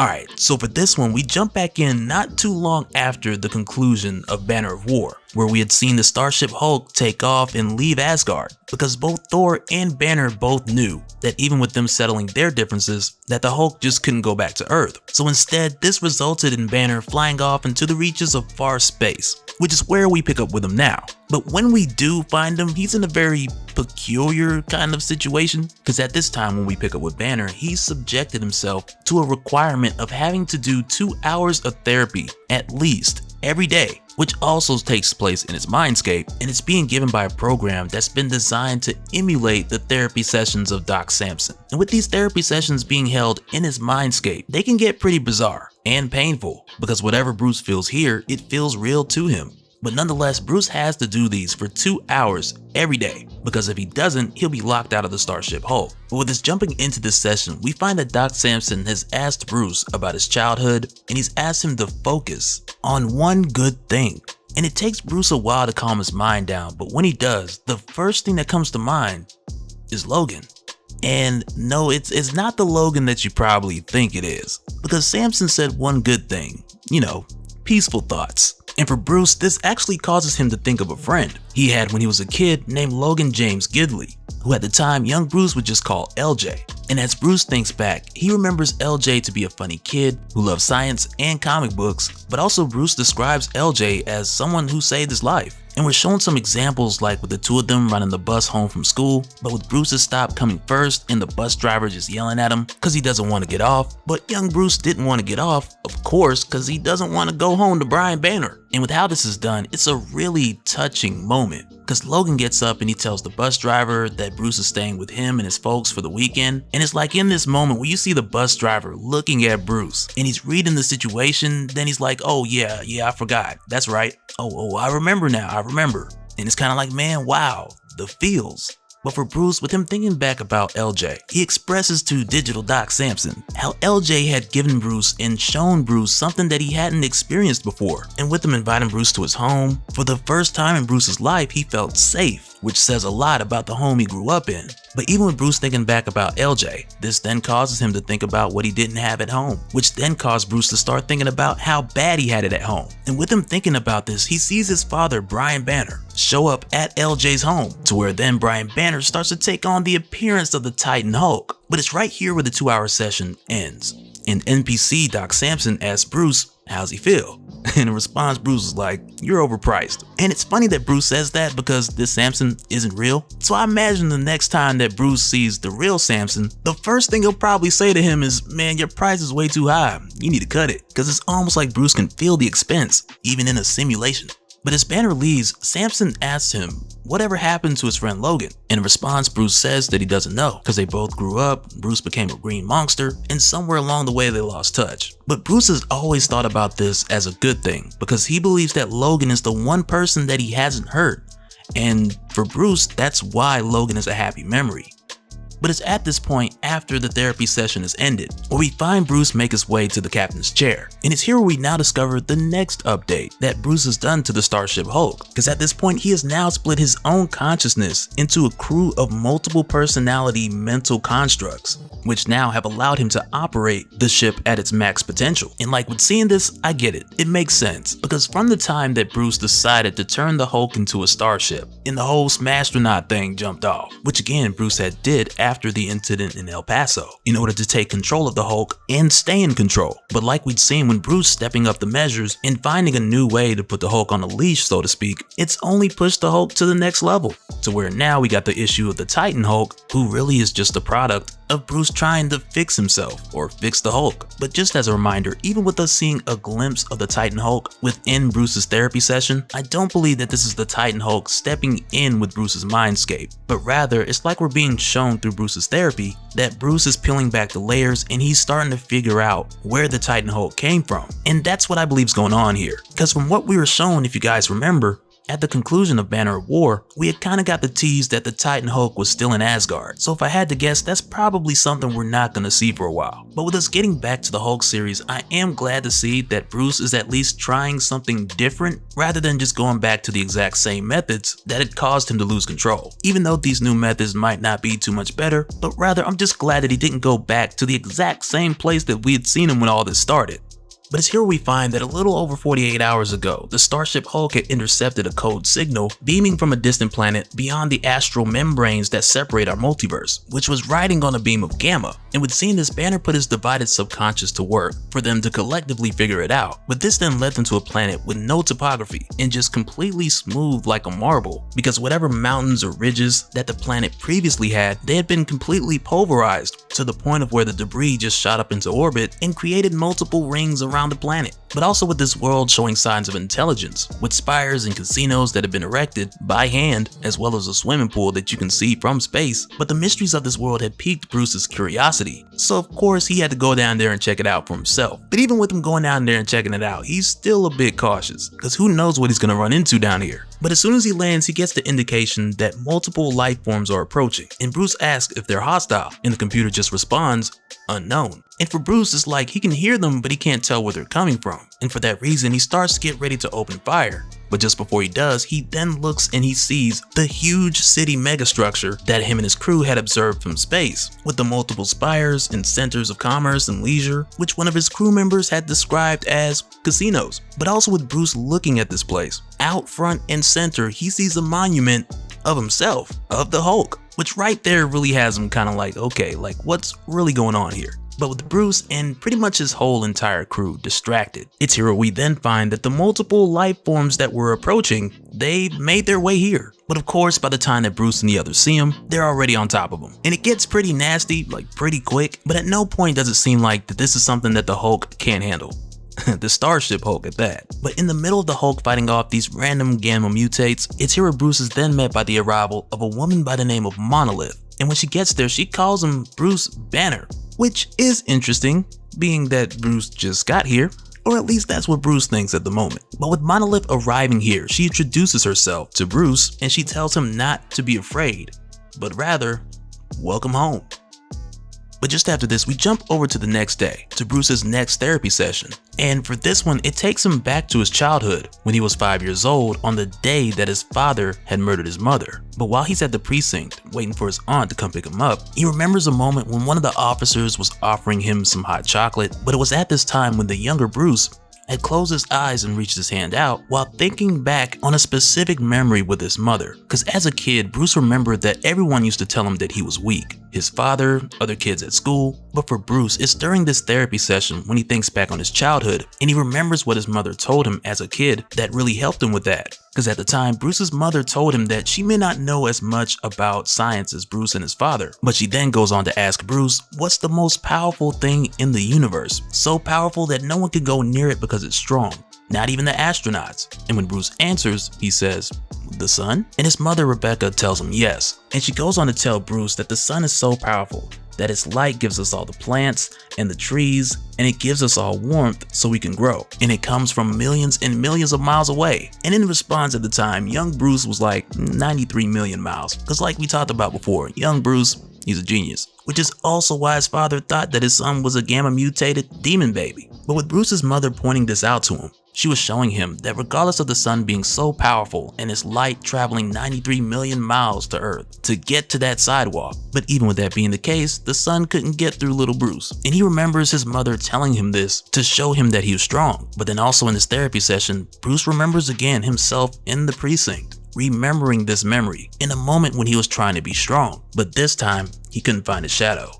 Alright, so for this one, we jump back in not too long after the conclusion of Banner of War, where we had seen the Starship Hulk take off and leave Asgard, because both Thor and Banner both knew that even with them settling their differences, that the Hulk just couldn't go back to Earth. So instead, this resulted in Banner flying off into the reaches of far space, which is where we pick up with him now. But when we do find him, he's in a very peculiar kind of situation, because at this time when we pick up with Banner, he's subjected himself to a requirement of having to do 2 hours of therapy at least every day, which also takes place in his mindscape, and it's being given by a program that's been designed to emulate the therapy sessions of Doc Samson. And with these therapy sessions being held in his mindscape, they can get pretty bizarre and painful, because whatever Bruce feels here, it feels real to him. But nonetheless, Bruce has to do these for 2 hours every day, because if he doesn't, he'll be locked out of the Starship Hulk. But with us jumping into this session, we find that Doc Samson has asked Bruce about his childhood, and he's asked him to focus on one good thing. And it takes Bruce a while to calm his mind down, but when he does, the first thing that comes to mind is Logan. And no, it's not the Logan that you probably think it is, because Samson said one good thing, you know, peaceful thoughts. And for Bruce, this actually causes him to think of a friend he had when he was a kid named Logan James Gidley, who at the time young Bruce would just call LJ. And as Bruce thinks back, he remembers LJ to be a funny kid who loved science and comic books, but also Bruce describes LJ as someone who saved his life. And we're shown some examples like with the two of them running the bus home from school, but with Bruce's stop coming first and the bus driver just yelling at him because he doesn't want to get off. But young Bruce didn't want to get off, of course, because he doesn't want to go home to Brian Banner. And with how this is done, it's a really touching moment, because Logan gets up and he tells the bus driver that Bruce is staying with him and his folks for the weekend. And it's like in this moment where you see the bus driver looking at Bruce and he's reading the situation, then he's like, oh yeah, I forgot. That's right. Oh, I remember now, I remember. And it's kind of like, man, wow, the feels. But for Bruce, with him thinking back about LJ, he expresses to Digital Doc Samson how LJ had given Bruce and shown Bruce something that he hadn't experienced before. And with him inviting Bruce to his home, for the first time in Bruce's life, he felt safe, which says a lot about the home he grew up in. But even with Bruce thinking back about LJ, this then causes him to think about what he didn't have at home, which then caused Bruce to start thinking about how bad he had it at home. And with him thinking about this, he sees his father, Brian Banner, show up at LJ's home, to where then Brian Banner starts to take on the appearance of the Titan Hulk. But it's right here where the 2-hour session ends. And NPC Doc Samson asks Bruce, how's he feel? And in response, Bruce is like, you're overpriced. And it's funny that Bruce says that because this Samson isn't real. So I imagine the next time that Bruce sees the real Samson, the first thing he'll probably say to him is, man, your price is way too high. You need to cut it. Because it's almost like Bruce can feel the expense, even in a simulation. But as Banner leaves, Samson asks him whatever happened to his friend Logan. In response, Bruce says that he doesn't know because they both grew up, Bruce became a green monster, and somewhere along the way they lost touch. But Bruce has always thought about this as a good thing because he believes that Logan is the one person that he hasn't hurt. And for Bruce, that's why Logan is a happy memory. But it's at this point, after the therapy session is ended, where we find Bruce make his way to the captain's chair. And it's here where we now discover the next update that Bruce has done to the Starship Hulk. Because at this point, he has now split his own consciousness into a crew of multiple personality mental constructs, which now have allowed him to operate the ship at its max potential. And like with seeing this, I get it. It makes sense. Because from the time that Bruce decided to turn the Hulk into a starship, and the whole Smastronaut thing jumped off, which again Bruce had did after the incident in El Paso, in order to take control of the Hulk and stay in control. But like we'd seen when Bruce stepping up the measures and finding a new way to put the Hulk on a leash, so to speak, it's only pushed the Hulk to the next level, to where now we got the issue of the Titan Hulk, who really is just a product of Bruce trying to fix himself, or fix the Hulk. But just as a reminder, even with us seeing a glimpse of the Titan Hulk within Bruce's therapy session, I don't believe that this is the Titan Hulk stepping in with Bruce's mindscape, but rather it's like we're being shown through Bruce's therapy that Bruce is peeling back the layers and he's starting to figure out where the Titan Hulk came from. And that's what I believe is going on here, because from what we were shown, if you guys remember, at the conclusion of Banner of War, we had kind of got the tease that the Titan Hulk was still in Asgard, so if I had to guess, that's probably something we're not going to see for a while. But with us getting back to the Hulk series, I am glad to see that Bruce is at least trying something different rather than just going back to the exact same methods that had caused him to lose control. Even though these new methods might not be too much better, but rather I'm just glad that he didn't go back to the exact same place that we had seen him when all this started. But it's here we find that a little over 48 hours ago, the Starship Hulk had intercepted a code signal beaming from a distant planet beyond the astral membranes that separate our multiverse, which was riding on a beam of gamma. And with seeing this, Banner put his divided subconscious to work for them to collectively figure it out. But this then led them to a planet with no topography and just completely smooth like a marble, because whatever mountains or ridges that the planet previously had, they had been completely pulverized to the point of where the debris just shot up into orbit and created multiple rings around the planet. But also with this world showing signs of intelligence, with spires and casinos that have been erected by hand, as well as a swimming pool that you can see from space. But the mysteries of this world had piqued Bruce's curiosity, so of course he had to go down there and check it out for himself. But even with him going down there and checking it out, he's still a bit cautious, because who knows what he's going to run into down here. But as soon as he lands, he gets the indication that multiple life forms are approaching, and Bruce asks if they're hostile, and the computer just responds, unknown. And for Bruce, it's like he can hear them, but he can't tell where they're coming from. And for that reason, he starts to get ready to open fire. But just before he does, he then looks and he sees the huge city megastructure that him and his crew had observed from space, with the multiple spires and centers of commerce and leisure, which one of his crew members had described as casinos. But also with Bruce looking at this place, out front and center, he sees a monument of himself, of the Hulk, which right there really has him kind of like, okay, like what's really going on here? But with Bruce and pretty much his whole entire crew distracted, it's here where we then find that the multiple life forms that were approaching, they made their way here. But of course, by the time that Bruce and the others see him, they're already on top of him. And it gets pretty nasty, like pretty quick, but at no point does it seem like that this is something that the Hulk can't handle. The Starship Hulk at that. But in the middle of the Hulk fighting off these random gamma mutates, it's here where Bruce is then met by the arrival of a woman by the name of Monolith. And when she gets there, she calls him Bruce Banner, which is interesting, being that Bruce just got here, or at least that's what Bruce thinks at the moment. But with Monolith arriving here, she introduces herself to Bruce and she tells him not to be afraid, but rather, welcome home. But just after this, we jump over to the next day, to Bruce's next therapy session. And for this one, it takes him back to his childhood, when he was 5 years old on the day that his father had murdered his mother. But while he's at the precinct, waiting for his aunt to come pick him up, he remembers a moment when one of the officers was offering him some hot chocolate, but it was at this time when the younger Bruce had closed his eyes and reached his hand out while thinking back on a specific memory with his mother. Because as a kid, Bruce remembered that everyone used to tell him that he was weak. His father, other kids at school. But for Bruce, it's during this therapy session when he thinks back on his childhood and he remembers what his mother told him as a kid that really helped him with that. Because at the time, Bruce's mother told him that she may not know as much about science as Bruce and his father. But she then goes on to ask Bruce, what's the most powerful thing in the universe? So powerful that no one could go near it because it's strong. Not even the astronauts. And when Bruce answers, he says, the sun? And his mother, Rebecca, tells him yes. And she goes on to tell Bruce that the sun is so powerful that its light gives us all the plants and the trees, and it gives us all warmth so we can grow. And it comes from millions and millions of miles away. And in response at the time, young Bruce was like 93 million miles. Because like we talked about before, young Bruce, he's a genius. Which is also why his father thought that his son was a gamma mutated demon baby. But with Bruce's mother pointing this out to him, she was showing him that regardless of the sun being so powerful and its light traveling 93 million miles to Earth to get to that sidewalk, but even with that being the case, the sun couldn't get through little Bruce. And he remembers his mother telling him this to show him that he was strong. But then also in this therapy session, Bruce remembers again himself in the precinct, remembering this memory in a moment when he was trying to be strong, but this time he couldn't find his shadow.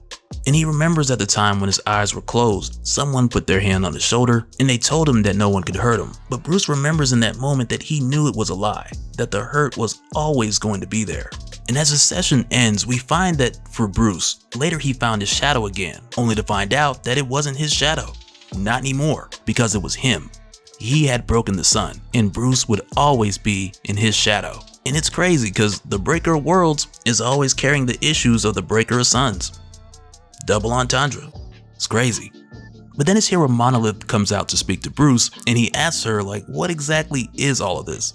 And he remembers at the time when his eyes were closed, someone put their hand on his shoulder and they told him that no one could hurt him. But Bruce remembers in that moment that he knew it was a lie, that the hurt was always going to be there. And as the session ends, we find that for Bruce, later he found his shadow again, only to find out that it wasn't his shadow. Not anymore, because it was him. He had broken the sun, and Bruce would always be in his shadow. And it's crazy because the Breaker of Worlds is always carrying the issues of the Breaker of Suns. Double entendre. It's crazy. But then it's here where Monolith comes out to speak to Bruce, and he asks her, like, what exactly is all of this?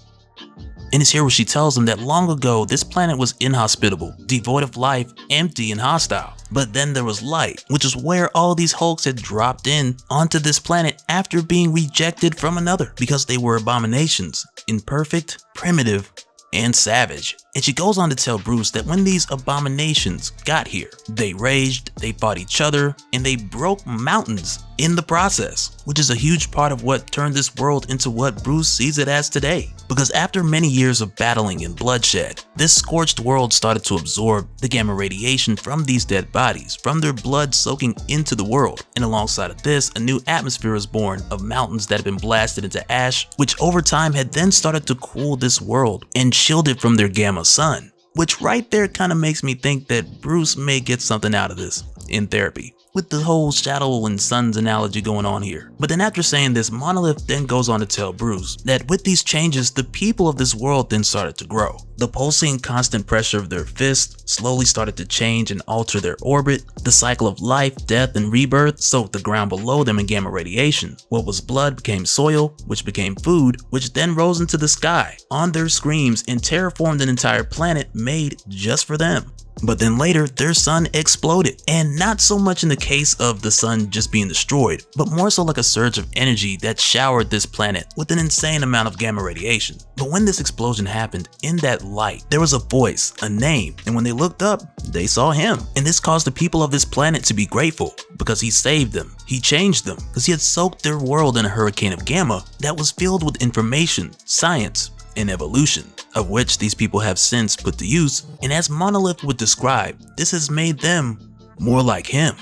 And it's here where she tells him that long ago, this planet was inhospitable, devoid of life, empty and hostile. But then there was light, which is where all these Hulks had dropped in onto this planet after being rejected from another, because they were abominations, imperfect, primitive, and savage. And she goes on to tell Bruce that when these abominations got here, they raged, they fought each other, and they broke mountains in the process, which is a huge part of what turned this world into what Bruce sees it as today. Because after many years of battling and bloodshed, this scorched world started to absorb the gamma radiation from these dead bodies, from their blood soaking into the world. And alongside of this, a new atmosphere was born of mountains that had been blasted into ash, which over time had then started to cool this world and shield it from their gamma sun. Which right there kind of makes me think that Bruce may get something out of this in therapy, with the whole shadow and suns analogy going on here. But then after saying this, Monolith then goes on to tell Bruce that with these changes, the people of this world then started to grow. The pulsing constant pressure of their fists slowly started to change and alter their orbit. The cycle of life, death, and rebirth soaked the ground below them in gamma radiation. What was blood became soil, which became food, which then rose into the sky on their screams and terraformed an entire planet made just for them. But then later, their sun exploded, and not so much in the case of the sun just being destroyed, but more so like a surge of energy that showered this planet with an insane amount of gamma radiation. But when this explosion happened, in that light, there was a voice, a name, and when they looked up, they saw him. And this caused the people of this planet to be grateful, because he saved them, he changed them, because he had soaked their world in a hurricane of gamma that was filled with information, science, and evolution, of which these people have since put to use, and as Monolith would describe, this has made them more like him.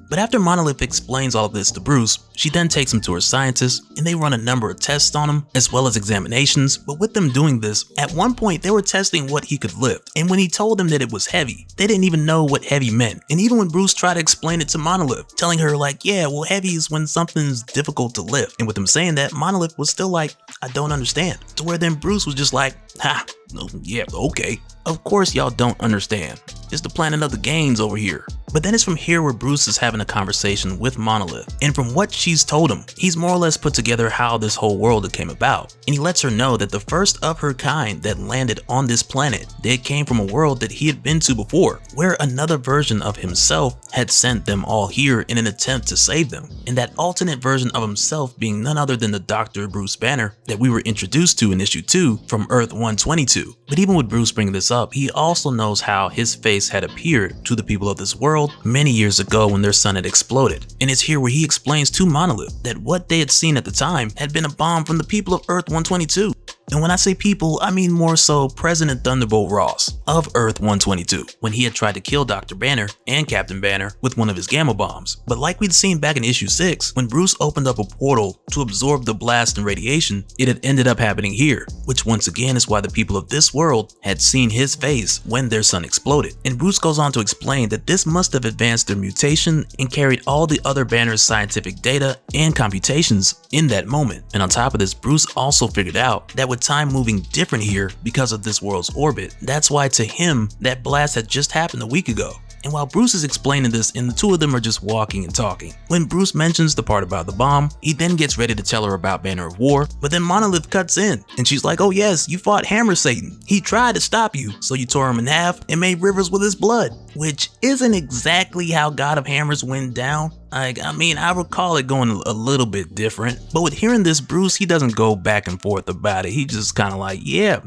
But after Monolith explains all of this to Bruce, she then takes him to her scientists, and they run a number of tests on him, as well as examinations. But with them doing this, at one point they were testing what he could lift, and when he told them that it was heavy, they didn't even know what heavy meant. And even when Bruce tried to explain it to Monolith, telling her like, yeah, well, heavy is when something's difficult to lift. And with him saying that, Monolith was still like, I don't understand. To where then Bruce was just like, ha, no, yeah, okay. Of course y'all don't understand. It's the planet of the gains over here. But then it's from here where Bruce is having a conversation with Monolith, and from what she's told him, he's more or less put together how this whole world came about, and he lets her know that the first of her kind that landed on this planet, they came from a world that he had been to before, where another version of himself had sent them all here in an attempt to save them, and that alternate version of himself being none other than the Dr. Bruce Banner that we were introduced to in issue 2 from Earth 122. But even with Bruce bringing this up, he also knows how his face had appeared to the people of this world many years ago when their sun had exploded. And it's here where he explains to Monolith that what they had seen at the time had been a bomb from the people of Earth 122. And when I say people, I mean more so President Thunderbolt Ross of Earth 122, when he had tried to kill Dr. Banner and Captain Banner with one of his gamma bombs. But like we'd seen back in issue 6, when Bruce opened up a portal to absorb the blast and radiation, it had ended up happening here, which once again is why the people of this world had seen his face when their sun exploded. And Bruce goes on to explain that this must have advanced their mutation and carried all the other Banner's scientific data and computations in that moment. And on top of this, Bruce also figured out that with time moving different here because of this world's orbit, that's why to him that blast had just happened a week ago. And while Bruce is explaining this and the two of them are just walking and talking, when Bruce mentions the part about the bomb, he then gets ready to tell her about Banner of War, but then Monolith cuts in and she's like, oh yes, you fought Hammer Satan. He tried to stop you, so you tore him in half and made rivers with his blood, which isn't exactly how God of Hammers went down. I recall it going a little bit different, but with hearing this, Bruce, he doesn't go back and forth about it. He just kind of like, yeah,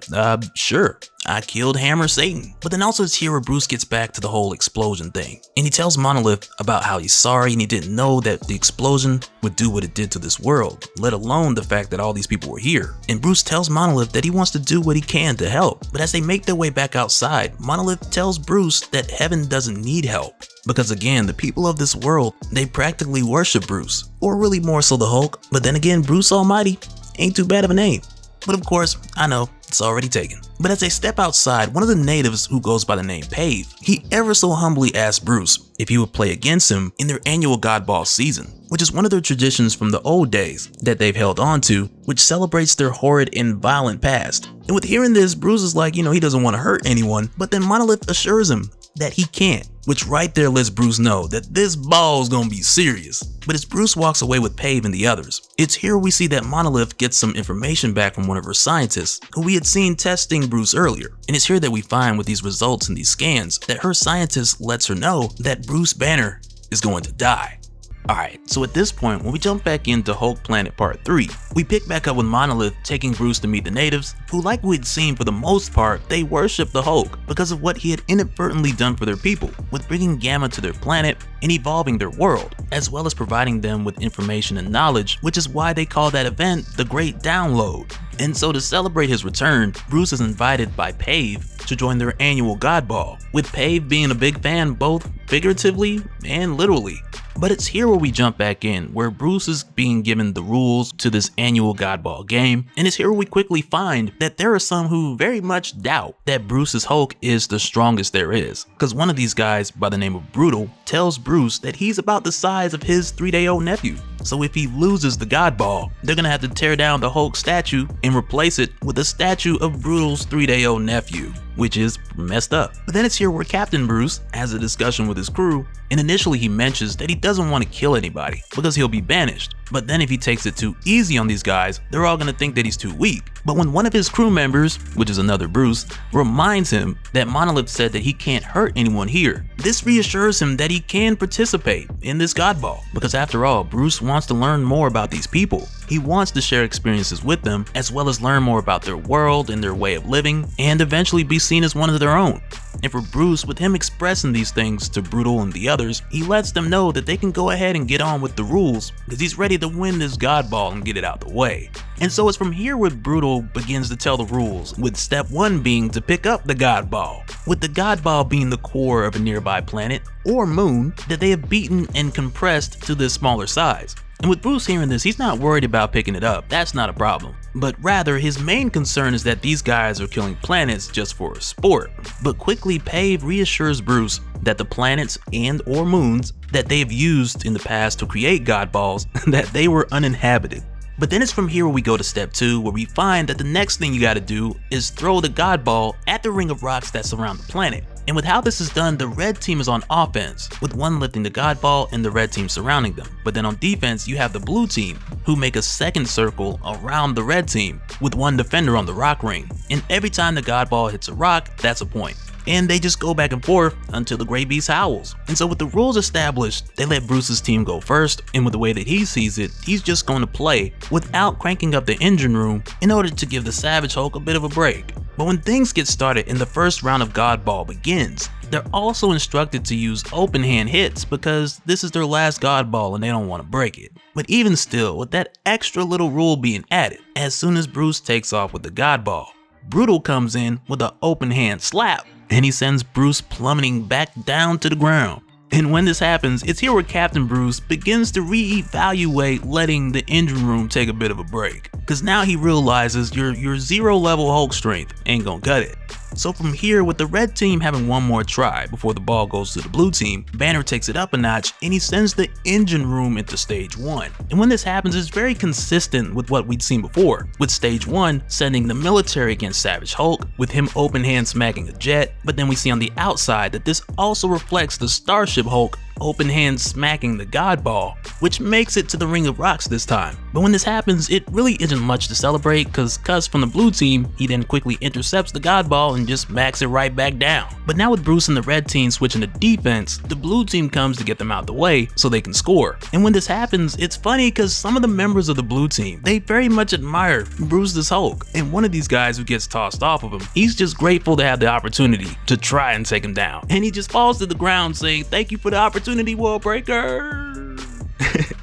sure, I killed Hammer Satan. But then also it's here where Bruce gets back to the whole explosion thing, and he tells Monolith about how he's sorry and he didn't know that the explosion would do what it did to this world, let alone the fact that all these people were here. And Bruce tells Monolith that he wants to do what he can to help, but as they make their way back outside, Monolith tells Bruce that heaven doesn't need help. Because again, the people of this world, they practically worship Bruce, or really more so the Hulk, but then again, Bruce Almighty ain't too bad of a name. But of course, I know, it's already taken. But as they step outside, one of the natives who goes by the name Pave, he ever so humbly asked Bruce if he would play against him in their annual God Ball season, which is one of their traditions from the old days that they've held on to, which celebrates their horrid and violent past. And with hearing this, Bruce is like, he doesn't want to hurt anyone, but then Monolith assures him that he can't, which right there lets Bruce know that this ball's gonna be serious. But as Bruce walks away with Pave and the others, it's here we see that Monolith gets some information back from one of her scientists who we had seen testing Bruce earlier. And it's here that we find with these results and these scans that her scientist lets her know that Bruce Banner is going to die. Alright, so at this point, when we jump back into Hulk Planet Part 3, we pick back up with Monolith taking Bruce to meet the natives, who like we'd seen for the most part, they worship the Hulk because of what he had inadvertently done for their people, with bringing Gamma to their planet and evolving their world, as well as providing them with information and knowledge, which is why they call that event the Great Download. And so to celebrate his return, Bruce is invited by Pave to join their annual God Ball, with Pave being a big fan both figuratively and literally. But it's here where we jump back in, where Bruce is being given the rules to this annual God Ball game, and it's here where we quickly find that there are some who very much doubt that Bruce's Hulk is the strongest there is, because one of these guys by the name of Brutal tells Bruce that he's about the size of his 3-day-old nephew. So if he loses the God Ball, they're gonna have to tear down the Hulk statue and replace it with a statue of Brutal's 3-day-old nephew, which is messed up. But then it's here where Captain Bruce has a discussion with his crew, and initially he mentions that he doesn't want to kill anybody because he'll be banished. But then if he takes it too easy on these guys, they're all gonna think that he's too weak. But when one of his crew members, which is another Bruce, reminds him that Monolith said that he can't hurt anyone here, this reassures him that he can participate in this God Ball, because after all, Bruce wants to learn more about these people. He wants to share experiences with them, as well as learn more about their world and their way of living, and eventually be seen as one of their own. And for Bruce, with him expressing these things to Brutal and the others, he lets them know that they can go ahead and get on with the rules, because he's ready to win this God Ball and get it out the way. And so it's from here where Brutal begins to tell the rules, with step 1 being to pick up the God Ball, with the God Ball being the core of a nearby planet or moon that they have beaten and compressed to this smaller size. And with Bruce hearing this, he's not worried about picking it up, that's not a problem. But rather, his main concern is that these guys are killing planets just for a sport. But quickly, Pave reassures Bruce that the planets and or moons that they've used in the past to create God Balls, that they were uninhabited. But then it's from here where we go to step 2, where we find that the next thing you gotta do is throw the God Ball at the ring of rocks that surround the planet. And with how this is done, the red team is on offense, with one lifting the God Ball and the red team surrounding them. But then on defense, you have the blue team, who make a second circle around the red team, with one defender on the rock ring. And every time the God Ball hits a rock, that's a point. And they just go back and forth until the Great Beast howls. And so with the rules established, they let Bruce's team go first, and with the way that he sees it, he's just going to play without cranking up the engine room in order to give the Savage Hulk a bit of a break. But when things get started and the first round of God Ball begins, they're also instructed to use open hand hits because this is their last God Ball and they don't want to break it. But even still, with that extra little rule being added, as soon as Bruce takes off with the God Ball, Brutal comes in with an open hand slap, and he sends Bruce plummeting back down to the ground. And when this happens, it's here where Captain Bruce begins to reevaluate letting the engine room take a bit of a break. Cause now he realizes your 0 level Hulk strength ain't gonna cut it. So from here, with the red team having one more try before the ball goes to the blue team, Banner takes it up a notch and he sends the engine room into stage 1. And when this happens, it's very consistent with what we'd seen before, with stage 1 sending the military against Savage Hulk, with him open hand smacking a jet, but then we see on the outside that this also reflects the Starship Hulk open hand smacking the God Ball, which makes it to the Ring of Rocks this time. But when this happens, it really isn't much to celebrate cause from the blue team, he then quickly intercepts the God Ball and just smacks it right back down. But now with Bruce and the red team switching to defense, the blue team comes to get them out the way so they can score. And when this happens, it's funny cause some of the members of the blue team, they very much admire Bruce's Hulk. And one of these guys who gets tossed off of him, he's just grateful to have the opportunity to try and take him down. And he just falls to the ground saying, "Thank you for the opportunity, World Breaker."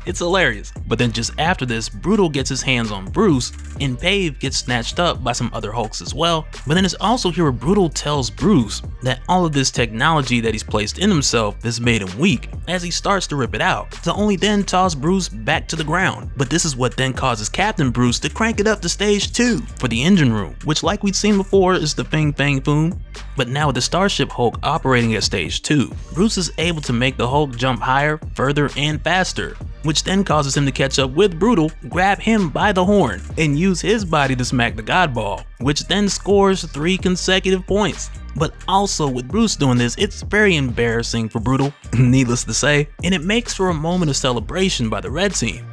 It's hilarious. But then just after this, Brutal gets his hands on Bruce, and Pave gets snatched up by some other Hulks as well. But then it's also here where Brutal tells Bruce that all of this technology that he's placed in himself has made him weak, as he starts to rip it out, to only then toss Bruce back to the ground. But this is what then causes Captain Bruce to crank it up to stage 2 for the engine room, which like we'd seen before is the Fing Fang Foom. But now with the Starship Hulk operating at stage 2, Bruce is able to make the Hulk jump higher, further, and faster, which then causes him to catch up with Brutal, grab him by the horn, and use his body to smack the God Ball, which then scores 3 consecutive points. But also with Bruce doing this, it's very embarrassing for Brutal, needless to say, and it makes for a moment of celebration by the red team.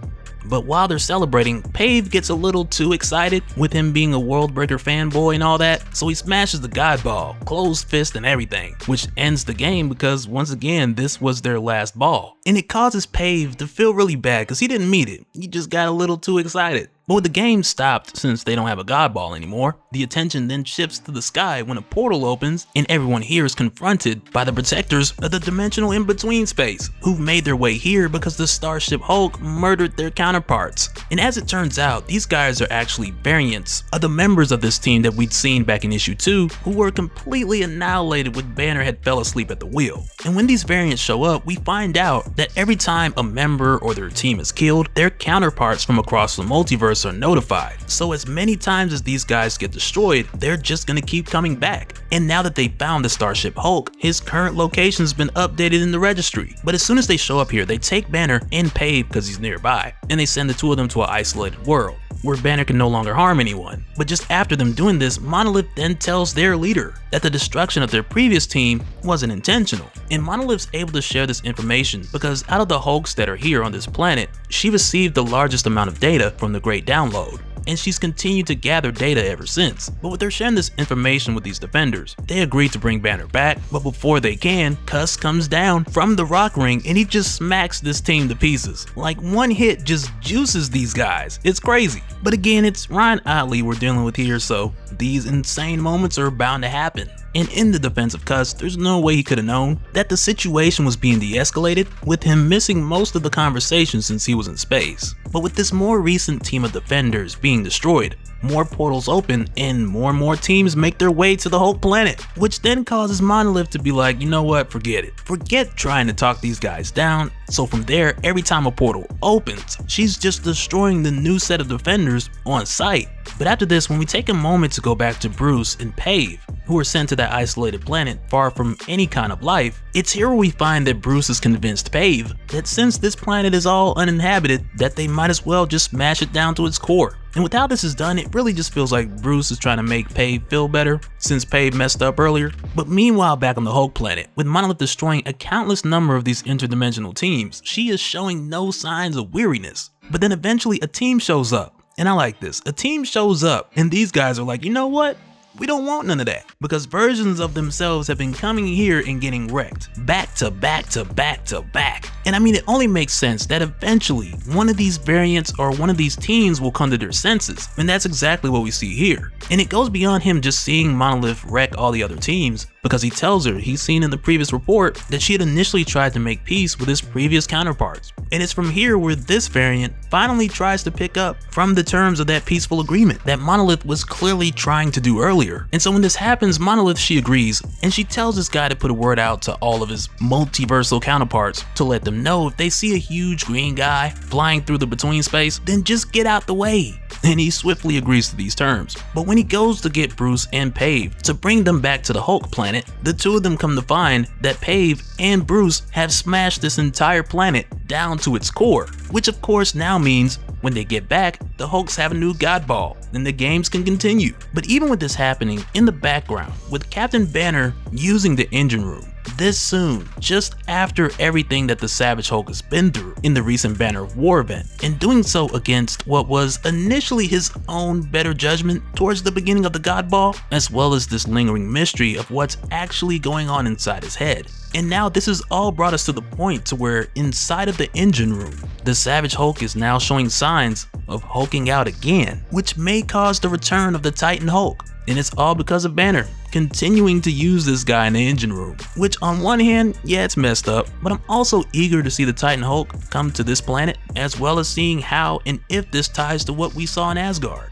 But while they're celebrating, Pave gets a little too excited with him being a World Breaker fanboy and all that, so he smashes the God Ball, closed fist and everything, which ends the game because once again this was their last ball. And it causes Pave to feel really bad because he didn't mean it, he just got a little too excited. But with the game stopped since they don't have a God Ball anymore, the attention then shifts to the sky when a portal opens and everyone here is confronted by the protectors of the dimensional in-between space, who've made their way here because the Starship Hulk murdered their counterparts. And as it turns out, these guys are actually variants of the members of this team that we'd seen back in issue 2, who were completely annihilated when Banner had fell asleep at the wheel. And when these variants show up, we find out that every time a member or their team is killed, their counterparts from across the multiverse are notified. So as many times as these guys get destroyed, they're just gonna keep coming back. And now that they found the Starship Hulk, his current location's been updated in the registry. But as soon as they show up here, they take Banner and Pave because he's nearby, and they send the two of them to an isolated world where Banner can no longer harm anyone. But just after them doing this, Monolith then tells their leader that the destruction of their previous team wasn't intentional. And Monolith's able to share this information because out of the Hulks that are here on this planet, she received the largest amount of data from the Great Download, and she's continued to gather data ever since. But with her sharing this information with these defenders, they agree to bring Banner back, but before they can, Cuss comes down from the rock ring and he just smacks this team to pieces. Like one hit just juices these guys, it's crazy. But again, it's Ryan Ottley we're dealing with here, so these insane moments are bound to happen. And in the defense of Cuss, there's no way he could have known that the situation was being de-escalated with him missing most of the conversation since he was in space. But with this more recent team of defenders being destroyed, more portals open and more teams make their way to the Hulk planet, which then causes Monolith to be like, you know what, forget it. Forget trying to talk these guys down. So from there, every time a portal opens, she's just destroying the new set of defenders on sight. But after this, when we take a moment to go back to Bruce and Pave, who were sent to that isolated planet far from any kind of life, it's here where we find that Bruce has convinced Pave that since this planet is all uninhabited, that they might as well just smash it down to its core. And with how this is done, it really just feels like Bruce is trying to make Pave feel better since Pave messed up earlier. But meanwhile, back on the Hulk planet, with Monolith destroying a countless number of these interdimensional teams, she is showing no signs of weariness. But then eventually a team shows up, and I like this. A team shows up and these guys are like, you know what? We don't want none of that, because versions of themselves have been coming here and getting wrecked back to back to back to back. And I mean, it only makes sense that eventually one of these variants or one of these teams will come to their senses, and that's exactly what we see here. And it goes beyond him just seeing Monolith wreck all the other teams, because he tells her he's seen in the previous report that she had initially tried to make peace with his previous counterparts. And it's from here where this variant finally tries to pick up from the terms of that peaceful agreement that Monolith was clearly trying to do earlier. And so when this happens, Monolith, she agrees, and she tells this guy to put a word out to all of his multiversal counterparts to let them know if they see a huge green guy flying through the between space, then just get out the way. And he swiftly agrees to these terms. But when he goes to get Bruce and Pave to bring them back to the Hulk planet, the two of them come to find that Pave and Bruce have smashed this entire planet down to its core, which of course now means when they get back, the Hulks have a new God Ball, and the games can continue. But even with this happening in the background, with Captain Banner using the engine room this soon, just after everything that the Savage Hulk has been through in the recent Banner War event, and doing so against what was initially his own better judgment towards the beginning of the God Ball, as well as this lingering mystery of what's actually going on inside his head. And now this has all brought us to the point to where inside of the engine room, the Savage Hulk is now showing signs of hulking out again, which may cause the return of the Titan Hulk. And it's all because of Banner continuing to use this guy in the engine room, which on one hand, yeah, it's messed up, but I'm also eager to see the Titan Hulk come to this planet, as well as seeing how and if this ties to what we saw in Asgard.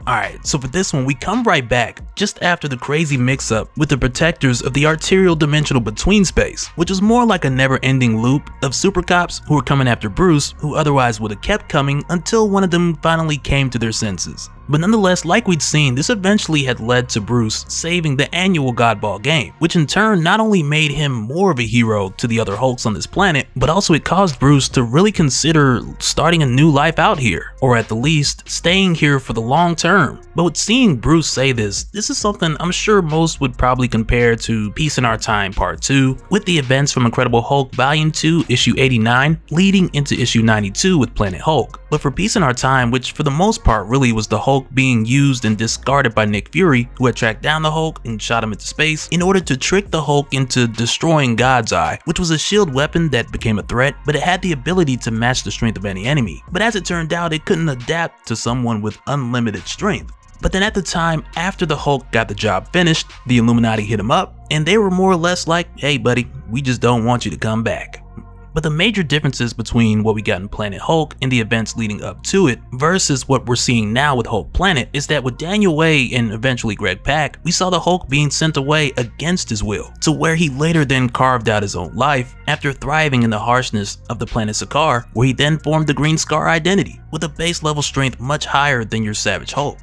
Alright, so for this one, we come right back just after the crazy mix-up with the protectors of the arterial dimensional between space, which was more like a never-ending loop of super cops who were coming after Bruce, who otherwise would have kept coming until one of them finally came to their senses. But nonetheless, like we'd seen, this eventually had led to Bruce saving the annual God Ball game, which in turn not only made him more of a hero to the other Hulks on this planet, but also it caused Bruce to really consider starting a new life out here, or at the least, staying here for the long term. But with seeing Bruce say this is something I'm sure most would probably compare to Peace in Our Time Part 2, with the events from Incredible Hulk Volume 2, Issue 89, leading into Issue 92 with Planet Hulk. But for Peace in Our Time, which for the most part really was the Hulk being used and discarded by Nick Fury, who had tracked down the Hulk and shot him into space in order to trick the Hulk into destroying God's Eye, which was a shield weapon that became a threat, but it had the ability to match the strength of any enemy. But as it turned out, it couldn't adapt to someone with unlimited strength. But then at the time, after the Hulk got the job finished, the Illuminati hit him up, and they were more or less like, hey buddy, we just don't want you to come back. But the major differences between what we got in Planet Hulk and the events leading up to it versus what we're seeing now with Hulk Planet is that with Daniel Way and eventually Greg Pak, we saw the Hulk being sent away against his will, to where he later then carved out his own life after thriving in the harshness of the planet Sakaar, where he then formed the Green Scar identity with a base level strength much higher than your Savage Hulk.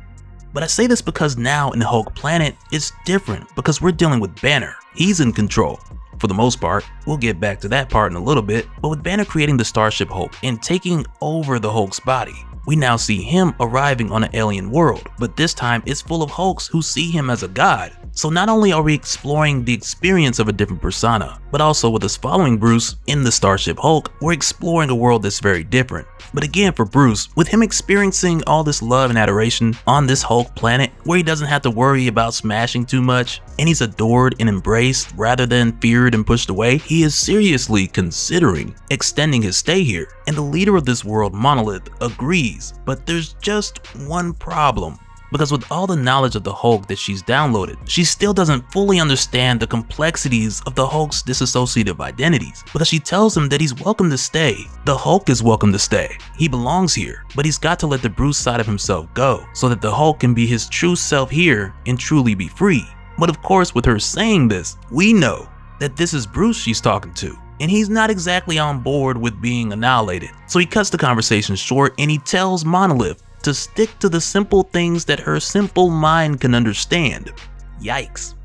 But I say this because now in the Hulk Planet, it's different because we're dealing with Banner. He's in control. For the most part, we'll get back to that part in a little bit, but with Banner creating the Starship Hulk and taking over the Hulk's body, we now see him arriving on an alien world, but this time it's full of Hulks who see him as a god. So not only are we exploring the experience of a different persona, but also with us following Bruce in the Starship Hulk, we're exploring a world that's very different. But again, for Bruce, with him experiencing all this love and adoration on this Hulk planet where he doesn't have to worry about smashing too much, and he's adored and embraced rather than feared and pushed away, he is seriously considering extending his stay here. And the leader of this world, Monolith, agrees, but there's just one problem. Because with all the knowledge of the Hulk that she's downloaded, she still doesn't fully understand the complexities of the Hulk's dissociative identities, because she tells him that he's welcome to stay. The Hulk is welcome to stay. He belongs here, but he's got to let the Bruce side of himself go, so that the Hulk can be his true self here and truly be free. But of course, with her saying this, we know that this is Bruce she's talking to, and he's not exactly on board with being annihilated. So he cuts the conversation short and he tells Monolith to stick to the simple things that her simple mind can understand. Yikes.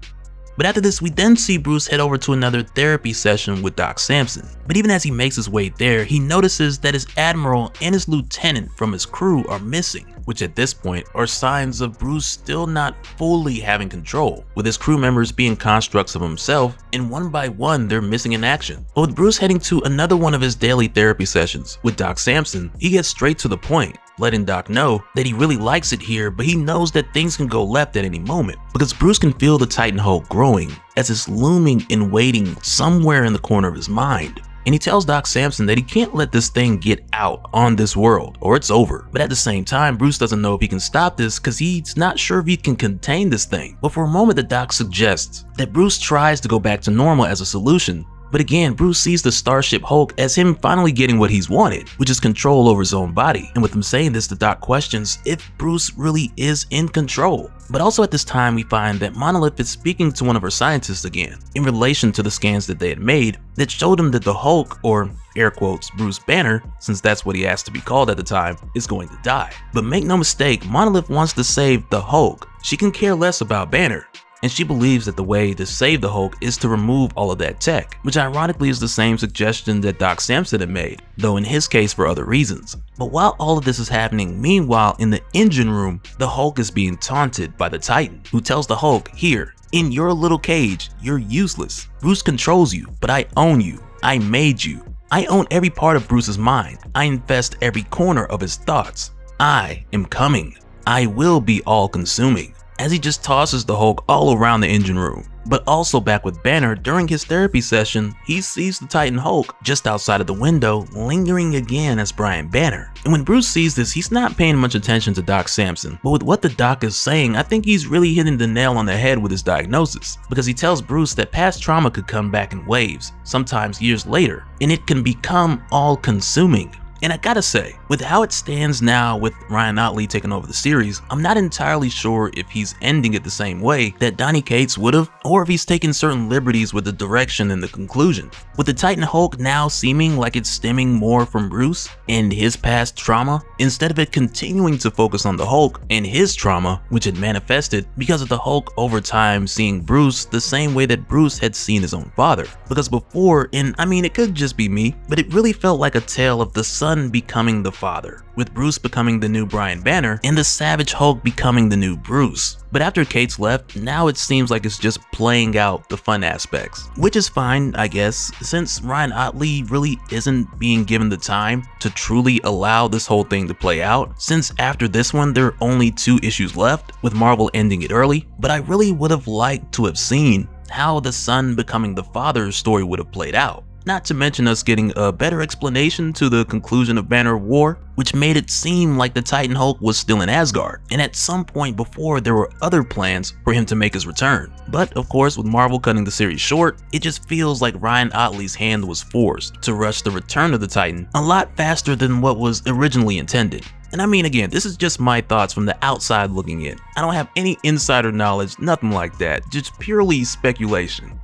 But after this, we then see Bruce head over to another therapy session with Doc Samson. But even as he makes his way there, he notices that his admiral and his lieutenant from his crew are missing. which at this point are signs of Bruce still not fully having control, with his crew members being constructs of himself, and one by one they're missing in action. But with Bruce heading to another one of his daily therapy sessions with Doc Samson, he gets straight to the point, letting Doc know that he really likes it here, but he knows that things can go left at any moment, because Bruce can feel the Titan Hulk growing as it's looming and waiting somewhere in the corner of his mind. And he tells Doc Samson that he can't let this thing get out on this world or it's over. But at the same time, Bruce doesn't know if he can stop this because he's not sure if he can contain this thing. But for a moment, the Doc suggests that Bruce tries to go back to normal as a solution. But again, Bruce sees the Starship Hulk as him finally getting what he's wanted, which is control over his own body. And with him saying this, the Doc questions if Bruce really is in control. But also at this time, we find that Monolith is speaking to one of her scientists again, in relation to the scans that they had made that showed him that the Hulk, or air quotes, Bruce Banner, since that's what he asked to be called at the time, is going to die. But make no mistake, Monolith wants to save the Hulk. She can care less about Banner. And she believes that the way to save the Hulk is to remove all of that tech, which ironically is the same suggestion that Doc Samson had made, though in his case for other reasons. But while all of this is happening, meanwhile in the engine room, the Hulk is being taunted by the Titan, who tells the Hulk, "Here, in your little cage, you're useless. Bruce controls you, but I own you. I made you. I own every part of Bruce's mind. I infest every corner of his thoughts. I am coming. I will be all-consuming." As he just tosses the Hulk all around the engine room. But also back with Banner, during his therapy session, he sees the Titan Hulk just outside of the window, lingering again as Brian Banner. And when Bruce sees this, he's not paying much attention to Doc Samson. But with what the Doc is saying, I think he's really hitting the nail on the head with his diagnosis. Because he tells Bruce that past trauma could come back in waves, sometimes years later, and it can become all-consuming. And I gotta say, with how it stands now with Ryan Ottley taking over the series, I'm not entirely sure if he's ending it the same way that Donny Cates would've, or if he's taking certain liberties with the direction and the conclusion. With the Titan Hulk now seeming like it's stemming more from Bruce and his past trauma, instead of it continuing to focus on the Hulk and his trauma, which had manifested because of the Hulk over time seeing Bruce the same way that Bruce had seen his own father. Because before, and I mean it could just be me, but it really felt like a tale of the son becoming the father, with Bruce becoming the new Brian Banner and the Savage Hulk becoming the new Bruce. But after Cates left, now it seems like it's just playing out the fun aspects, which is fine, I guess, since Ryan Ottley really isn't being given the time to truly allow this whole thing to play out, since after this one there are only 2 issues left, with Marvel ending it early. But I really would have liked to have seen how the son becoming the father's story would have played out. Not to mention us getting a better explanation to the conclusion of Banner War, which made it seem like the Titan Hulk was still in Asgard, and at some point before there were other plans for him to make his return. But of course, with Marvel cutting the series short, it just feels like Ryan Ottley's hand was forced to rush the return of the Titan a lot faster than what was originally intended. And I mean, again, this is just my thoughts from the outside looking in. I don't have any insider knowledge, nothing like that, just purely speculation.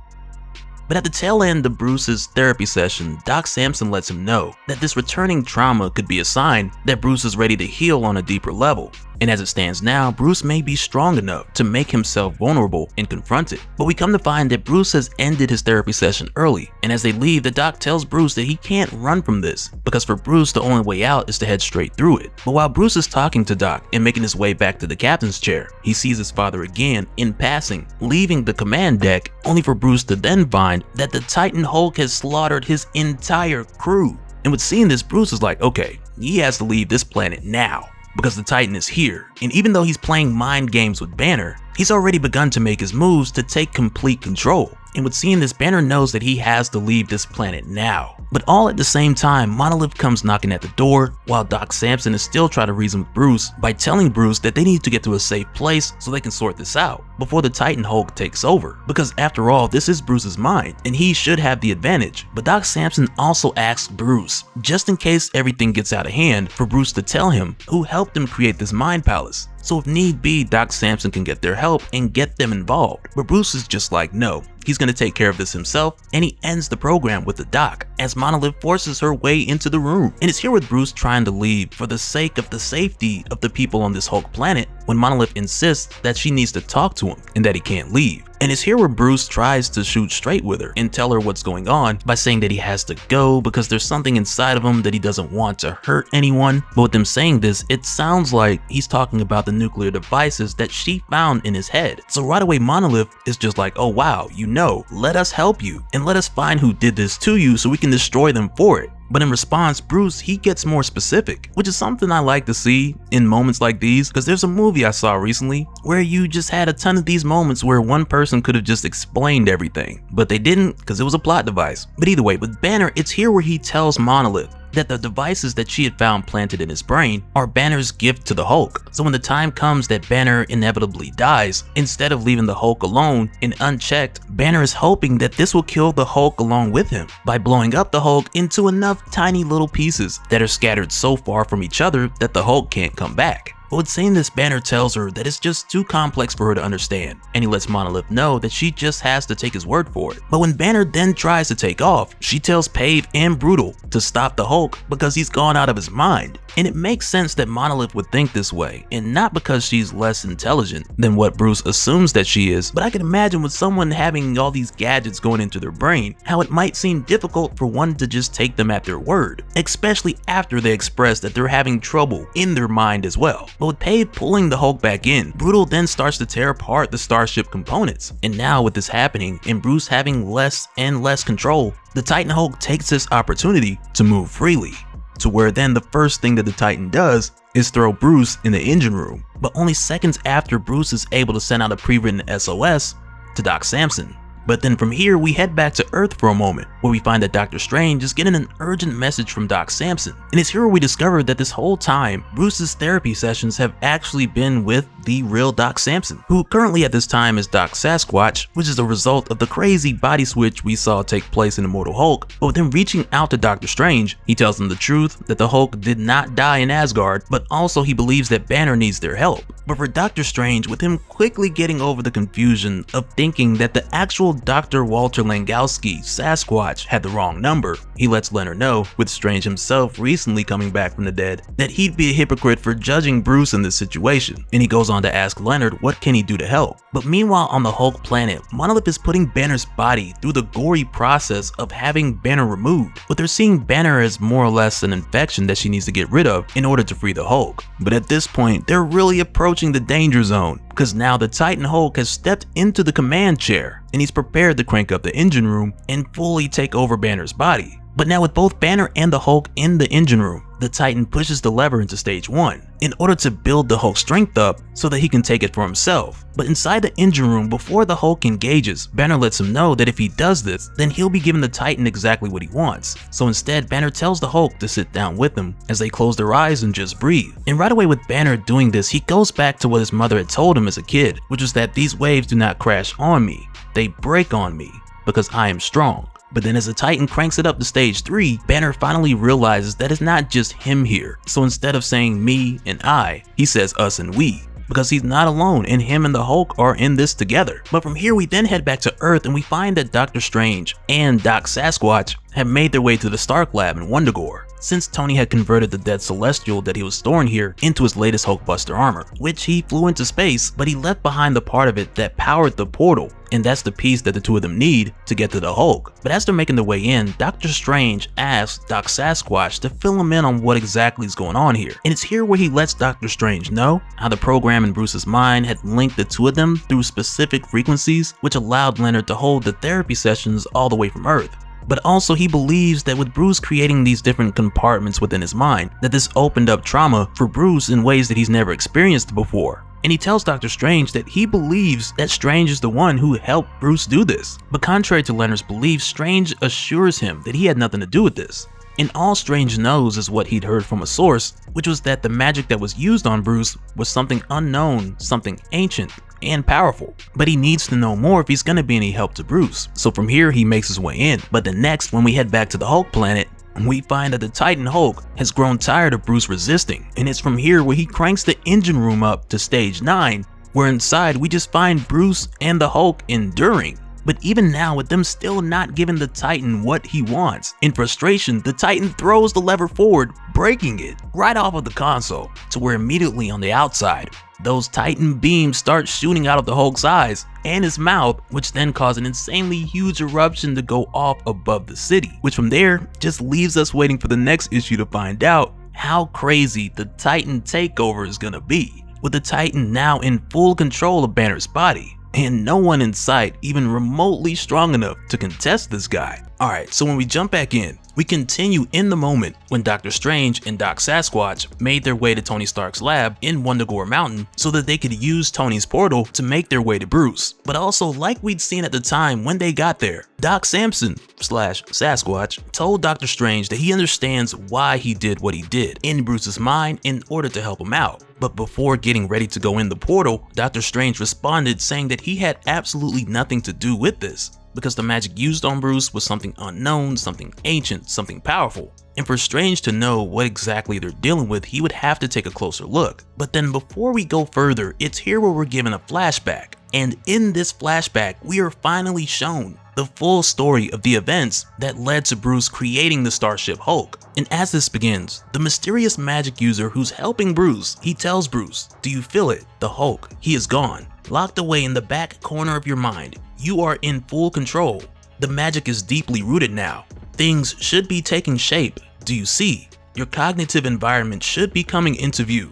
But at the tail end of Bruce's therapy session, Doc Samson lets him know that this returning trauma could be a sign that Bruce is ready to heal on a deeper level. And as it stands now, Bruce may be strong enough to make himself vulnerable and confront it. But we come to find that Bruce has ended his therapy session early, and as they leave, the Doc tells Bruce that he can't run from this, because for Bruce the only way out is to head straight through it. But while Bruce is talking to Doc and making his way back to the captain's chair, he sees his father again in passing, leaving the command deck, only for Bruce to then find that the Titan Hulk has slaughtered his entire crew. And with seeing this, Bruce is like, okay, he has to leave this planet now, because the Titan is here. And even though he's playing mind games with Banner, he's already begun to make his moves to take complete control. And with seeing this, Banner knows that he has to leave this planet now. But all at the same time, Monolith comes knocking at the door, while Doc Samson is still trying to reason with Bruce by telling Bruce that they need to get to a safe place so they can sort this out before the Titan Hulk takes over. Because after all, this is Bruce's mind, and he should have the advantage. But Doc Samson also asks Bruce, just in case everything gets out of hand, for Bruce to tell him who helped him create this mind palace. So if need be, Doc Samson can get their help and get them involved. But Bruce is just like, no, he's gonna take care of this himself, and he ends the program with the Doc as Monolith forces her way into the room. And it's here with Bruce trying to leave for the sake of the safety of the people on this Hulk planet when Monolith insists that she needs to talk to him and that he can't leave. And it's here where Bruce tries to shoot straight with her and tell her what's going on by saying that he has to go because there's something inside of him that he doesn't want to hurt anyone. But with him saying this, it sounds like he's talking about the nuclear devices that she found in his head. So right away Monolith is just like, oh wow, you know, let us help you and let us find who did this to you so we can destroy them for it. But in response, Bruce, he gets more specific, which is something I like to see in moments like these, because there's a movie I saw recently where you just had a ton of these moments where one person could have just explained everything, but they didn't because it was a plot device. But either way, with Banner, it's here where he tells Monolith that the devices that she had found planted in his brain are Banner's gift to the Hulk. So when the time comes that Banner inevitably dies, instead of leaving the Hulk alone and unchecked, Banner is hoping that this will kill the Hulk along with him by blowing up the Hulk into enough tiny little pieces that are scattered so far from each other that the Hulk can't come back. But with saying this, Banner tells her that it's just too complex for her to understand, and he lets Monolith know that she just has to take his word for it. But when Banner then tries to take off, she tells Pave and Brutal to stop the Hulk because he's gone out of his mind. And it makes sense that Monolith would think this way, and not because she's less intelligent than what Bruce assumes that she is, but I can imagine with someone having all these gadgets going into their brain, how it might seem difficult for one to just take them at their word, especially after they express that they're having trouble in their mind as well. But with Pave pulling the Hulk back in, Brutal then starts to tear apart the starship components. And now with this happening, and Bruce having less and less control, the Titan Hulk takes this opportunity to move freely. To where then the first thing that the Titan does is throw Bruce in the engine room, but only seconds after Bruce is able to send out a pre-written SOS to Doc Samson. But then from here we head back to Earth for a moment, where we find that Dr. Strange is getting an urgent message from Doc Samson. And it's here where we discover that this whole time, Bruce's therapy sessions have actually been with the real Doc Samson, who currently at this time is Doc Sasquatch, which is a result of the crazy body switch we saw take place in Immortal Hulk. But with him reaching out to Dr. Strange, he tells him the truth that the Hulk did not die in Asgard, but also he believes that Banner needs their help. But for Dr. Strange, with him quickly getting over the confusion of thinking that the actual Dr. Walter Langowski, Sasquatch, had the wrong number, he lets Leonard know, with Strange himself recently coming back from the dead, that he'd be a hypocrite for judging Bruce in this situation, and he goes on to ask Leonard what can he do to help. But meanwhile on the Hulk planet, Monolith is putting Banner's body through the gory process of having Banner removed, but they're seeing Banner as more or less an infection that she needs to get rid of in order to free the Hulk. But at this point, they're really approaching the danger zone, because now the Titan Hulk has stepped into the command chair, and he's prepared to crank up the engine room and fully take over Banner's body. But now with both Banner and the Hulk in the engine room, the Titan pushes the lever into stage 1 in order to build the Hulk's strength up so that he can take it for himself. But inside the engine room, before the Hulk engages, Banner lets him know that if he does this, then he'll be giving the Titan exactly what he wants. So instead, Banner tells the Hulk to sit down with him as they close their eyes and just breathe. And right away with Banner doing this, he goes back to what his mother had told him as a kid, which was that these waves do not crash on me, they break on me because I am strong. But then as the Titan cranks it up to stage 3, Banner finally realizes that it's not just him here. So instead of saying me and I, he says us and we, because he's not alone and him and the Hulk are in this together. But from here we then head back to Earth and we find that Dr. Strange and Doc Sasquatch have made their way to the Stark lab in Wundagore, since Tony had converted the dead Celestial that he was storing here into his latest Hulkbuster armor, which he flew into space, but he left behind the part of it that powered the portal, and that's the piece that the two of them need to get to the Hulk. But as they're making their way in, Dr. Strange asks Doc Sasquatch to fill him in on what exactly is going on here, and it's here where he lets Dr. Strange know how the program in Bruce's mind had linked the two of them through specific frequencies, which allowed Leonard to hold the therapy sessions all the way from Earth. But also he believes that with Bruce creating these different compartments within his mind, that this opened up trauma for Bruce in ways that he's never experienced before. And he tells Dr. Strange that he believes that Strange is the one who helped Bruce do this. But contrary to Leonard's belief, Strange assures him that he had nothing to do with this. And all Strange knows is what he'd heard from a source, which was that the magic that was used on Bruce was something unknown, something ancient, and powerful. But he needs to know more if he's gonna be any help to Bruce. So from here he makes his way in. But then next, when we head back to the Hulk planet, we find that the Titan Hulk has grown tired of Bruce resisting. And it's from here where he cranks the engine room up to stage 9, where inside we just find Bruce and the Hulk enduring. But even now, with them still not giving the Titan what he wants, in frustration, the Titan throws the lever forward, breaking it right off of the console, to where immediately on the outside, those Titan beams start shooting out of the Hulk's eyes and his mouth, which then cause an insanely huge eruption to go off above the city, which from there just leaves us waiting for the next issue to find out how crazy the Titan takeover is gonna be, with the Titan now in full control of Banner's body, and no one in sight even remotely strong enough to contest this guy. Alright, so when we jump back in, we continue in the moment when Doctor Strange and Doc Sasquatch made their way to Tony Stark's lab in Wundagore Mountain so that they could use Tony's portal to make their way to Bruce. But also, like we'd seen at the time when they got there, Doc Samson / Sasquatch told Doctor Strange that he understands why he did what he did in Bruce's mind in order to help him out. But before getting ready to go in the portal, Doctor Strange responded saying that he had absolutely nothing to do with this, because the magic used on Bruce was something unknown, something ancient, something powerful. And for Strange to know what exactly they're dealing with, he would have to take a closer look. But then before we go further, it's here where we're given a flashback. And in this flashback, we are finally shown the full story of the events that led to Bruce creating the Starship Hulk. And as this begins, the mysterious magic user who's helping Bruce, he tells Bruce, "Do you feel it? The Hulk, he is gone. Locked away in the back corner of your mind. You are in full control. The magic is deeply rooted now. Things should be taking shape. Do you see? Your cognitive environment should be coming into view.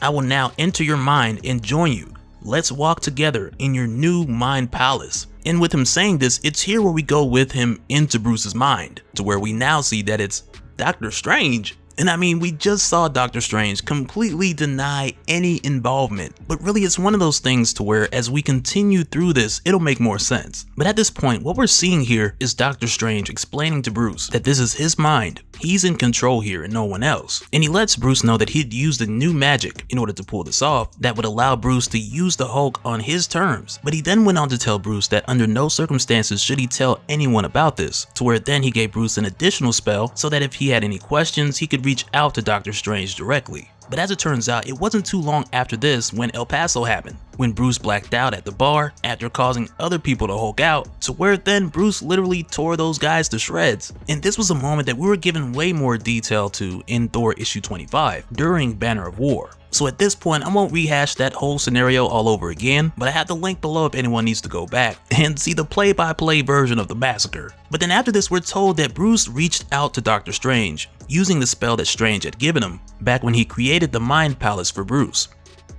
I will now enter your mind and join you. Let's walk together in your new mind palace." And with him saying this, it's here where we go with him into Bruce's mind, to where we now see that it's Doctor Strange. And I mean, we just saw Doctor Strange completely deny any involvement, but really it's one of those things to where as we continue through this, it'll make more sense. But at this point, what we're seeing here is Doctor Strange explaining to Bruce that this is his mind. He's in control here and no one else. And he lets Bruce know that he'd used a new magic in order to pull this off that would allow Bruce to use the Hulk on his terms. But he then went on to tell Bruce that under no circumstances should he tell anyone about this, to where then he gave Bruce an additional spell so that if he had any questions, he could reach out to Doctor Strange directly. But as it turns out, it wasn't too long after this when El Paso happened, when Bruce blacked out at the bar after causing other people to Hulk out, to where then Bruce literally tore those guys to shreds. And this was a moment that we were given way more detail to in Thor issue 25 during Banner of War. So at this point, I won't rehash that whole scenario all over again, but I have the link below if anyone needs to go back and see the play-by-play version of the massacre. But then after this, we're told that Bruce reached out to Doctor Strange, using the spell that Strange had given him back when he created the Mind Palace for Bruce.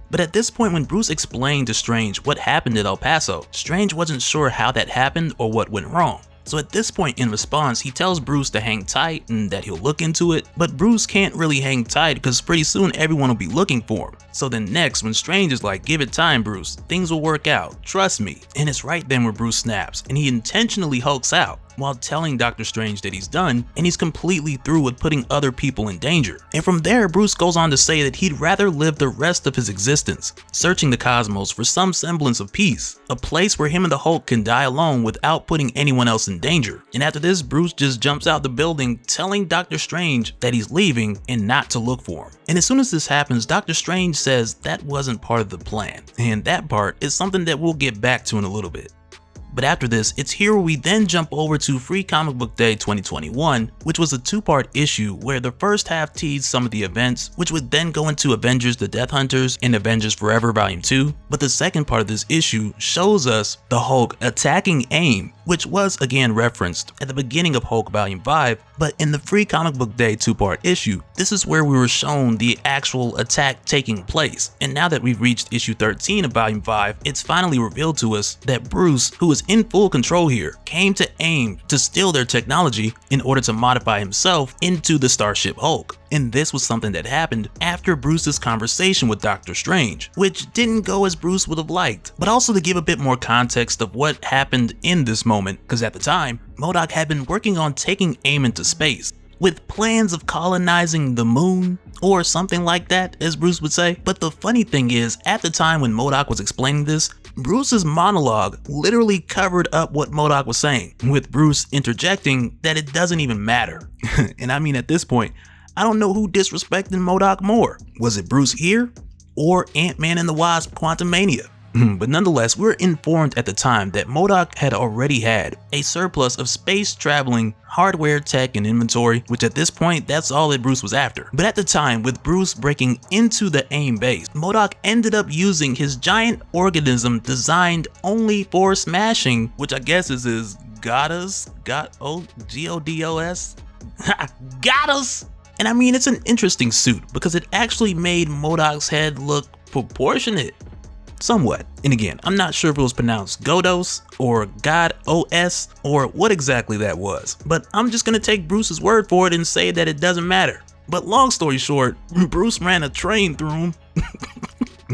But at this point, when Bruce explained to Strange what happened at El Paso, Strange wasn't sure how that happened or what went wrong. So at this point in response, he tells Bruce to hang tight and that he'll look into it, but Bruce can't really hang tight because pretty soon everyone will be looking for him. So then next, when Strange is like, "Give it time, Bruce, things will work out, trust me." And it's right then where Bruce snaps and he intentionally hulks out while telling Doctor Strange that he's done and he's completely through with putting other people in danger. And from there, Bruce goes on to say that he'd rather live the rest of his existence searching the cosmos for some semblance of peace, a place where him and the Hulk can die alone without putting anyone else in danger. And after this, Bruce just jumps out the building telling Doctor Strange that he's leaving and not to look for him. And as soon as this happens, Doctor Strange says that wasn't part of the plan, and that part is something that we'll get back to in a little bit. But after this, it's here where we then jump over to Free Comic Book Day 2021, which was a two-part issue where the first half teased some of the events, which would then go into Avengers the Death Hunters and Avengers Forever Volume 2. But the second part of this issue shows us the Hulk attacking AIM, which was again referenced at the beginning of Hulk Volume 5, but in the Free Comic Book Day two-part issue, this is where we were shown the actual attack taking place. And now that we've reached issue 13 of Volume 5, it's finally revealed to us that Bruce, who is in full control here, came to AIM to steal their technology in order to modify himself into the Starship Hulk. And this was something that happened after Bruce's conversation with Doctor Strange, which didn't go as Bruce would have liked. But also to give a bit more context of what happened in this moment, because at the time, MODOK had been working on taking AIM into space, with plans of colonizing the moon, or something like that, as Bruce would say. But the funny thing is, at the time when MODOK was explaining this, Bruce's monologue literally covered up what MODOK was saying, with Bruce interjecting that it doesn't even matter. And I mean, at this point, I don't know who disrespected MODOK more. Was it Bruce here or Ant-Man and the Wasp Quantumania? But nonetheless, we're informed at the time that MODOK had already had a surplus of space traveling hardware, tech, and inventory, which at this point, that's all that Bruce was after. But at the time, with Bruce breaking into the AIM base, MODOK ended up using his giant organism designed only for smashing, which I guess is his Godos? G-O-D-O-S? Godos! And I mean, it's an interesting suit because it actually made MODOK's head look proportionate. Somewhat. And again, I'm not sure if it was pronounced Godos or God-O-S or what exactly that was, but I'm just gonna take Bruce's word for it and say that it doesn't matter. But long story short, Bruce ran a train through him.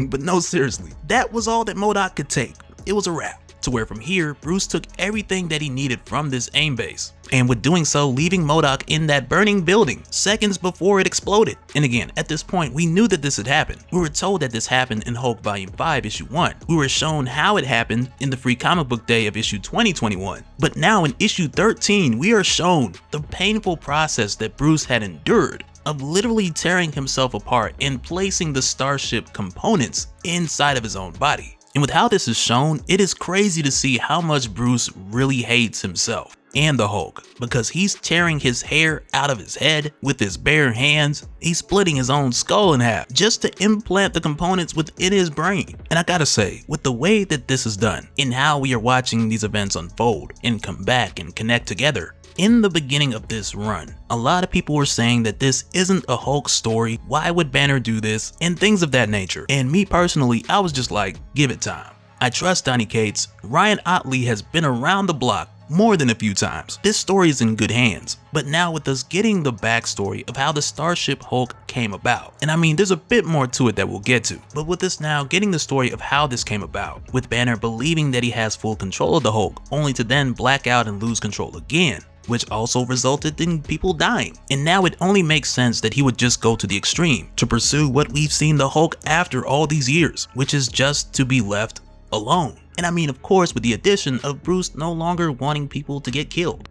But no, seriously, that was all that MODOK could take. It was a wrap. To where from here, Bruce took everything that he needed from this AIM base, and with doing so, leaving MODOK in that burning building seconds before it exploded. And again, at this point, we knew that this had happened. We were told that this happened in Hulk Volume 5, Issue 1. We were shown how it happened in the Free Comic Book Day of Issue 2021. But now in Issue 13, we are shown the painful process that Bruce had endured of literally tearing himself apart and placing the starship components inside of his own body. And with how this is shown, it is crazy to see how much Bruce really hates himself and the Hulk, because he's tearing his hair out of his head with his bare hands. He's splitting his own skull in half just to implant the components within his brain. And I gotta say, with the way that this is done and how we are watching these events unfold and come back and connect together, in the beginning of this run, a lot of people were saying that this isn't a Hulk story, why would Banner do this, and things of that nature. And me personally, I was just like, give it time. I trust Donny Cates. Ryan Ottley has been around the block more than a few times. This story is in good hands. But now with us getting the backstory of how the Starship Hulk came about, and I mean there's a bit more to it that we'll get to, but with us now getting the story of how this came about, with Banner believing that he has full control of the Hulk, only to then black out and lose control again, which also resulted in people dying. And now it only makes sense that he would just go to the extreme to pursue what we've seen the Hulk after all these years, which is just to be left alone. And I mean, of course, with the addition of Bruce no longer wanting people to get killed.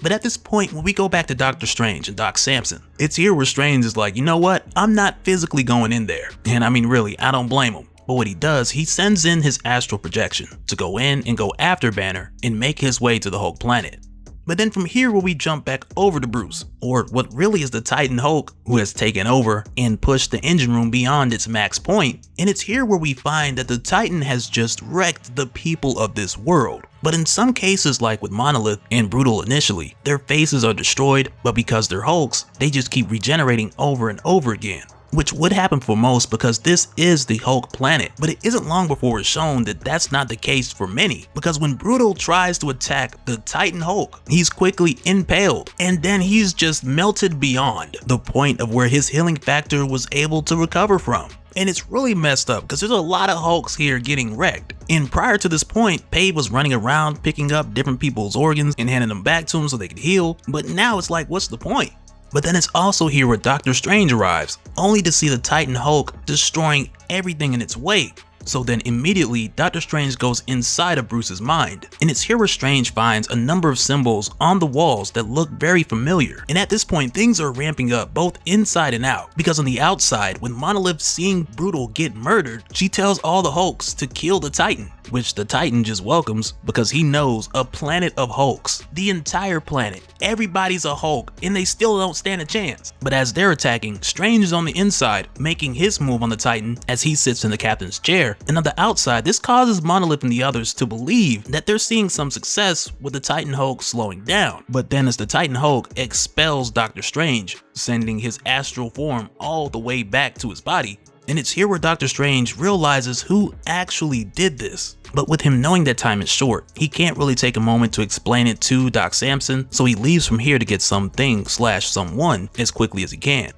But at this point, when we go back to Doctor Strange and Doc Samson, it's here where Strange is like, you know what, I'm not physically going in there. And I mean, really, I don't blame him. But what he does, he sends in his astral projection to go in and go after Banner and make his way to the Hulk planet. But then from here where we jump back over to Bruce, or what really is the Titan Hulk, who has taken over and pushed the engine room beyond its max point, and it's here where we find that the Titan has just wrecked the people of this world. But in some cases, like with Monolith and Brutal initially, their faces are destroyed, but because they're Hulks, they just keep regenerating over and over again. Which would happen for most because this is the Hulk planet, but it isn't long before it's shown that that's not the case for many, because when Brutal tries to attack the Titan Hulk, he's quickly impaled, and then he's just melted beyond the point of where his healing factor was able to recover from. And it's really messed up because there's a lot of Hulks here getting wrecked. And prior to this point, Pave was running around picking up different people's organs and handing them back to him so they could heal, but now it's like, what's the point? But then it's also here where Doctor Strange arrives, only to see the Titan Hulk destroying everything in its way. So then immediately, Doctor Strange goes inside of Bruce's mind, and it's here where Strange finds a number of symbols on the walls that look very familiar. And at this point, things are ramping up both inside and out, because on the outside, when Monolith seeing Brutal get murdered, she tells all the Hulks to kill the Titan, which the Titan just welcomes because he knows a planet of Hulks, the entire planet, everybody's a Hulk, and they still don't stand a chance. But as they're attacking, Strange is on the inside, making his move on the Titan as he sits in the captain's chair, and on the outside, this causes Monolith and the others to believe that they're seeing some success with the Titan Hulk slowing down. But then as the Titan Hulk expels Doctor Strange, sending his astral form all the way back to his body, and it's here where Doctor Strange realizes who actually did this. But with him knowing that time is short, he can't really take a moment to explain it to Doc Samson, so he leaves from here to get something/someone as quickly as he can.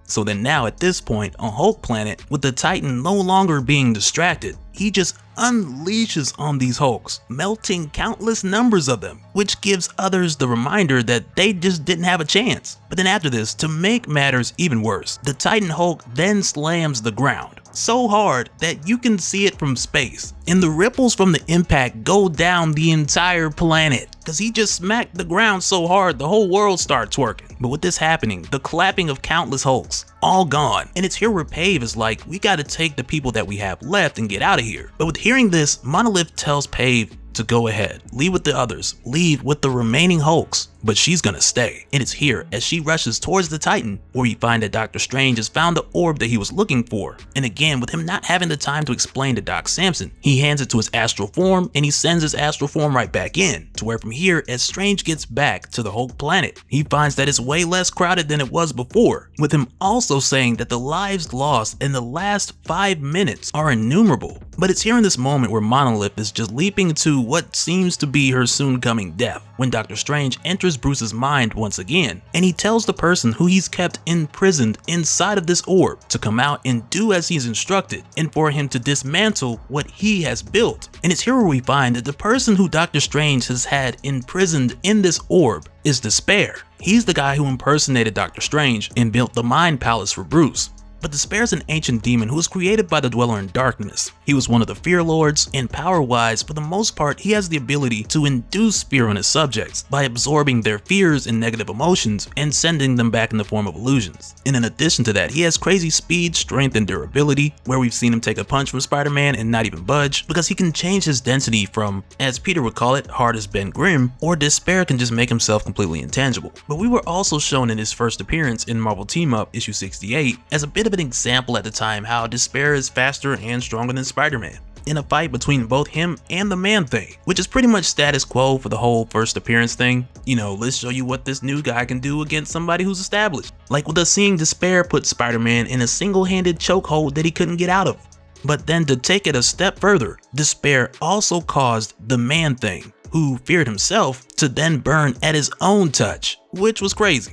So then now at this point on Hulk Planet, with the Titan no longer being distracted, he just unleashes on these Hulks, melting countless numbers of them, which gives others the reminder that they just didn't have a chance. But then after this, to make matters even worse, the Titan Hulk then slams the ground so hard that you can see it from space, and the ripples from the impact go down the entire planet. because he just smacked the ground so hard the whole world started twerking. But with this happening, the clapping of countless Hulks, all gone. And it's here where Pave is like, we gotta take the people that we have left and get out of here. But with hearing this, Monolith tells Pave to go ahead, leave with the others, leave with the remaining Hulks, but she's gonna stay. And it's here as she rushes towards the Titan where we find that Dr. Strange has found the orb that he was looking for. And again, with him not having the time to explain to Doc Samson, he hands it to his astral form and he sends his astral form right back in, to where from here, as Strange gets back to the Hulk planet, he finds that it's way less crowded than it was before, with him also saying that the lives lost in the last 5 minutes are innumerable. But it's here in this moment where Monolith is just leaping to what seems to be her soon coming death, when Dr. Strange enters Bruce's mind once again, and he tells the person who he's kept imprisoned inside of this orb to come out and do as he's instructed, and for him to dismantle what he has built. And it's here where we find that the person who Dr. Strange has had imprisoned in this orb is Despair. He's the guy who impersonated Dr. Strange and built the Mind Palace for Bruce. But Despair is an ancient demon who was created by the Dweller in Darkness. He was one of the Fear Lords, and power-wise, for the most part, he has the ability to induce fear on his subjects by absorbing their fears and negative emotions and sending them back in the form of illusions. And in addition to that, he has crazy speed, strength, and durability, where we've seen him take a punch from Spider-Man and not even budge, because he can change his density from, as Peter would call it, hard as Ben Grimm, or Despair can just make himself completely intangible. But we were also shown in his first appearance in Marvel Team-Up issue 68 as a bit of an example at the time how Despair is faster and stronger than Spider-Man, in a fight between both him and the Man-Thing, which is pretty much status quo for the whole first appearance thing. You know, let's show you what this new guy can do against somebody who's established. Like with us seeing Despair put Spider-Man in a single-handed chokehold that he couldn't get out of. But then to take it a step further, Despair also caused the Man-Thing, who feared himself, to then burn at his own touch, which was crazy.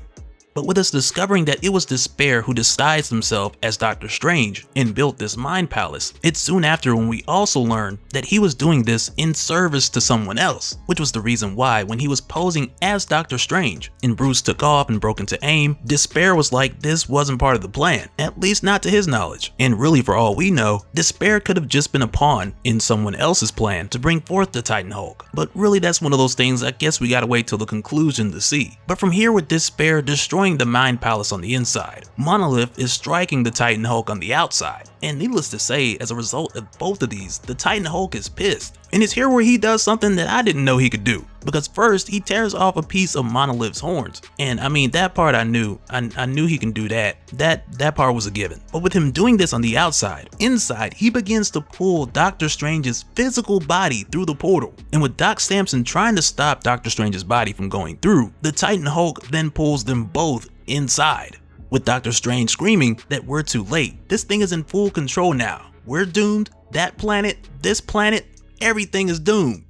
But with us discovering that it was Despair who disguised himself as Doctor Strange and built this Mind Palace, it's soon after when we also learn that he was doing this in service to someone else, which was the reason why when he was posing as Doctor Strange and Bruce took off and broke into aim, Despair was like this wasn't part of the plan, at least not to his knowledge. And really, for all we know, Despair could have just been a pawn in someone else's plan to bring forth the Titan Hulk. But really, that's one of those things I guess we gotta wait till the conclusion to see. But from here, with Despair destroying the Mind Palace on the inside, Monolith is striking the Titan Hulk on the outside. And needless to say, as a result of both of these, the Titan Hulk is pissed. And it's here where he does something that I didn't know he could do. Because first, he tears off a piece of Monolith's horns. And I mean, that part I knew. I knew he can do that. That part was a given. But with him doing this on the outside, inside, he begins to pull Doctor Strange's physical body through the portal. And with Doc Samson trying to stop Doctor Strange's body from going through, the Titan Hulk then pulls them both inside, with Doctor Strange screaming that we're too late. This thing is in full control now. We're doomed. That planet, this planet, everything is doomed.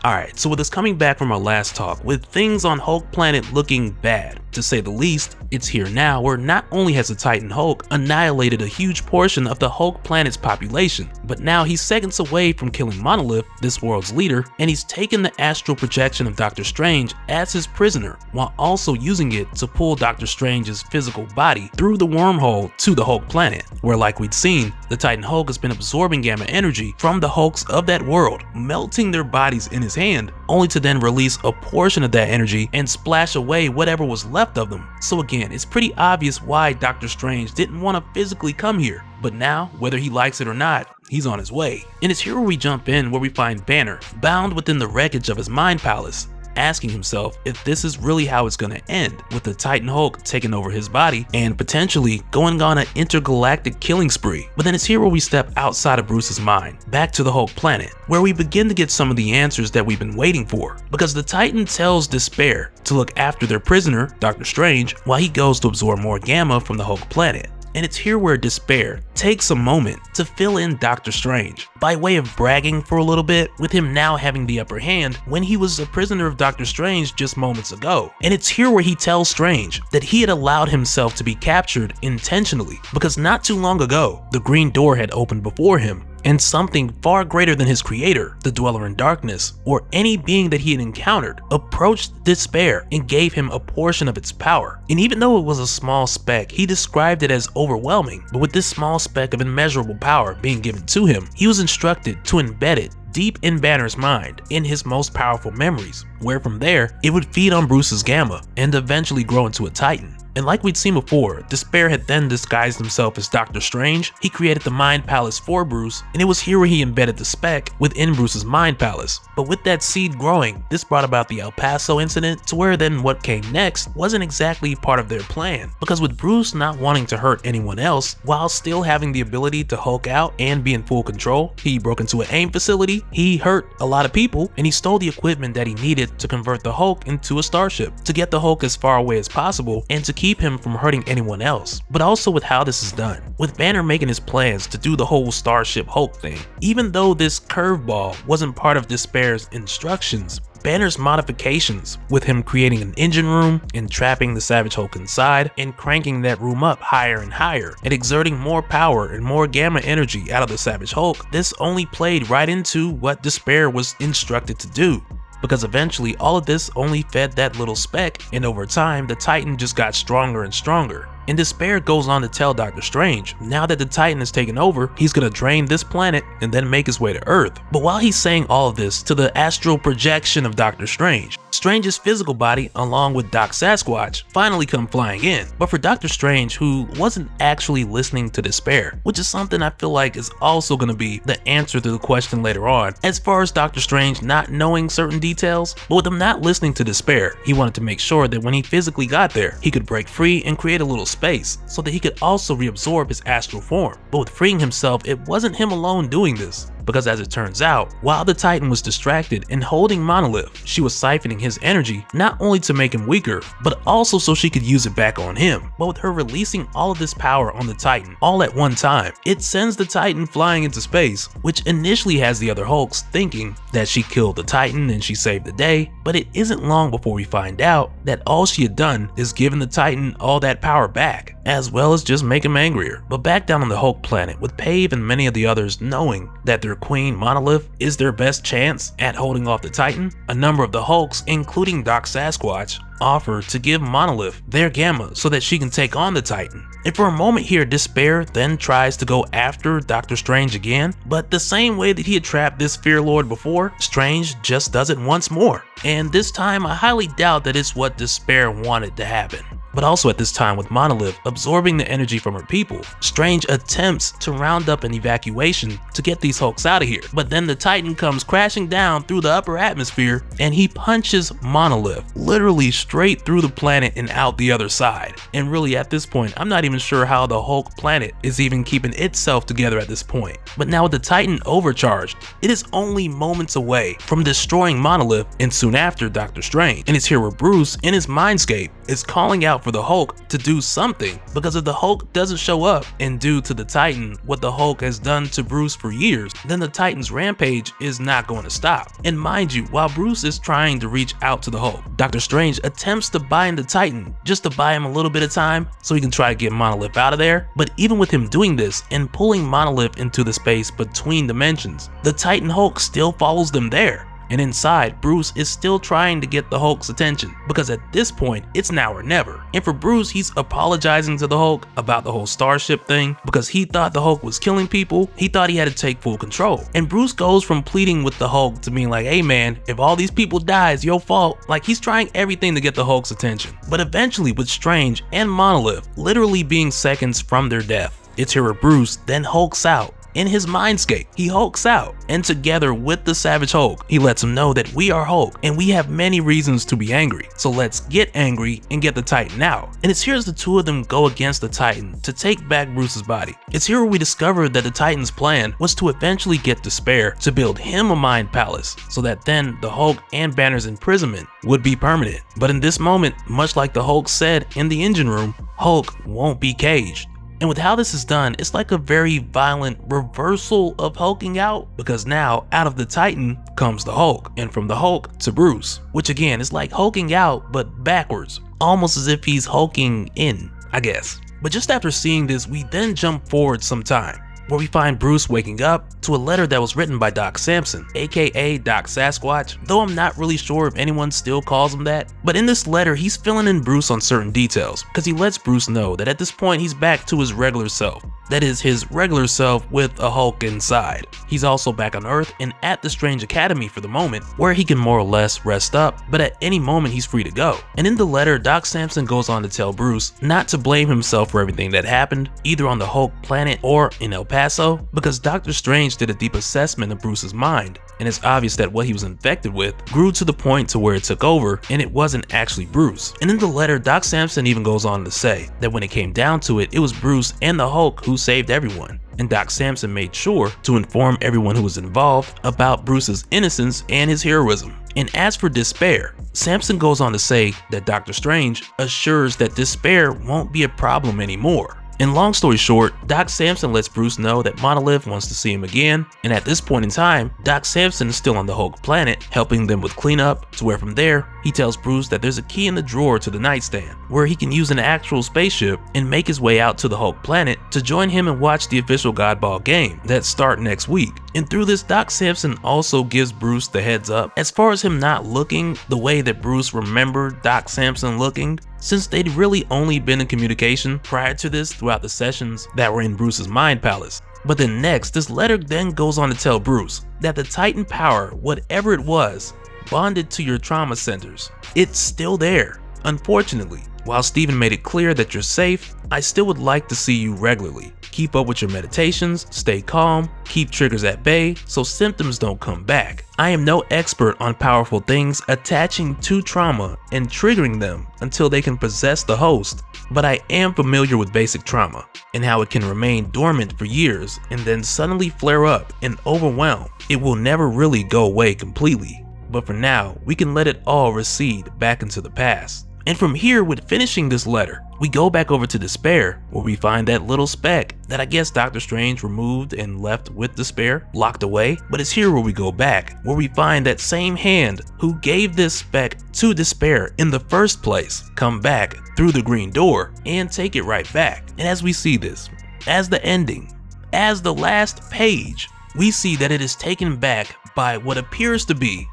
Alright, so with us coming back from our last talk, with things on Hulk Planet looking bad, to say the least, it's here now where not only has the Titan Hulk annihilated a huge portion of the Hulk Planet's population, but now he's seconds away from killing Monolith, this world's leader, and he's taken the astral projection of Doctor Strange as his prisoner, while also using it to pull Doctor Strange's physical body through the wormhole to the Hulk Planet, where like we'd seen, the Titan Hulk has been absorbing gamma energy from the Hulks of that world, melting their bodies in his hand, only to then release a portion of that energy and splash away whatever was left of them. So again, it's pretty obvious why Doctor Strange didn't want to physically come here, but now, whether he likes it or not, he's on his way. And it's here where we jump in, where we find Banner bound within the wreckage of his Mind Palace, asking himself if this is really how it's gonna end, with the Titan Hulk taking over his body and potentially going on an intergalactic killing spree. But then it's here where we step outside of Bruce's mind, back to the Hulk Planet, where we begin to get some of the answers that we've been waiting for, because the Titan tells Despair to look after their prisoner, Doctor Strange, while he goes to absorb more gamma from the Hulk Planet. And it's here where Despair takes a moment to fill in Doctor Strange, by way of bragging for a little bit, with him now having the upper hand when he was a prisoner of Doctor Strange just moments ago. And it's here where he tells Strange that he had allowed himself to be captured intentionally, because not too long ago, the green door had opened before him, and something far greater than his creator, the Dweller in Darkness, or any being that he had encountered, approached Despair and gave him a portion of its power. And even though it was a small speck, he described it as overwhelming. But with this small speck of immeasurable power being given to him, he was instructed to embed it deep in Banner's mind, in his most powerful memories, where from there, it would feed on Bruce's gamma and eventually grow into a Titan. And like we'd seen before, Despair had then disguised himself as Doctor Strange. He created the Mind Palace for Bruce, and it was here where he embedded the spec within Bruce's Mind Palace. But with that seed growing, this brought about the El Paso incident, to where then what came next wasn't exactly part of their plan. Because with Bruce not wanting to hurt anyone else, while still having the ability to Hulk out and be in full control, he broke into an AIM facility, he hurt a lot of people, and he stole the equipment that he needed to convert the Hulk into a starship, to get the Hulk as far away as possible, and to keep him from hurting anyone else. But also with how this is done, with Banner making his plans to do the whole Starship Hulk thing. Even though this curveball wasn't part of Despair's instructions, Banner's modifications, with him creating an engine room and trapping the Savage Hulk inside and cranking that room up higher and higher and exerting more power and more gamma energy out of the Savage Hulk, this only played right into what Despair was instructed to do. Because eventually all of this only fed that little speck, and over time the Titan just got stronger and stronger. And Despair goes on to tell Doctor Strange, now that the Titan has taken over, he's gonna drain this planet and then make his way to Earth. But while he's saying all of this to the astral projection of Doctor Strange, Strange's physical body, along with Doc Sasquatch, finally come flying in. But for Doctor Strange, who wasn't actually listening to Despair, which is something I feel like is also gonna be the answer to the question later on, as far as Doctor Strange not knowing certain details, but with him not listening to Despair, he wanted to make sure that when he physically got there, he could break free and create a little space so that he could also reabsorb his astral form. But with freeing himself, it wasn't him alone doing this. Because as it turns out, while the Titan was distracted and holding Monolith, she was siphoning his energy not only to make him weaker, but also so she could use it back on him. But with her releasing all of this power on the Titan all at one time, it sends the Titan flying into space, which initially has the other Hulks thinking that she killed the Titan and she saved the day. But it isn't long before we find out that all she had done is given the Titan all that power back, as well as just make him angrier. But back down on the Hulk planet, with Pave and many of the others knowing that their queen Monolith is their best chance at holding off the Titan, a number of the Hulks, including Doc Sasquatch, offer to give Monolith their gamma so that she can take on the Titan. And for a moment here, Despair then tries to go after Doctor Strange again, but the same way that he had trapped this Fear Lord before, Strange just does it once more. And this time I highly doubt that it's what Despair wanted to happen. But also at this time, with Monolith absorbing the energy from her people, Strange attempts to round up an evacuation to get these Hulks out of here. But then the Titan comes crashing down through the upper atmosphere and he punches Monolith literally straight through the planet and out the other side. And really at this point, I'm not even sure how the Hulk planet is even keeping itself together at this point. But now with the Titan overcharged, it is only moments away from destroying Monolith and soon after Doctor Strange. And it's here where Bruce, in his mindscape, is calling out for the Hulk to do something, because if the Hulk doesn't show up and do to the Titan what the Hulk has done to Bruce for years, then the Titan's rampage is not going to stop. And mind you, while Bruce is trying to reach out to the Hulk, Doctor Strange attempts to bind the Titan just to buy him a little bit of time so he can try to get Monolith out of there. But even with him doing this and pulling Monolith into the space between dimensions, the Titan Hulk still follows them there. And inside, Bruce is still trying to get the Hulk's attention, because at this point, it's now or never. And for Bruce, he's apologizing to the Hulk about the whole Starship thing, because he thought the Hulk was killing people. He thought he had to take full control. And Bruce goes from pleading with the Hulk to being like, hey man, if all these people die, it's your fault. Like, he's trying everything to get the Hulk's attention. But eventually, with Strange and Monolith literally being seconds from their death, it's here where Bruce then hulks out. In his mindscape, he hulks out, and together with the Savage Hulk, he lets him know that we are Hulk and we have many reasons to be angry. So let's get angry and get the Titan out. And it's here as the two of them go against the Titan to take back Bruce's body. It's here where we discover that the Titan's plan was to eventually get Despair to build him a mind palace, so that then the Hulk and Banner's imprisonment would be permanent. But in this moment, much like the Hulk said in the engine room, Hulk won't be caged. And with how this is done, it's like a very violent reversal of hulking out, because now out of the Titan comes the Hulk, and from the Hulk to Bruce, which again is like hulking out but backwards, almost as if he's hulking in, I guess. But just after seeing this, we then jump forward some time. where we find Bruce waking up to a letter that was written by Doc Samson, aka Doc Sasquatch, though I'm not really sure if anyone still calls him that. But in this letter, he's filling in Bruce on certain details, because he lets Bruce know that at this point he's back to his regular self. That is, his regular self with a Hulk inside. He's also back on Earth and at the Strange Academy for the moment, where he can more or less rest up, but at any moment he's free to go. And in the letter, Doc Samson goes on to tell Bruce not to blame himself for everything that happened, either on the Hulk planet or in El Paso, because Doctor Strange did a deep assessment of Bruce's mind, and it's obvious that what he was infected with grew to the point to where it took over, and it wasn't actually Bruce. And in the letter, Doc Samson even goes on to say that when it came down to it, it was Bruce and the Hulk who saved everyone. And Doc Samson made sure to inform everyone who was involved about Bruce's innocence and his heroism. And as for despair, Samson goes on to say that Doctor Strange assures that despair won't be a problem anymore. And long story short, Doc Samson lets Bruce know that Monolith wants to see him again, and at this point in time, Doc Samson is still on the Hulk planet, helping them with cleanup, to where from there, he tells Bruce that there's a key in the drawer to the nightstand, where he can use an actual spaceship and make his way out to the Hulk planet to join him and watch the official Godball game that start next week. And through this, Doc Samson also gives Bruce the heads up as far as him not looking the way that Bruce remembered Doc Samson looking, since they'd really only been in communication prior to this throughout the sessions that were in Bruce's mind palace. But then next, this letter then goes on to tell Bruce that the Titan power, whatever it was, bonded to your trauma centers. It's still there. Unfortunately, while Steven made it clear that you're safe, I still would like to see you regularly. Keep up with your meditations, stay calm, keep triggers at bay so symptoms don't come back. I am no expert on powerful things attaching to trauma and triggering them until they can possess the host, but I am familiar with basic trauma and how it can remain dormant for years and then suddenly flare up and overwhelm. It will never really go away completely, but for now, we can let it all recede back into the past. And from here, with finishing this letter, we go back over to Despair, where we find that little speck that I guess Doctor Strange removed and left with Despair, locked away. But it's here where we go back, where we find that same hand who gave this speck to Despair in the first place come back through the green door and take it right back. And as we see this, as the ending, as the last page, we see that it is taken back by what appears to be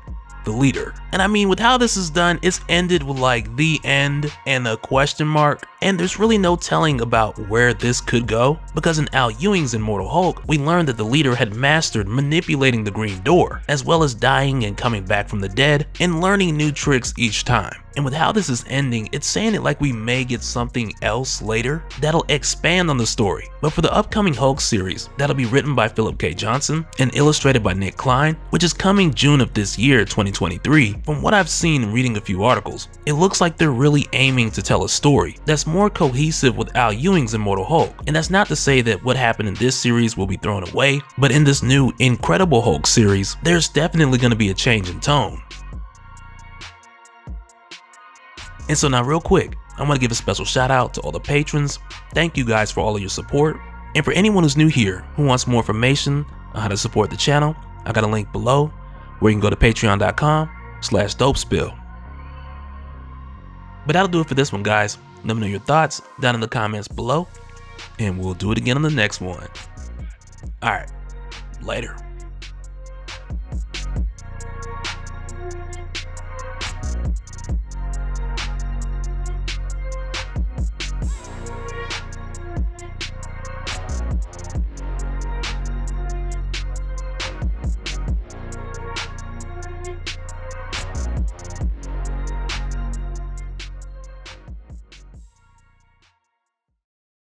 the leader. And I mean, with how this is done, it's ended with like the end and a question mark, and there's really no telling about where this could go, because in Al Ewing's Immortal Hulk, we learned that the leader had mastered manipulating the green door, as well as dying and coming back from the dead and learning new tricks each time. And with how this is ending, it's saying it like we may get something else later that'll expand on the story. But for the upcoming Hulk series, that'll be written by Philip K. Johnson and illustrated by Nick Klein, which is coming June of this year, 2023, from what I've seen reading a few articles, it looks like they're really aiming to tell a story that's more cohesive with Al Ewing's Immortal Hulk. And that's not to say that what happened in this series will be thrown away, but in this new Incredible Hulk series, there's definitely going to be a change in tone. And so now real quick, I want to give a special shout out to all the patrons. Thank you guys for all of your support. And for anyone who's new here who wants more information on how to support the channel, I got a link below where you can go to patreon.com/Dopespill. But that'll do it for this one, guys. Let me know your thoughts down in the comments below, and we'll do it again on the next one. Alright, later.